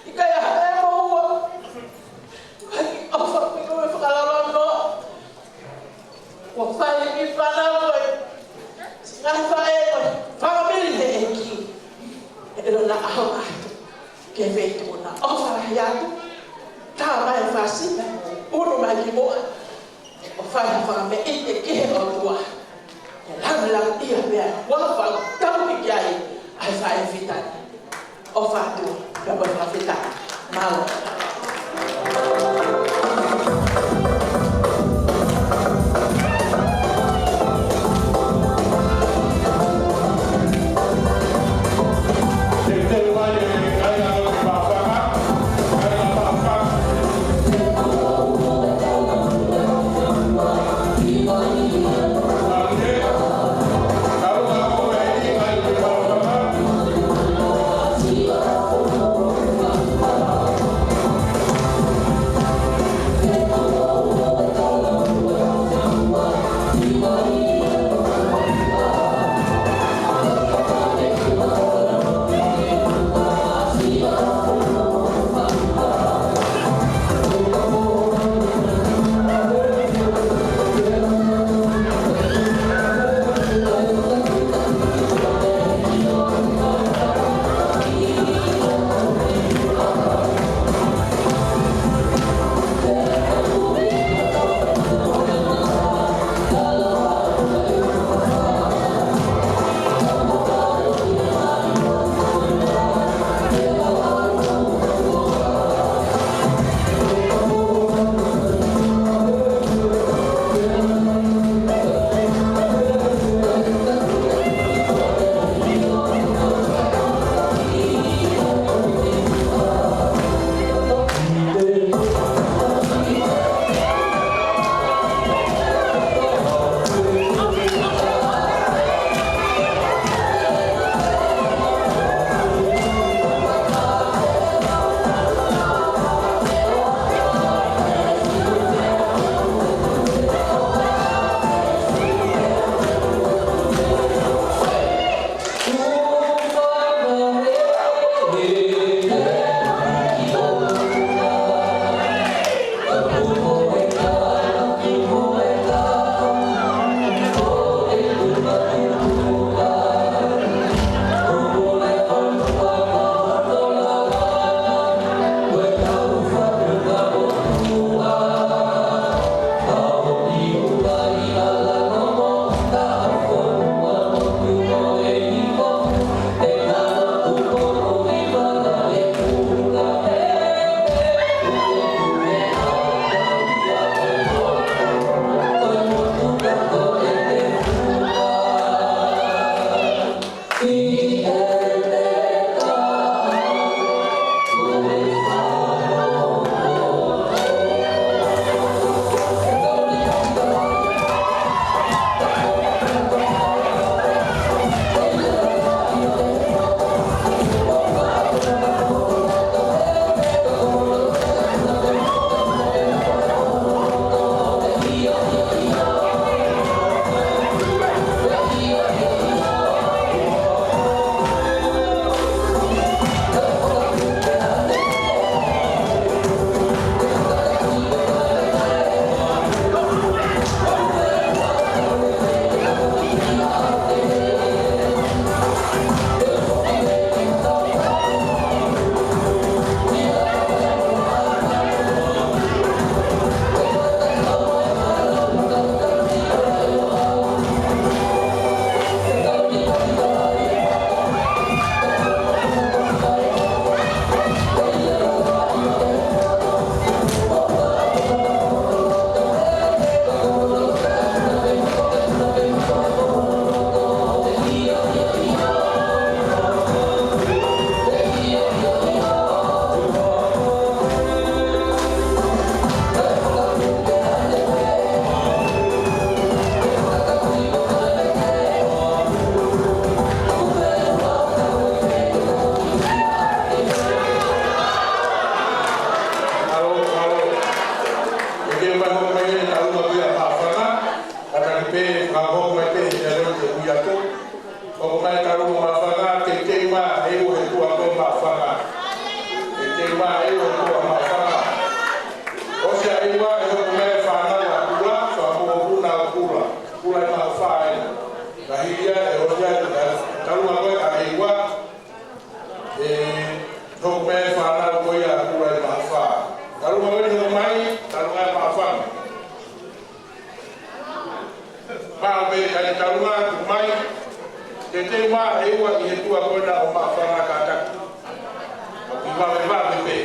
I kai a e mo ua. Kai ofa pino e whakalalono. Ko whae mi whanau koe. Ngai whae koe. Whakamiri he eki. E rona aho atu. Ke veitu na ofa rahi atu. Tā mai whasime mo. uru mai ki moa. O whai whame i te kehe o tua. E lang ia mea, wawha tau ki ai, ai whai whitai. O whātua, ka wai whitai. Mālo. Kalau mau whakalunga tu mai, te wā ewa I he tua koina o maa whanaka taku. O ki wawe pe.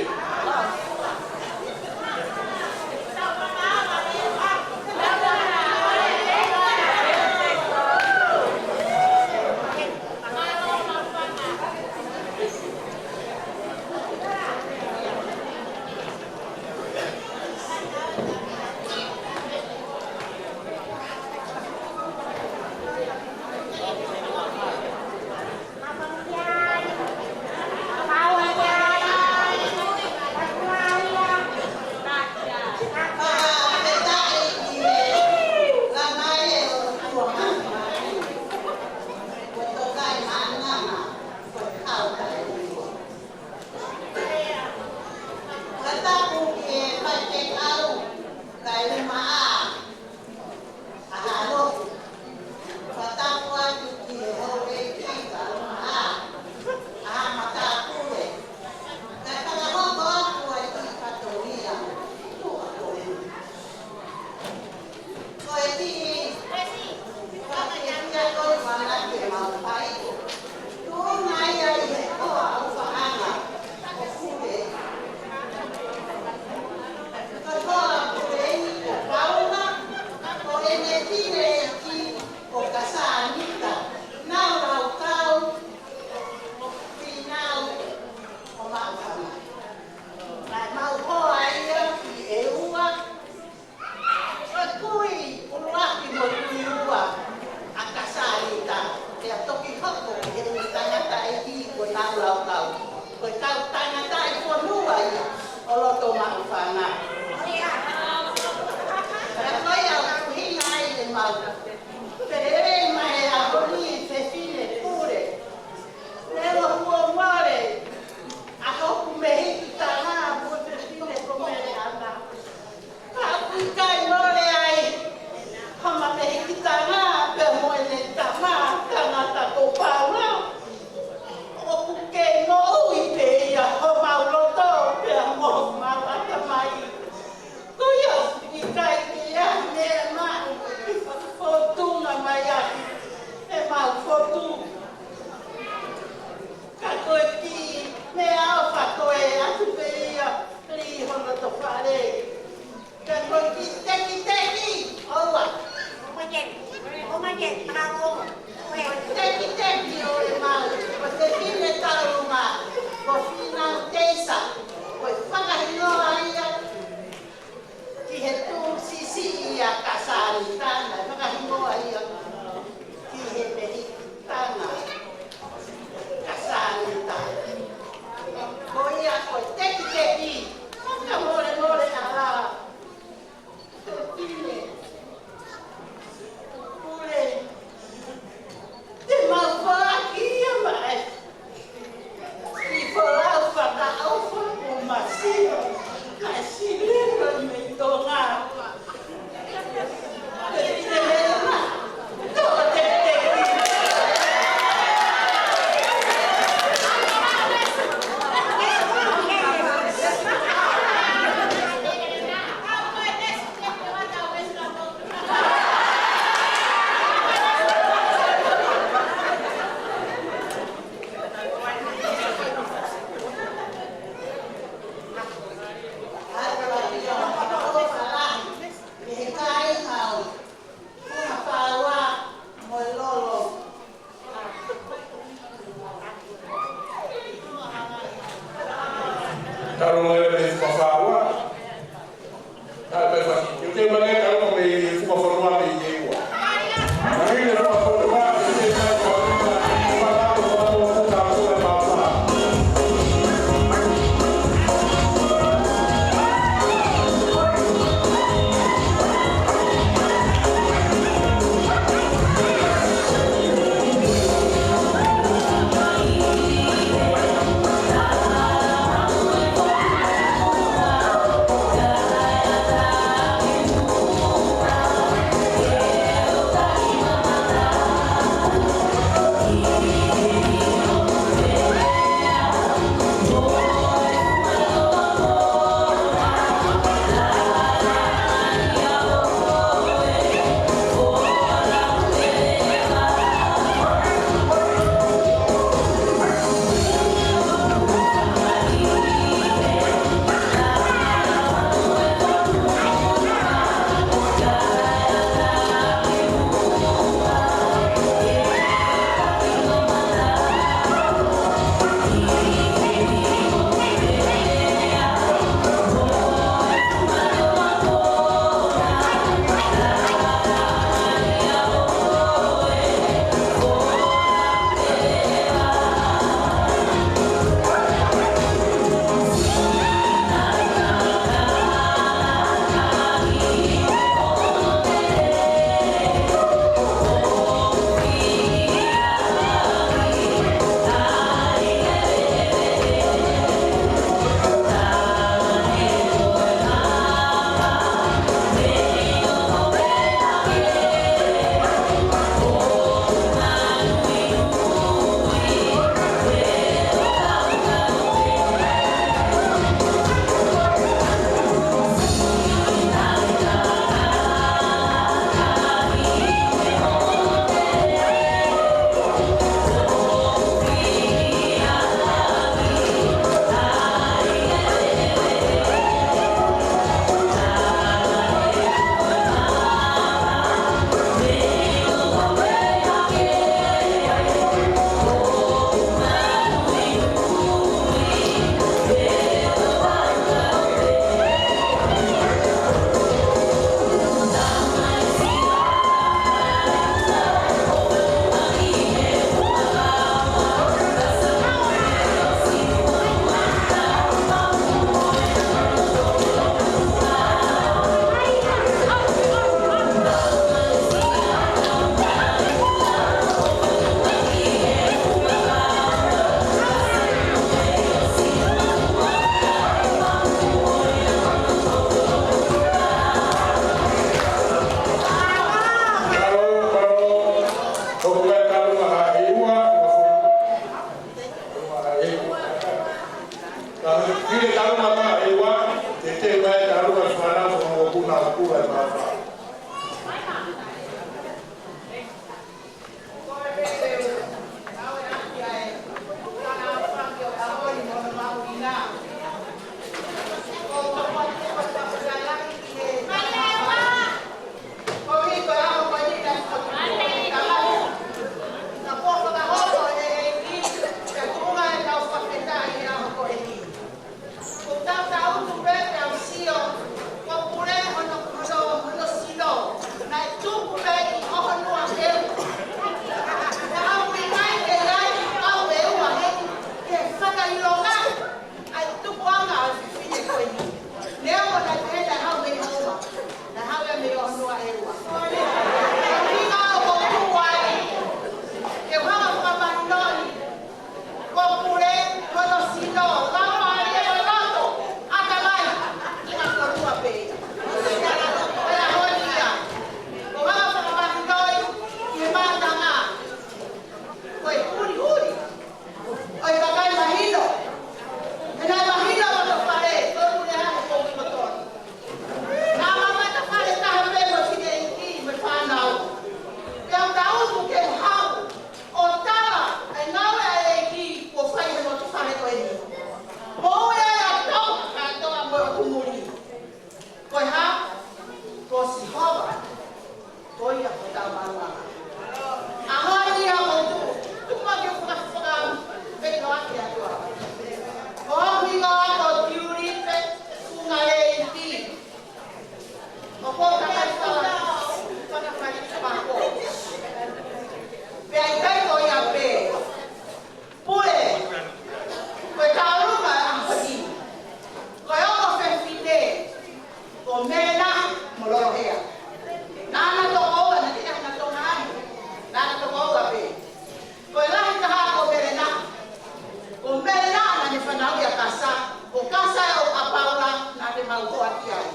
kau ko ati ai.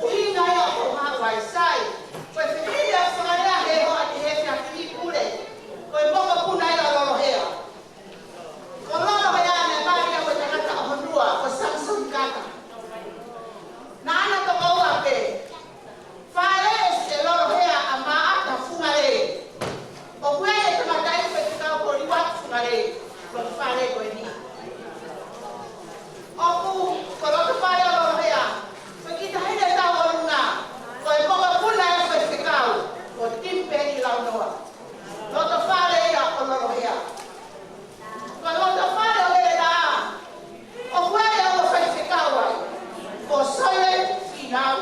Ui ngai o ko ma wai sai. Ko e whiwhia whakarea he ho ati he whia whiwi pule. Ko e moka puna i a lolo hea. Ko lolo hea ne mari a koe tangata o honua ko Samsung kaka. Na ana to kaua pe. Whae se lolo hea a maata fungare. O kue e tamatai koe te kau ko liwat fungare. Ko whae koe ni. Oku, ko loto whae o lolo hea. Koe kita hene tau o lunga. Ko e moka puna e koe te kau. Ko timpe i lau noa. Loto whae ia o lolo hea. Ko loto whae o lele da. O kue e o koe te kau ai. Ko soe finau.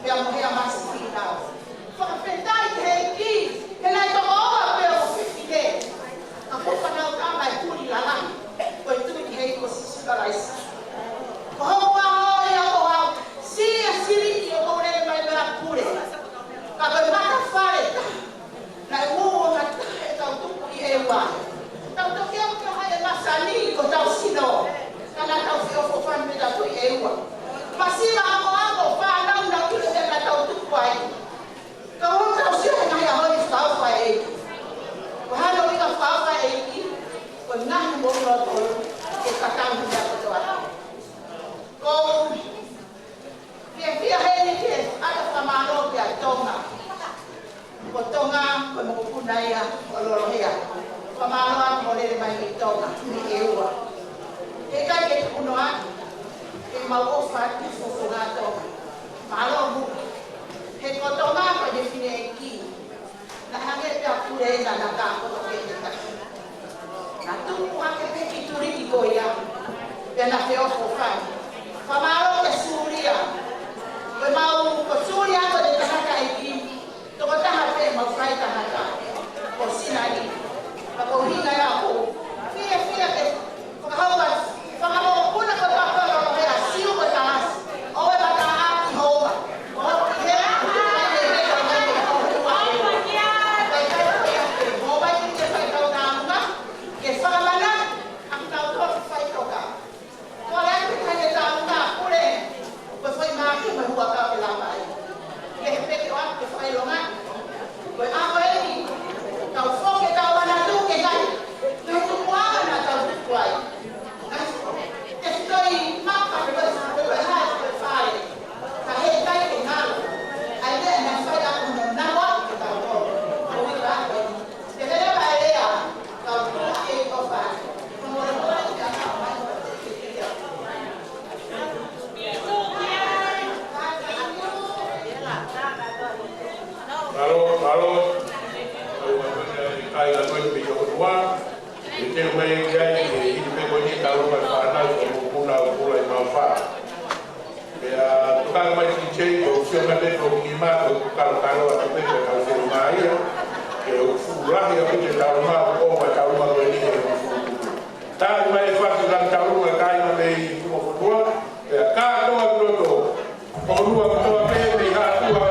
Pea mohea masi finau. Whakawhetai te hei ki. He nai toko oa pea o whiwhine. A whanau kama e puri lalai. Ko e tui ki hei ko sisukaraisi. Ko hau wao ia ko hau. Sia siriki o kourele mai mera pure. Ka koe maka whare. Na e mua na e tau tupu i e ua. Tau toki au kia hae masani ko tau sino. Kana tau whio fofan me tau i e ua. Masima ako whanau na kilo e na tau tupu ai. Ka hau tau sio e ngai a hoi whauwha e eki. Ko hano ika whauwha e eki. Ko ngahi mo no tolu e kakau hea kotoa. Ko pia heni ke ata whamaro pia tonga. Ko tonga ko mokupuna ia o lolo hea. Whamaro ako mo lele mai i tonga ni e ua. E kai ke tukuno aki. E mau ofa ki fufu ngā tonga. Malo muki. He ko tonga ko je fine e ki. Na hange pia kure e na ka koto ke te taki. Na tuku hake peki turiki ko ia. Pia na te ofo whai. Whamaro ke suria. Koe mau ko suria ko te tahaka e ki. Toko taha pe mau whai tahaka. Ko sinari. Ka ko hinga ia ko. Fia ke. Ko haua. Whakamo puna ko taka lolo hea. Siu ko tahasi. Oe mata aki hoa. Ko hau ki hea. Ke whakamana, ang tau tofi whai toka. Ko le ake kane tau ngā kure, ko whai maki mai hua kau ke lama ai. Ke he peke o ake whai longa. Ko ako e ni, tau whoke tau ana tu ke ngai. Ke he tukuanga na tau tuku ai. Ke stoi maka ke koe hai koe whai. Ka he kai ke ngalo. Ai lea na whai ako no nawa ke tau tau. Ko wika ako e ni. Ke he lewa e lea, tau tuku e ko whai. Ko mora mora i ka kau mai ko te kia. Malo, kai la koe pe ko tua. E te mai ai e i pe ko ni ka lo mai whanau ko puna o pula i mau wha. E a tukanga mai ki chei ko fio me te ko ki ma ko kalo kalo a te pe ka o mai ia. E o furahi a te ka o ma o ma ka o ma ko ni e o fu. Tai mai fa ki la ka o ma kai na me i ko tua. E a ka no a to. Ko rua ko to pe me ha tua.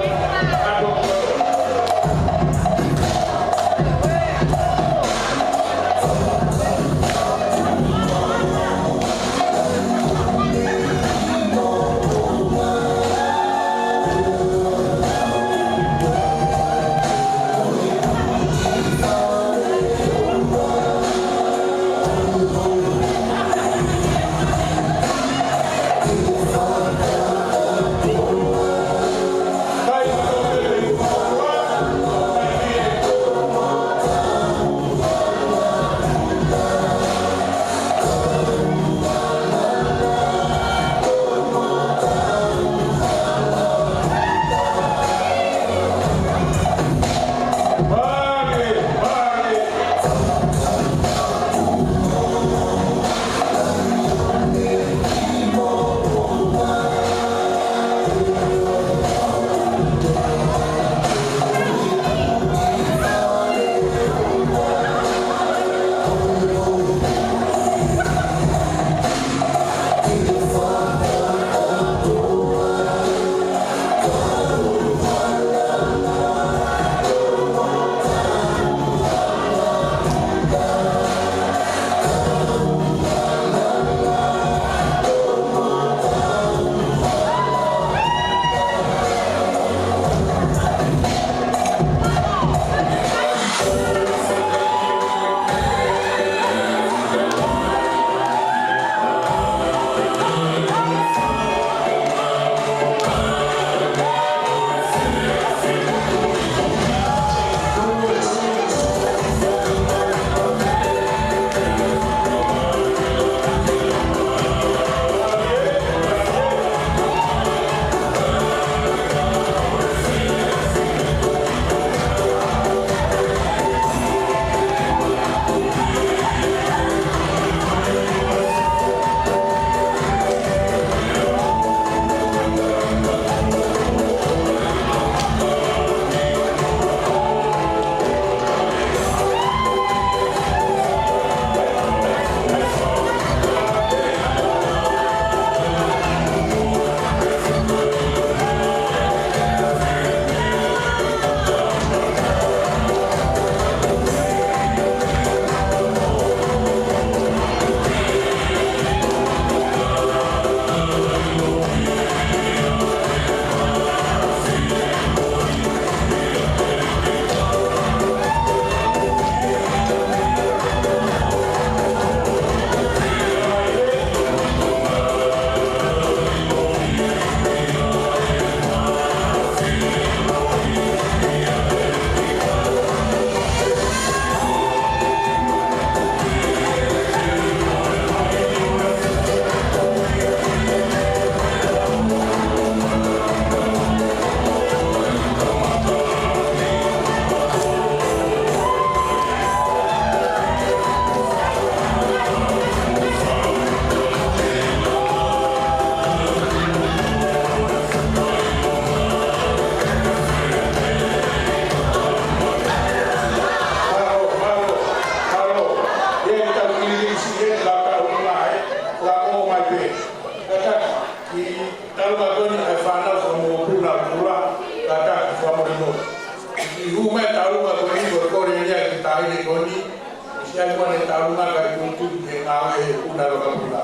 puna lo kapuna.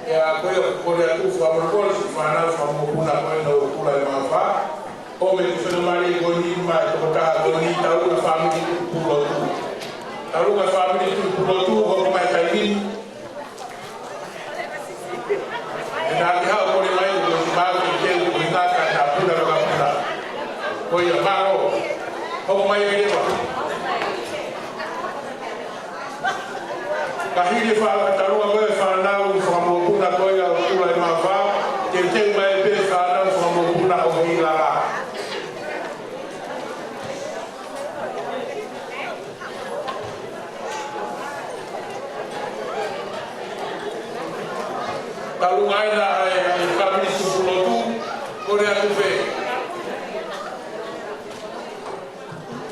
Ya ko yo ko ya tu fa mo ko si fa na fa mo puna ko no kula ma fa. O me ku se mari ko ni ma to ta ko ni ta lu family ku lo tu. Ta lu family ku lo tu ko ma ta ni. Na ki ha ko ni mai ko si ba ko ke ku na ka ta puna lo kapuna. Ko ya ma ro. Ko mai ni ba. Kahili fa tarua wewe fa na fa mo kuna ko ya kula ma fa ke te mai pe fa na fa mo kuna o hila la talu ngai na ai ka mi su pulo tu ko re tu fe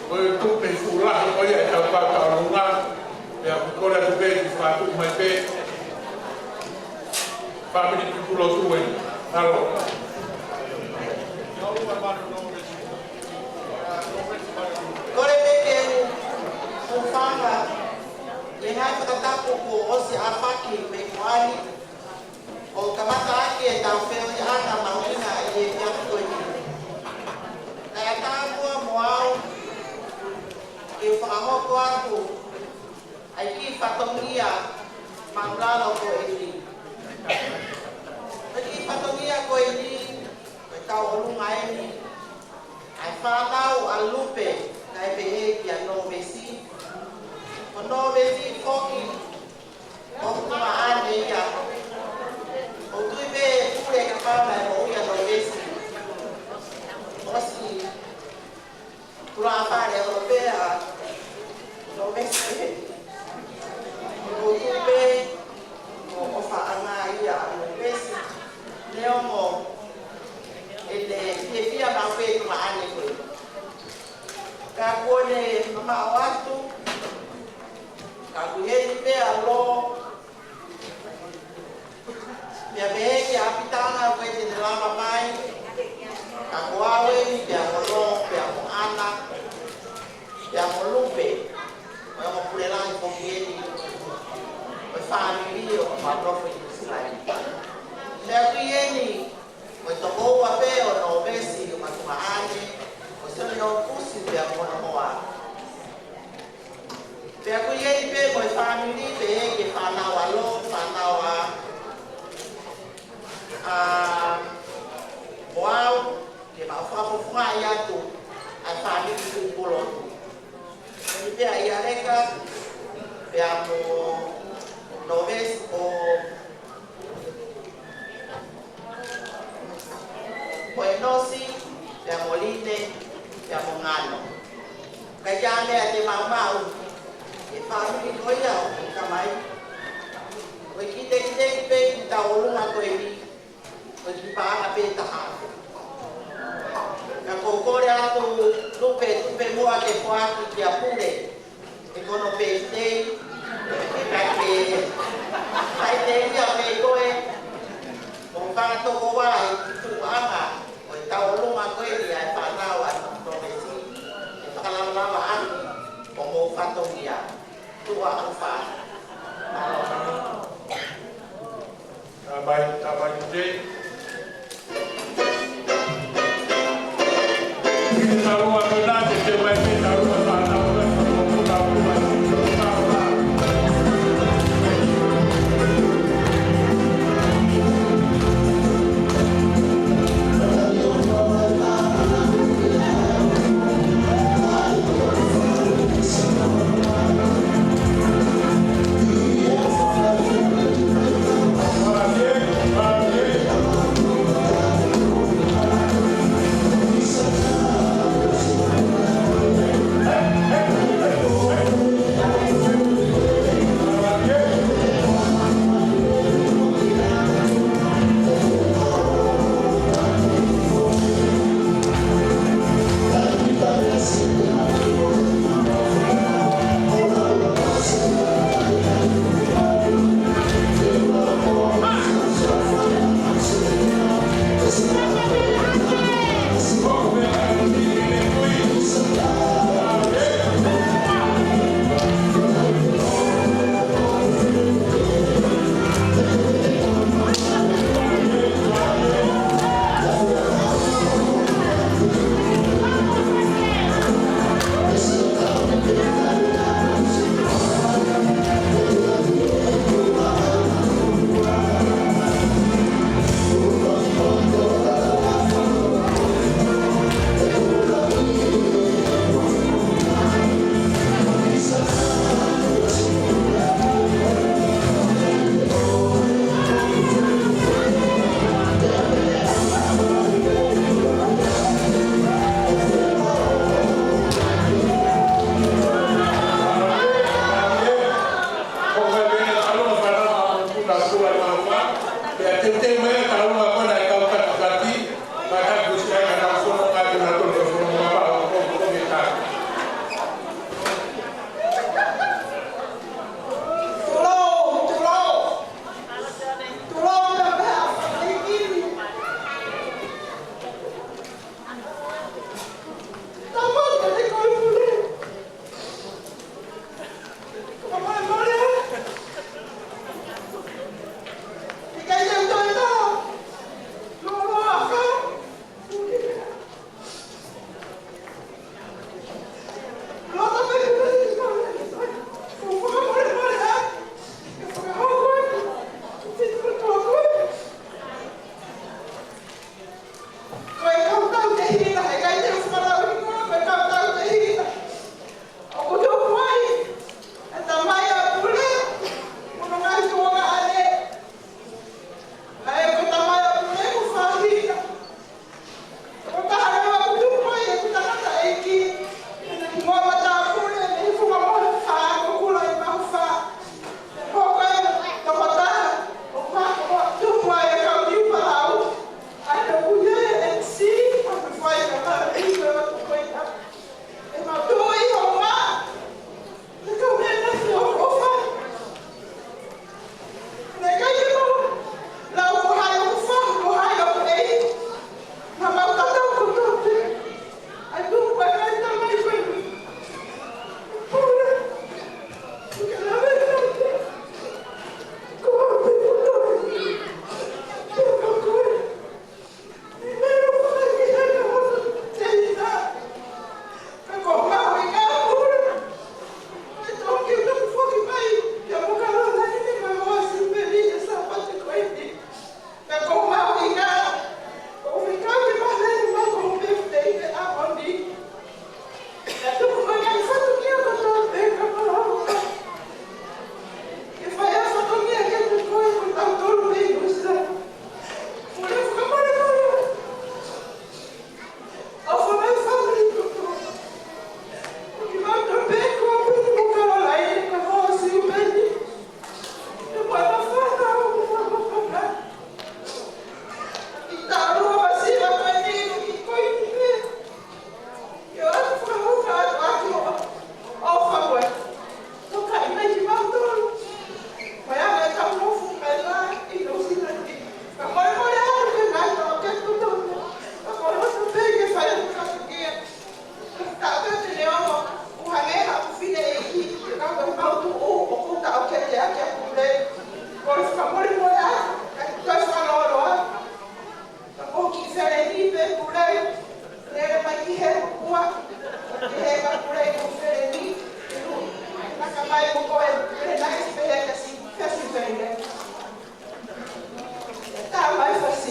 ko tu pe fula ko ya ta pa talu nga ya kora tu be fa tu mai pe family tu lo tu wen alo kore be ke ku fanga e hai ka ta ko o si afaki me kwani o kamata ake ta fe o ana mauna e ya ko ni na ta ko moao e fa mo ko aku ai ki fatongia manglalo ko ini ai ki fatongia ko ini ka olunga ini ai fa tau alupe nai pe e ya no mesi no mesi foki o kuma ane ya o tu be pure ka pa na o ya no mesi o si pura pa le europea no mesi o tupe o whaanga ia o pesi leo mo ele fia ma fe ma ane koe ka kone mama watu ka kuheri pe alo mea meheki apitanga koe te lama mai ka kuawe pe amolo pe amo ana pe amolupe pe amo purelangi kokieni family o ma proprio Israel. Le qui o to boa pe o no besi o ma tuma ane o se no kusi pe o no moa. Pe qui pe mo family pe ke fana wa lo fana wa wow ke ma fa fo fa ya tu a family ku polo. Pe ya reka pe amo no ves o Buenosi, de Moline, de Mongano. Kayane ate mamau, e family koya o kamai. O kite pe ta olunga ko ebi. O ki pa pe ta ha. Ka kokore atu lupe mua ke kwa ki apure. E kono pe te hai te ia me koe o whanga toko wai ki tu anga o i tau lunga koe ni ai whanau a no me si e whakalalawa ani o mō whatongia tua au wha Tabai te Tarua Bernate te mai te tarua whanau e whakamuta o mai Para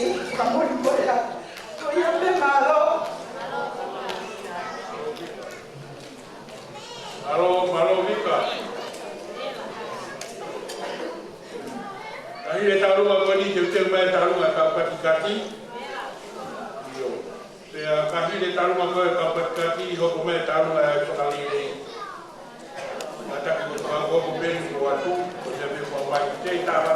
si, kamu boleh. Kau yang memalo. Malo Vika. Ahile tarunga koni te mai tarunga ka patikati. Yo. Pea kahile tarunga ko ka patikati ho mai tarunga e tokali ni. Mata ko ka go ben ko atu ko te me ko mai te tava.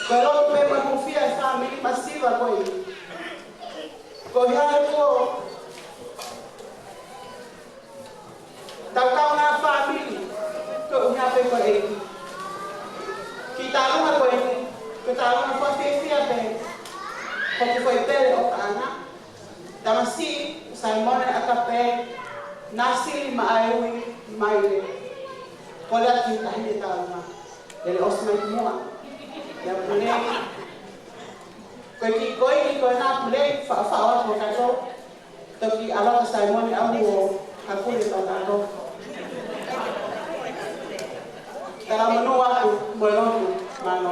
Koe lotu pe mai mufia e whamiri masiva koe. Koe hea ko tau kau ngā whamiri. Koe unga pe koe e. Ki tā runga koe ni. Koe tā runga whawhiawhia pe. Koe koe pere o ka ana. Tamasi, Simone akape. Nasi ma aiui mai le. Koe ati tahine tā runga. Ele osmai mua. Ya pulei. Koe ki koe nā pulei whaawat mo kato. Toki alaka Simone amu o hakuri tau kato. Tara manu aku mo lotu mano.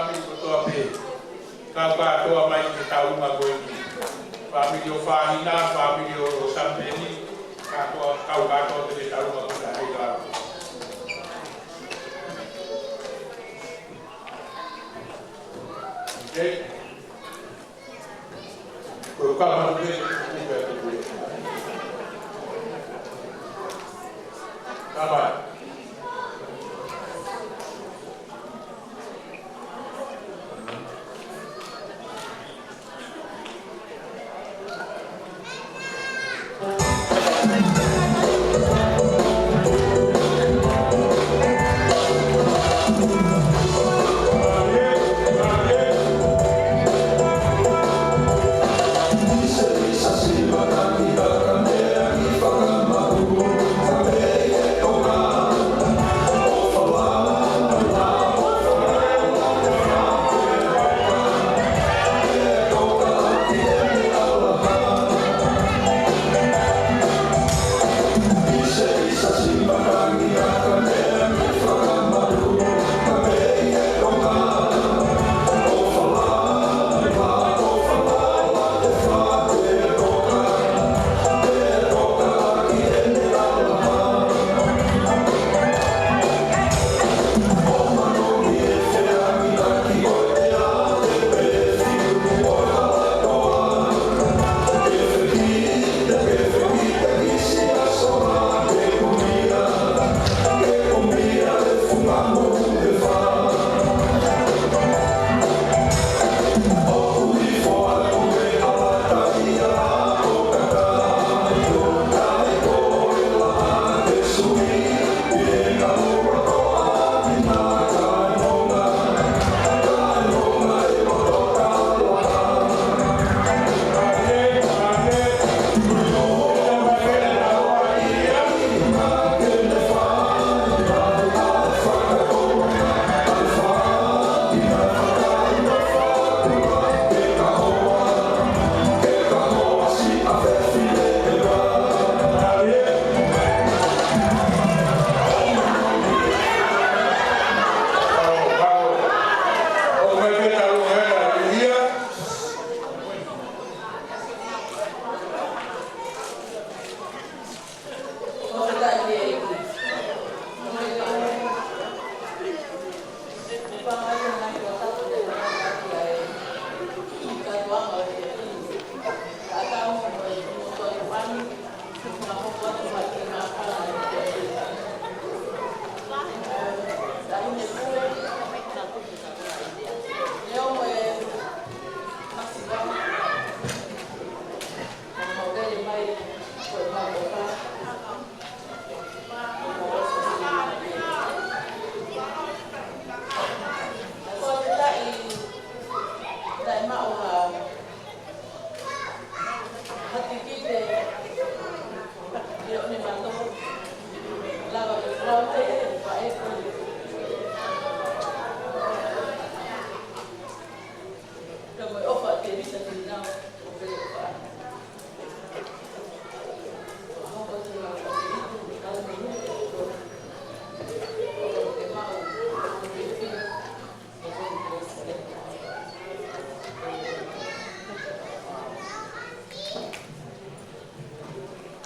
family ko toa pe. Ka toa mai ki taunga koe ki. Family o whahina, family o Sampeni, ka toa te taunga koe ka hei rāu. Okay? Koe kama te kupe te kule. Kama.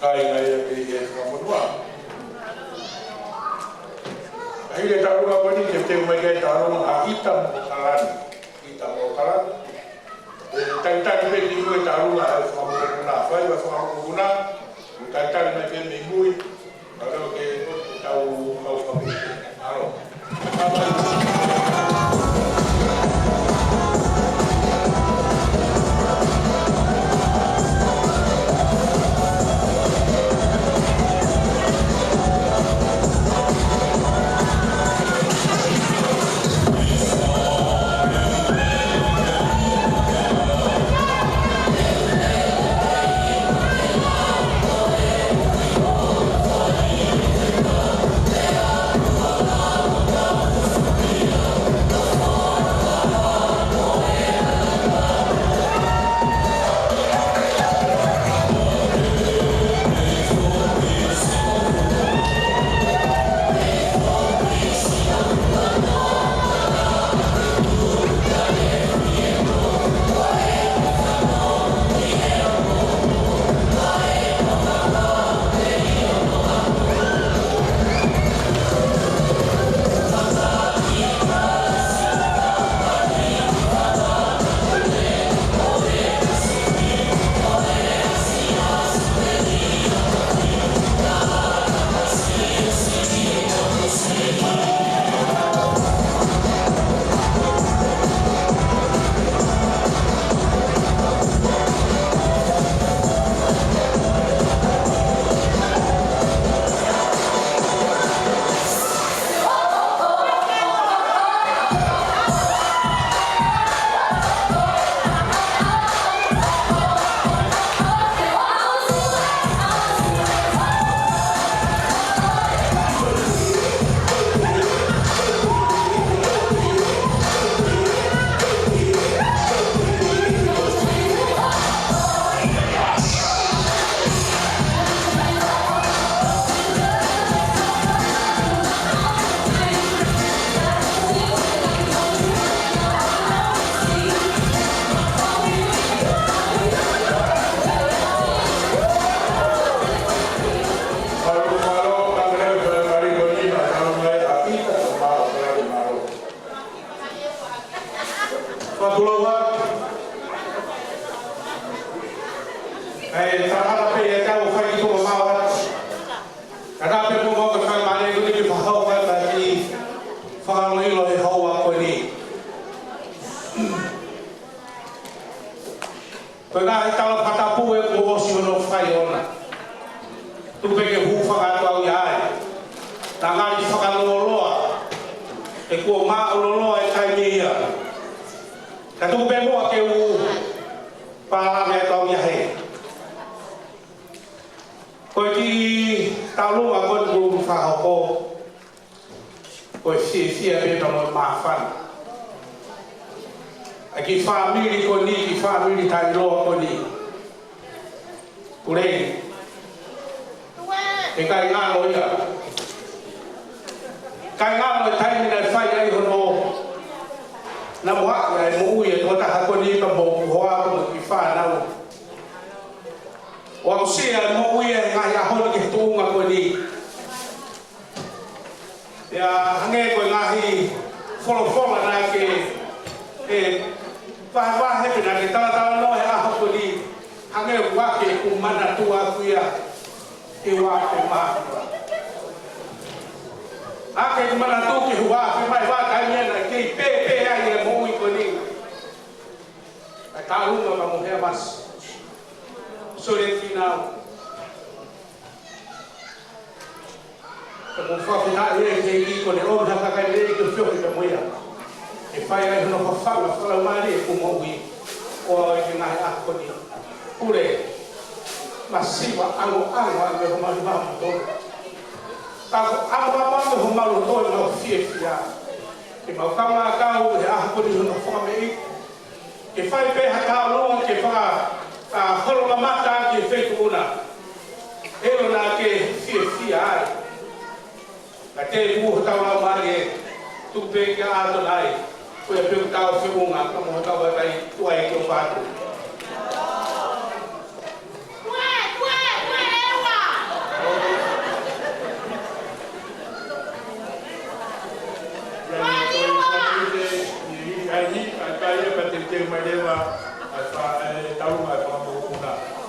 Kai ngai e whamonua. Ai le tarunga koni ke te umai kai tarunga a ita mo kalani. Ita mo kalani. Tai me ni ngui tarunga e whamonua. Whai wa whamonua. Tai me ke me ngui. Karo ke tau mau whamonua. Aro. Wapulawa. Terhadap PDK ufai itu memawat. Karena apa mau ke mana itu di faham bagi faham ilo hawa ko ni. Pernah kalau kata puwe ko si ono fai ona. Tu peke hu fa atau ya. Tangan di fakal loloa. E ko ma loloa e kai dia. Katu bemo ke u para me tau ya he. Ko ki talu abon bu fa ko. Ko si be no ma fan. Aqui família coni, família tairo coni. Porém, e cai ngalo ia. Cai ngalo tai ni fai ai hono. Na moa ai mo ia to ta coni pa bo hoa mo ki fa na. O se mo ia ngai a hono ki tunga coni. Ya hange ko ngahi folo na ke Wah he pina ke tala no he aho koni hange wa ke kumana tua kuia e wa ke ma ake kumana tu ke wa ke mai wa kai mena ke pe ai e mo i koni a talu ma mo he mas sore final como fa fina e ke ki koni o ha ka kai le ke fio ke mo ya e fai ai no fa fala mari ko mo wi o e na a ko ni pure masiva alo me ho mari ma to ta alo me ho mari to no fia e ma kama ka o e a ko ni no fa me e fai pe ha ka lo ke fa a holo mata ke fe ko na e lo na ke fia ai la te mu ta la mari tu pe ka to nai foi a perguntar ao seu uma como estava aí tu aí que eu faço aí para ter uma ideia a tahu mais para menggunakan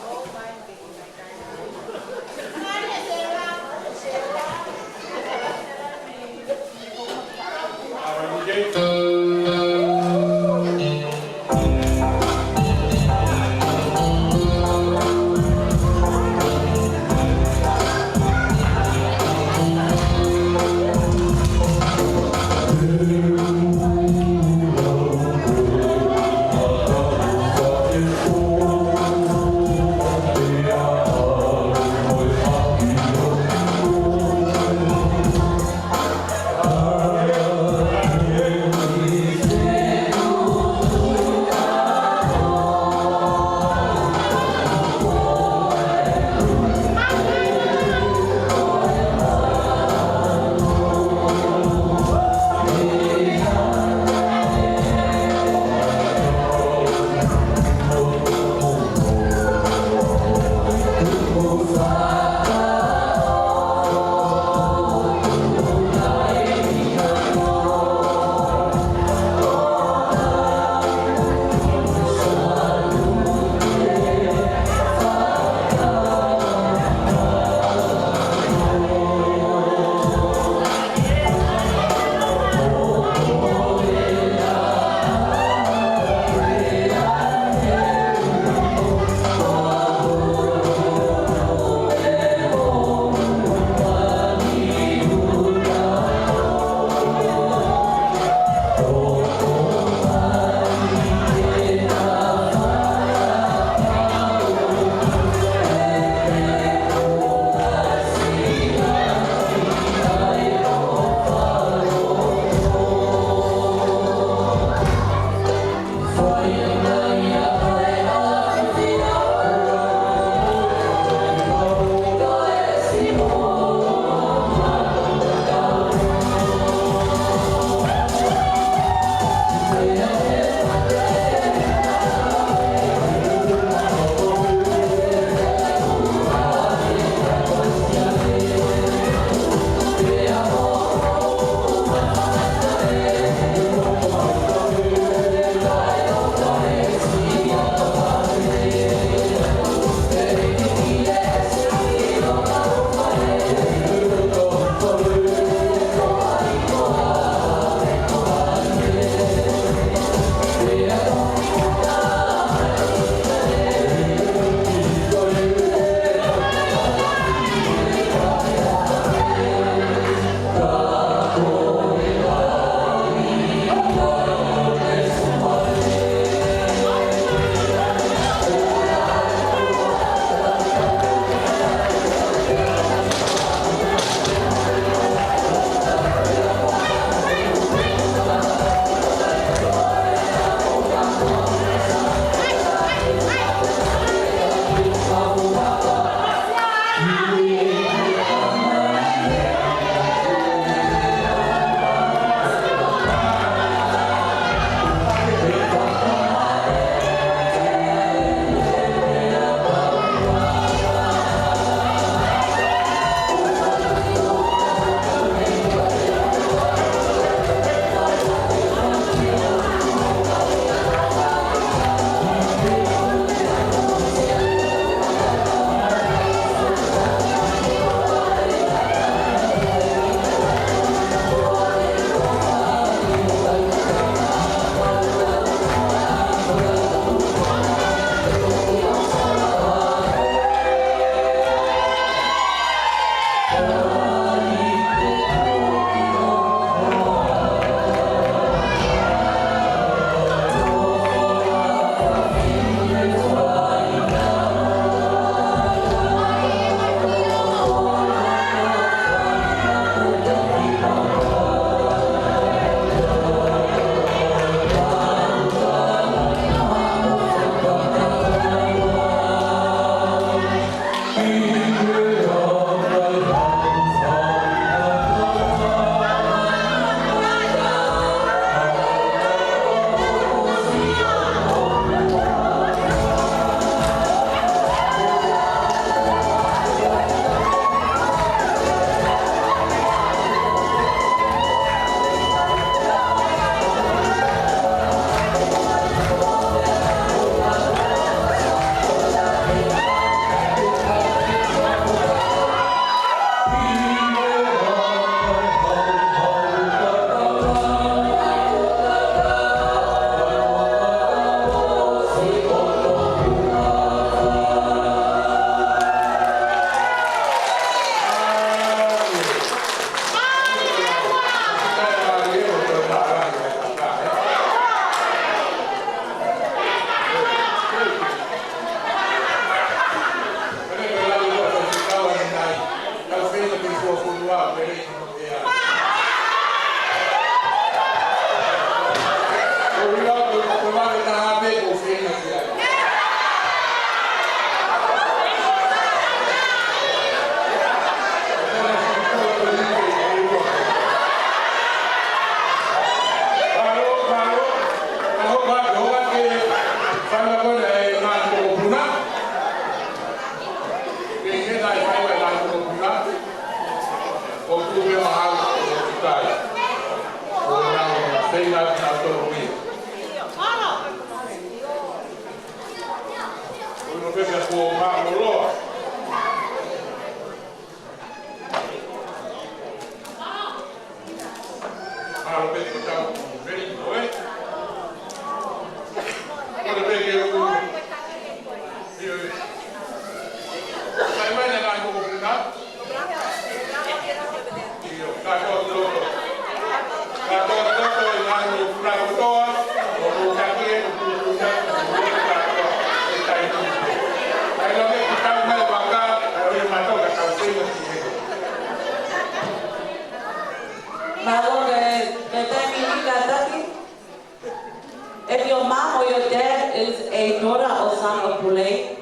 If your mom or your dad is a daughter or son of Pule,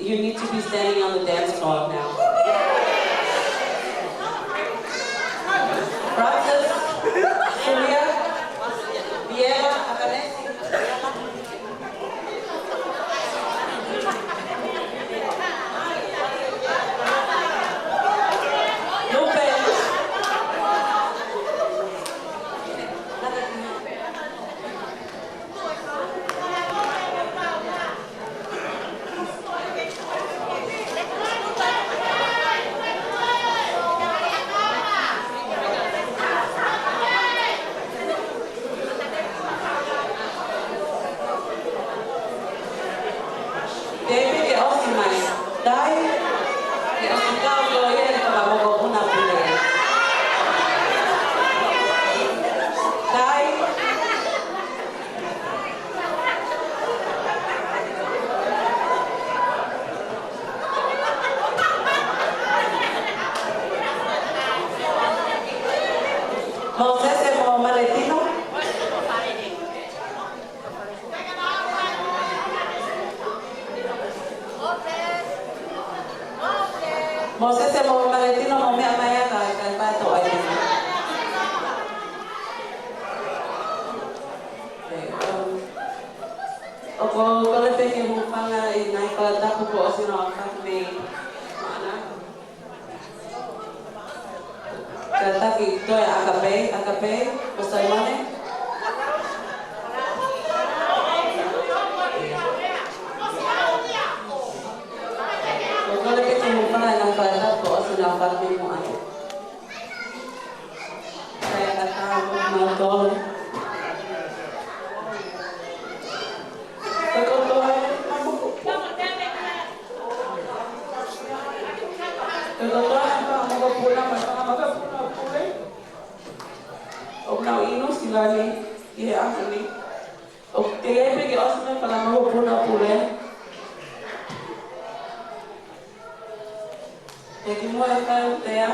you need to be standing on the dance floor now. Francis, Julia, Viera, Akanesi. Moses se mo maletino mo me amaya ka pato ay. Opo kole peke mo panga inay ka tapo po sino ka me mana. Kata kita akape pasal mana? Kalau kita mau nak kata kau sudah pakai mau ada. Saya kata mau tol. Kalau pulang pulang. Orang ini silani dia ahli. Okey, pergi asal kalau mau pulang. Jadi mo akan teya,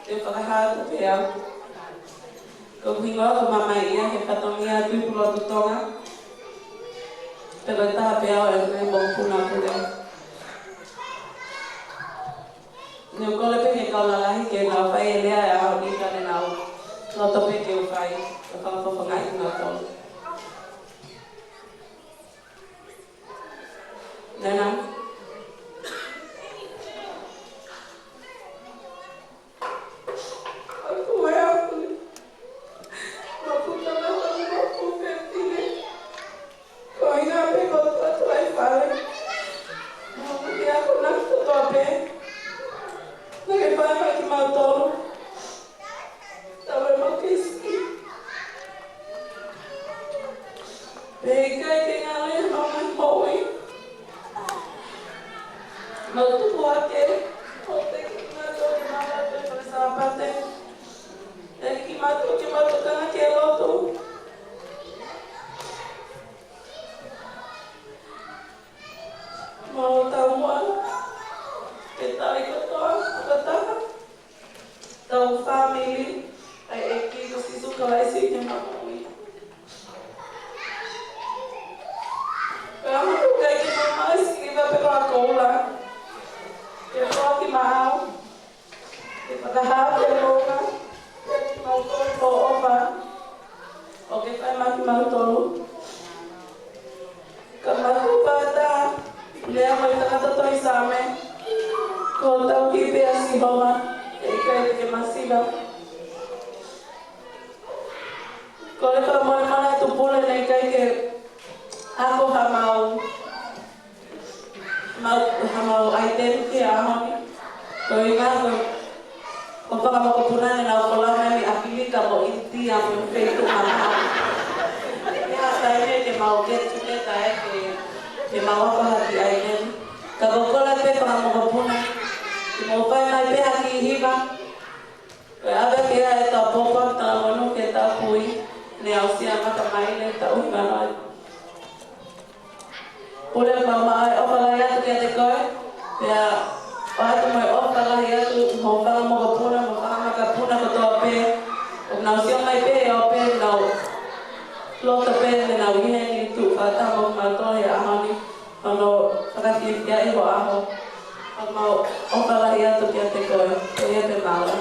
eu pagahalo teya. Kau hingo ke mama iya, hekatomia tu pulau tutonga. Pero tak teya, eu bom puna pula. Neu kau lebih ke kau lalai ke nau fai elea ya ni kan nau. Nau tope ke fai, kau kau pengai nau tol. Nana. Get iwa. Koe awe kia e tau popa, tau manu ke tau pui. Ne au sia maka mai ne tau himanoi. Pule mama ai opalai atu kia te koe. Pea wahatu mai opalai atu mawhanga moka puna, mawhanga maka puna katoa pe. O nau sia mai pe o pe nau lota pe ne nau iheni tu whatama kumatohi ahani. Ano whakatiri kia iho aho. Mau opalai atu kia te koe. Te ia te maua.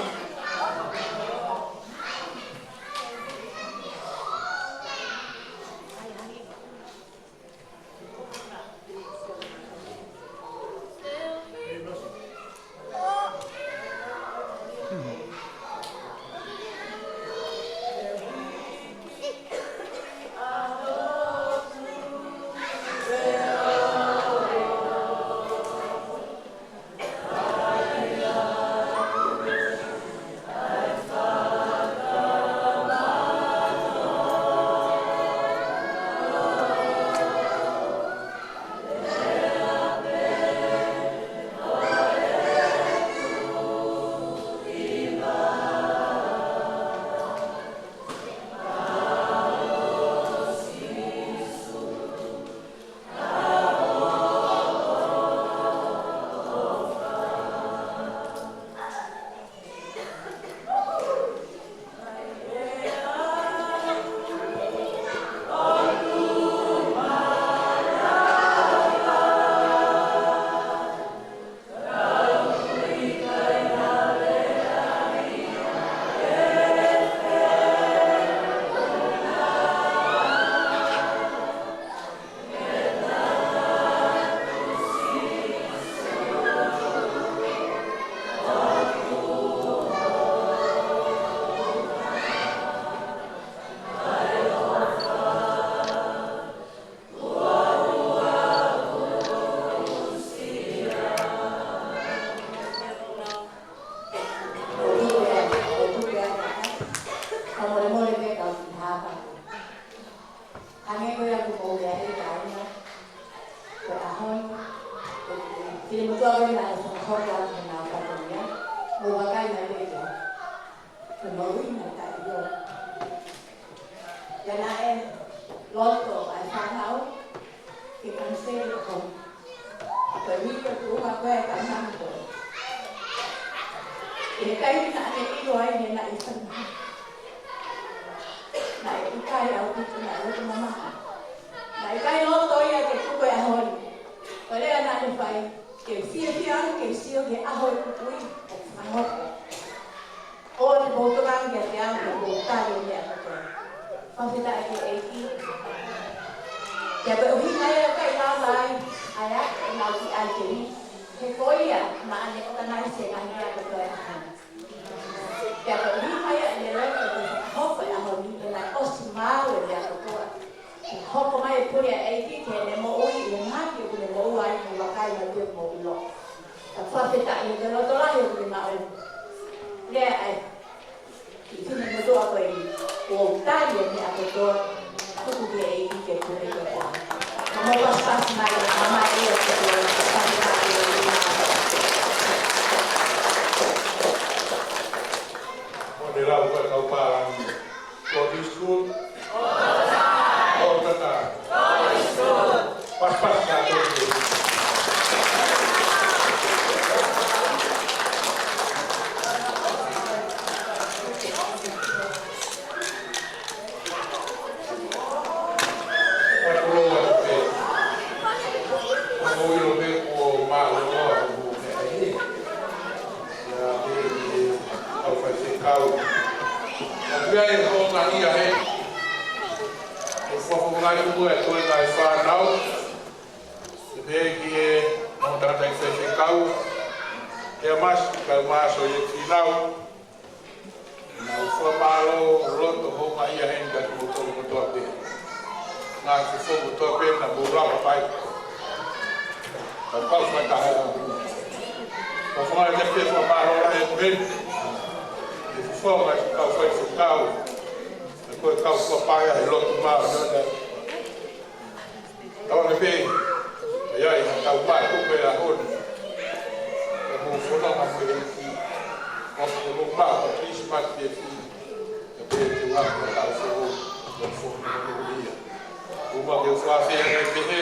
whawhea ngai pehe,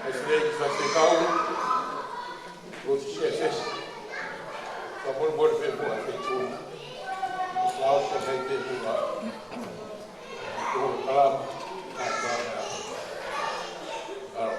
ai whirei ki whawhekau, o te shea fesa. Whamore whea mua whetūna. Whao se hei te hua. O kalama, kātara. Aro.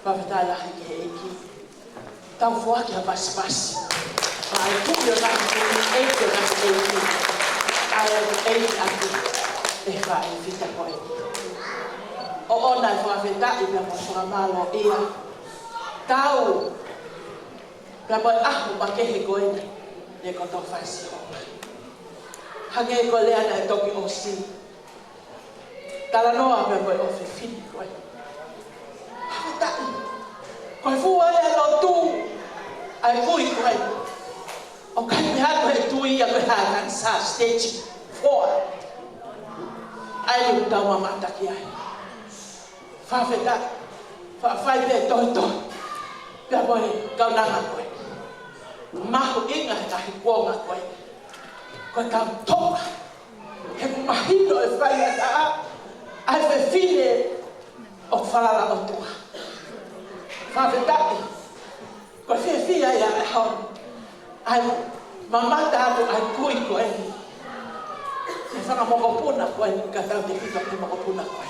Whawhetai lahi ki he eki. Tau whua ki ha pasi. Ai tuki o nahi tui, eiki o nahi eki. Ai eiki aki. E whae whita koe. O ona e whawhetai pia mo whakamalo ia. Tau. Pia mo ahu ma kehe koe ni. Ne koto whaisi hoa. Hange ko lea na e toki o si. Tala noa pia mo e ofe fini koe. Koe fua e alo tu, ai fui koe. O kai me hako he tui a koe hakan sa stage 4. Ai ni utau mamata ki ai. Whawheta, whawhai pe toi. Pia koe kaunanga koe. Mahu inga he kahi kuonga koe. Koe kau toka. He mahino e whai a taa. Ai fe fine o whalala o tua. Whawhetai, ko whiawhia ia e hau. Ai mamata atu ai kui koe ni. E whanga mokopuna koe ni, ka tau te whika ki mokopuna koe.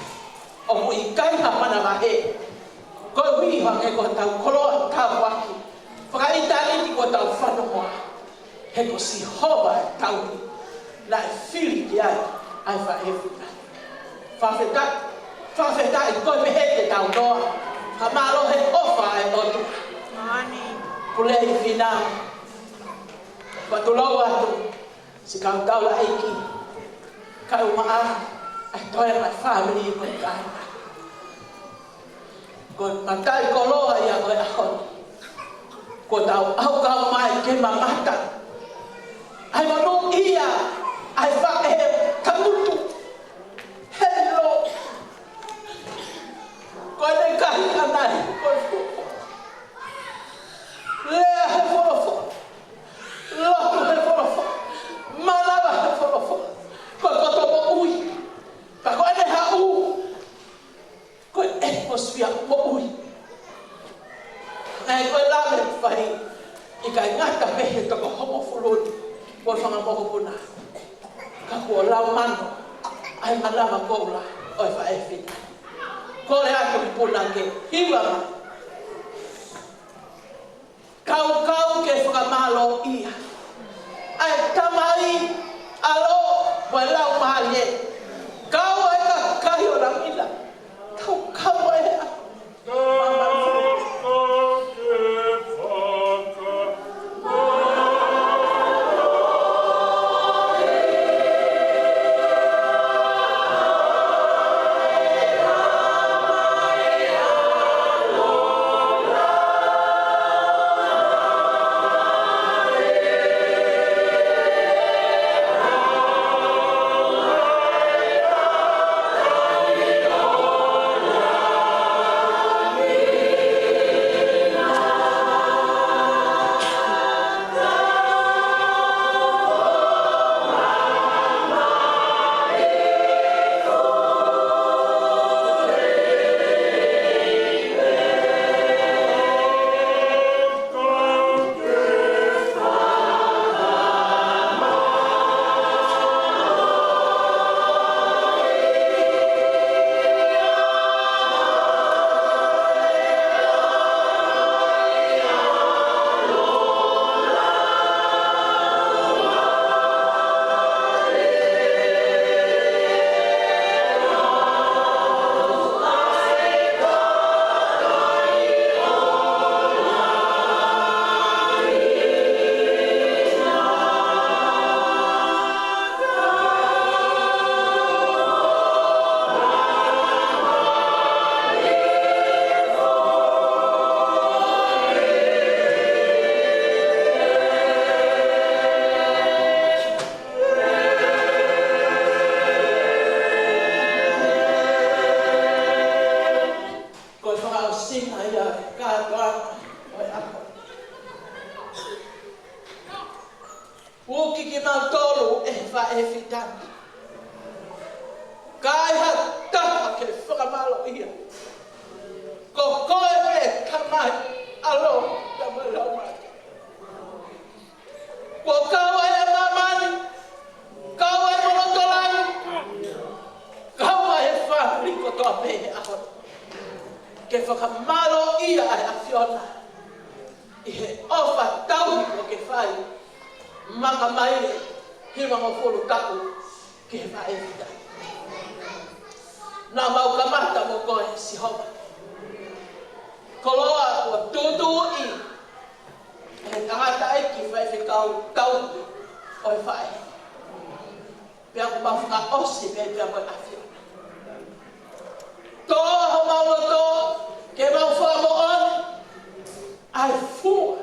O mu i kainga mana wahe. Koe hui hange ko tau koloa tau waki. Whakaitani ki ko tau whanomoa. He ko si hova e tau ni. La e whiri ki ai whaewhika. Whawhetai, koe me he te tau noa. Ha malo he ofa e otu. Pule i whina. Watulau atu. Si kau tau la eiki. Kau maa. Ai toi mai family ko kai. Ko matai ko loa ia ko ahon. Ko tau au kau mai ke mamata. Ai manu ia. Ai whae kamutu. Hello. Koe ne kahi kanai, koe fuko. Lea he wholofo. Lotu he wholofo. Manawa he wholofo. Koe koto mo ui. Pa koe ne ha u. Koe atmosphere mo ui. Ngai koe lame whahi. I kai ngata pehe toko homo fuluni. Koe whanga moko puna. Ka kua lau mano. Ai manawa koula. Oi whae whina. Kore atu puna ke hiwama. Kau ke whakamalo ia. Ai tamai alo koe lau mahali e. Kau e ka kahi o ramila. Kau e a. singa ia kātoanga oi ako. Uki ki mautolu e wha e whitani. Kai ha taha ke whakamalo ia. Ko koe me kamai alo ka malau mati. Ko kawa e mamani, kawa e monotolani, kawa e whahariko toa pehe aho. Ke whakamalo ia ai a whiona. I he ofa tauhi ko ke whai. Maka mai hima ngofuru taku ke wha e whitani. Nā mau kamata mo koe si homa. Koloa o tutu i. E tangata e ki whai whikau tau o e whae. Pea ku mau whaka osi pea koe awhia. Tō ho mau tō ke mau whaka mo on. Ai fua.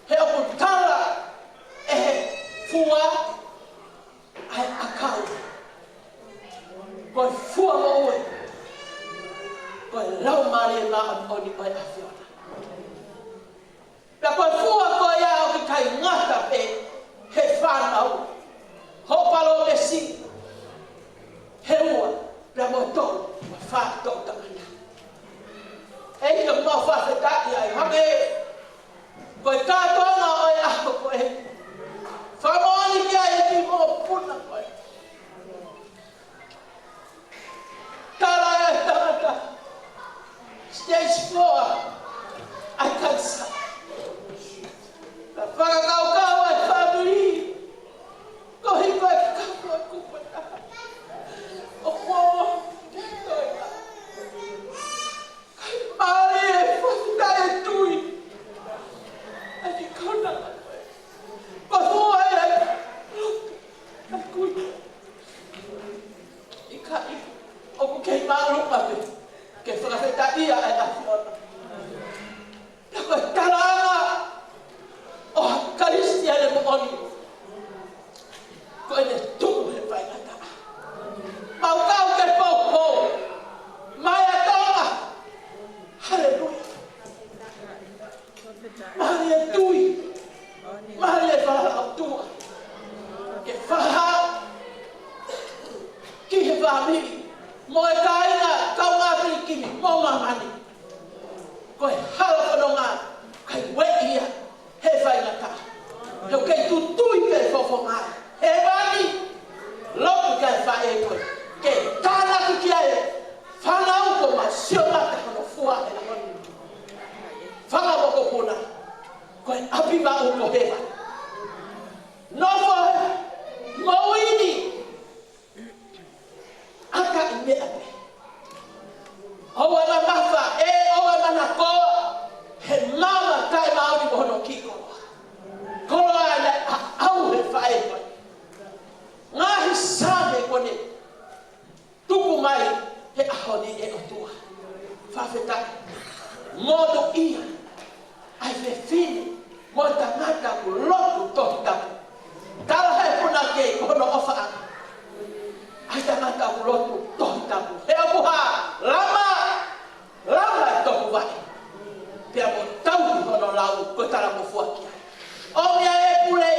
He oku tara e he fua. Ai akau. Koe fua mo ue. Koe lau mare la an oni koe a whiona. Pea koe fua koe ia o ki kai ngata pe he whanau. Hopalo me si. He ua. Pea mo tolu. Koe whātou tangana. Ei ka mau whawhetaki ai hake. Koe kātonga oi ako koe. Whamoni kia e ki mo puna koe. Tara e tangata. Stage 4. Ai kansa. Whakakaukau e whamiri. Kohi koe kakau e kupata. O koa. Mari e whakita e tui. Ai kona koe. Ko fua e ai. Ai kui. I kai. Oku kei marupa pe. Ke whakawheta ia e a whiona. Pea koe taranga. O karistia le mo oni. Koe ne tuku he whaingata. Mau kau ke pou. Mai a tonga. Halleluja. Mari e tui. Mari e whaha tua. Ke whaha. Ki he whamiri. Mo e kainga kau ngāpiri kimi. Mo mamani. Koe hala whanonga. Kai weia. He whaingata. Heo kei tutui pe fofo ngai. He wani. Lopu kai whae koe. Ke tānaki kia e. Whanau ko ma sio mata kono fua e na ngoni. Whangamoko puna. Koe api ma uko hewa. Nofo he. Mawini. Aka i mea pe. Owa na mafa e owa mana koa. He mama kai maori mohono ki koa. Koa ane au he whae koe. Ngahi same kone. Tuku mai he ahoni e o tua. Whawheta. Modo ia. Ai me fini. Mo tangata ku lotu tohi tapu. Tara hei puna ke kono ofa ana. Ai tangata ku lotu tohi tapu. He apuha. Lama. Lama e toku vai. Pea mo tau ki kono lau. Koe tara mo fuakia. O mea e pule.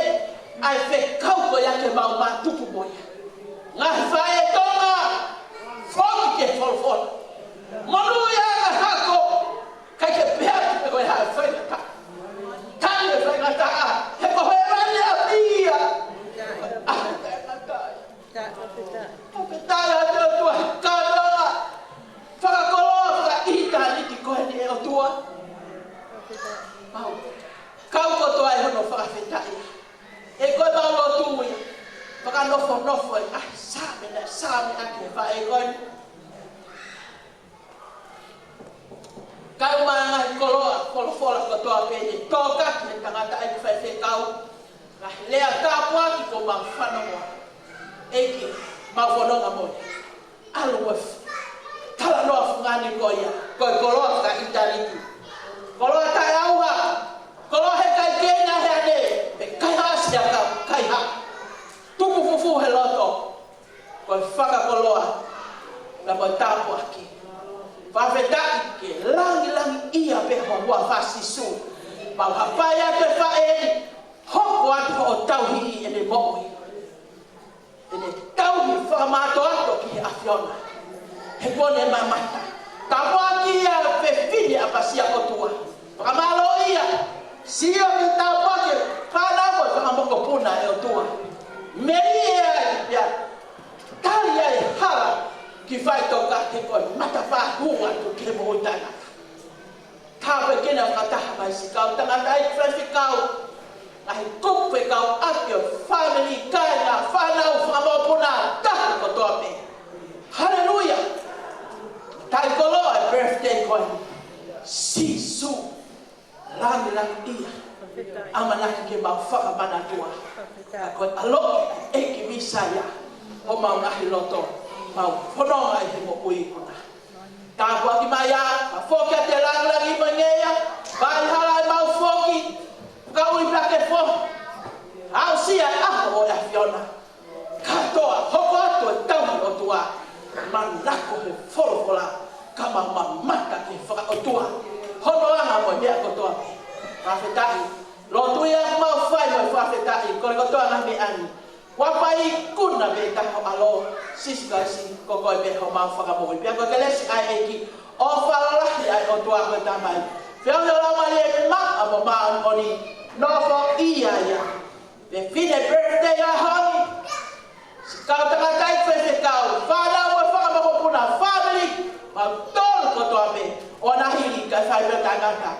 Ai fe kau ko yake mau matupu moia. Ngahi whae tonga. Foki ke folfona. Monu ia ka hako. Kai ke pea ki koe hae whaingata. Tani e whaingata a. He ko hoi rani a pia. Ah, te matai. Apetai a te o tua kātonga. Whakakoloa whakaita niti koe ni e o tua. Mau. Kau kotoa e hono whakawhetai. E koe mau lo tui. Whakanofo e. Ai, sāme ake e whae koe. Kau mai ngai koloa, kolofola kotoa pene. Tōka ki he tangata ai ki whai kau. Ngai lea kāpua ki ko mau whanoa. Eki, mau whanonga moe. Alu wefu. Tala noa whungani koe ia. Koe koloa ka itariki. Koloa tai auha. Koloa he kai kena he ane. Pe kai hasi a kau, kai ha. Tuku fufu he loto. Koe whakakoloa. Na koe tāpua ki. Whawhetaki ke pe ho wa fasisu ma hapaya te fae hoko atu o tauhi ene mo'i ene tauhi whakamato ato ki Afiona he kone mamata ka waki a pefini a pasia kotua whakamalo ia sio ki tau pake whanako whakamoko puna e o tua meri e ia tali e hala ki whai toka te koe matawha hua tu ki mo utana ka pekena whakataha mai si kau tangata i traffic kau ai kupe kau apio family kaina whanau whakamopuna tahu kotoa me hallelujah tai kolo e birthday koe sisu rangi ia amanaki ke mau whakamana tua koe aloki e ki misaya o mau nahi loto mau whanonga i he mo ui kuna ka waki mai a ka whoki a te langi mangeia vai halai mau whoki ka ui plake fo au sia aho o e Afiona katoa hoko atu e tauni o tua manako he wholofola ka mamamata ke whaka o tua hono anga mo mea kotoa me whawhetai lo tuia mau whai mo whawhetai kore kotoa na me ani wapai kuna me taho alo siskasi koko e me ho mau whakamohi pia koe kelesi ai eki o whalalahi ai o tua koe tamai whiau heo lau mai e ma amo maa oni nofo ia ia me fine birthday a honi kau tangatai whewe kau whanau e whakamoho puna family mau tolu kotoa me o nahiri kai whai me tangata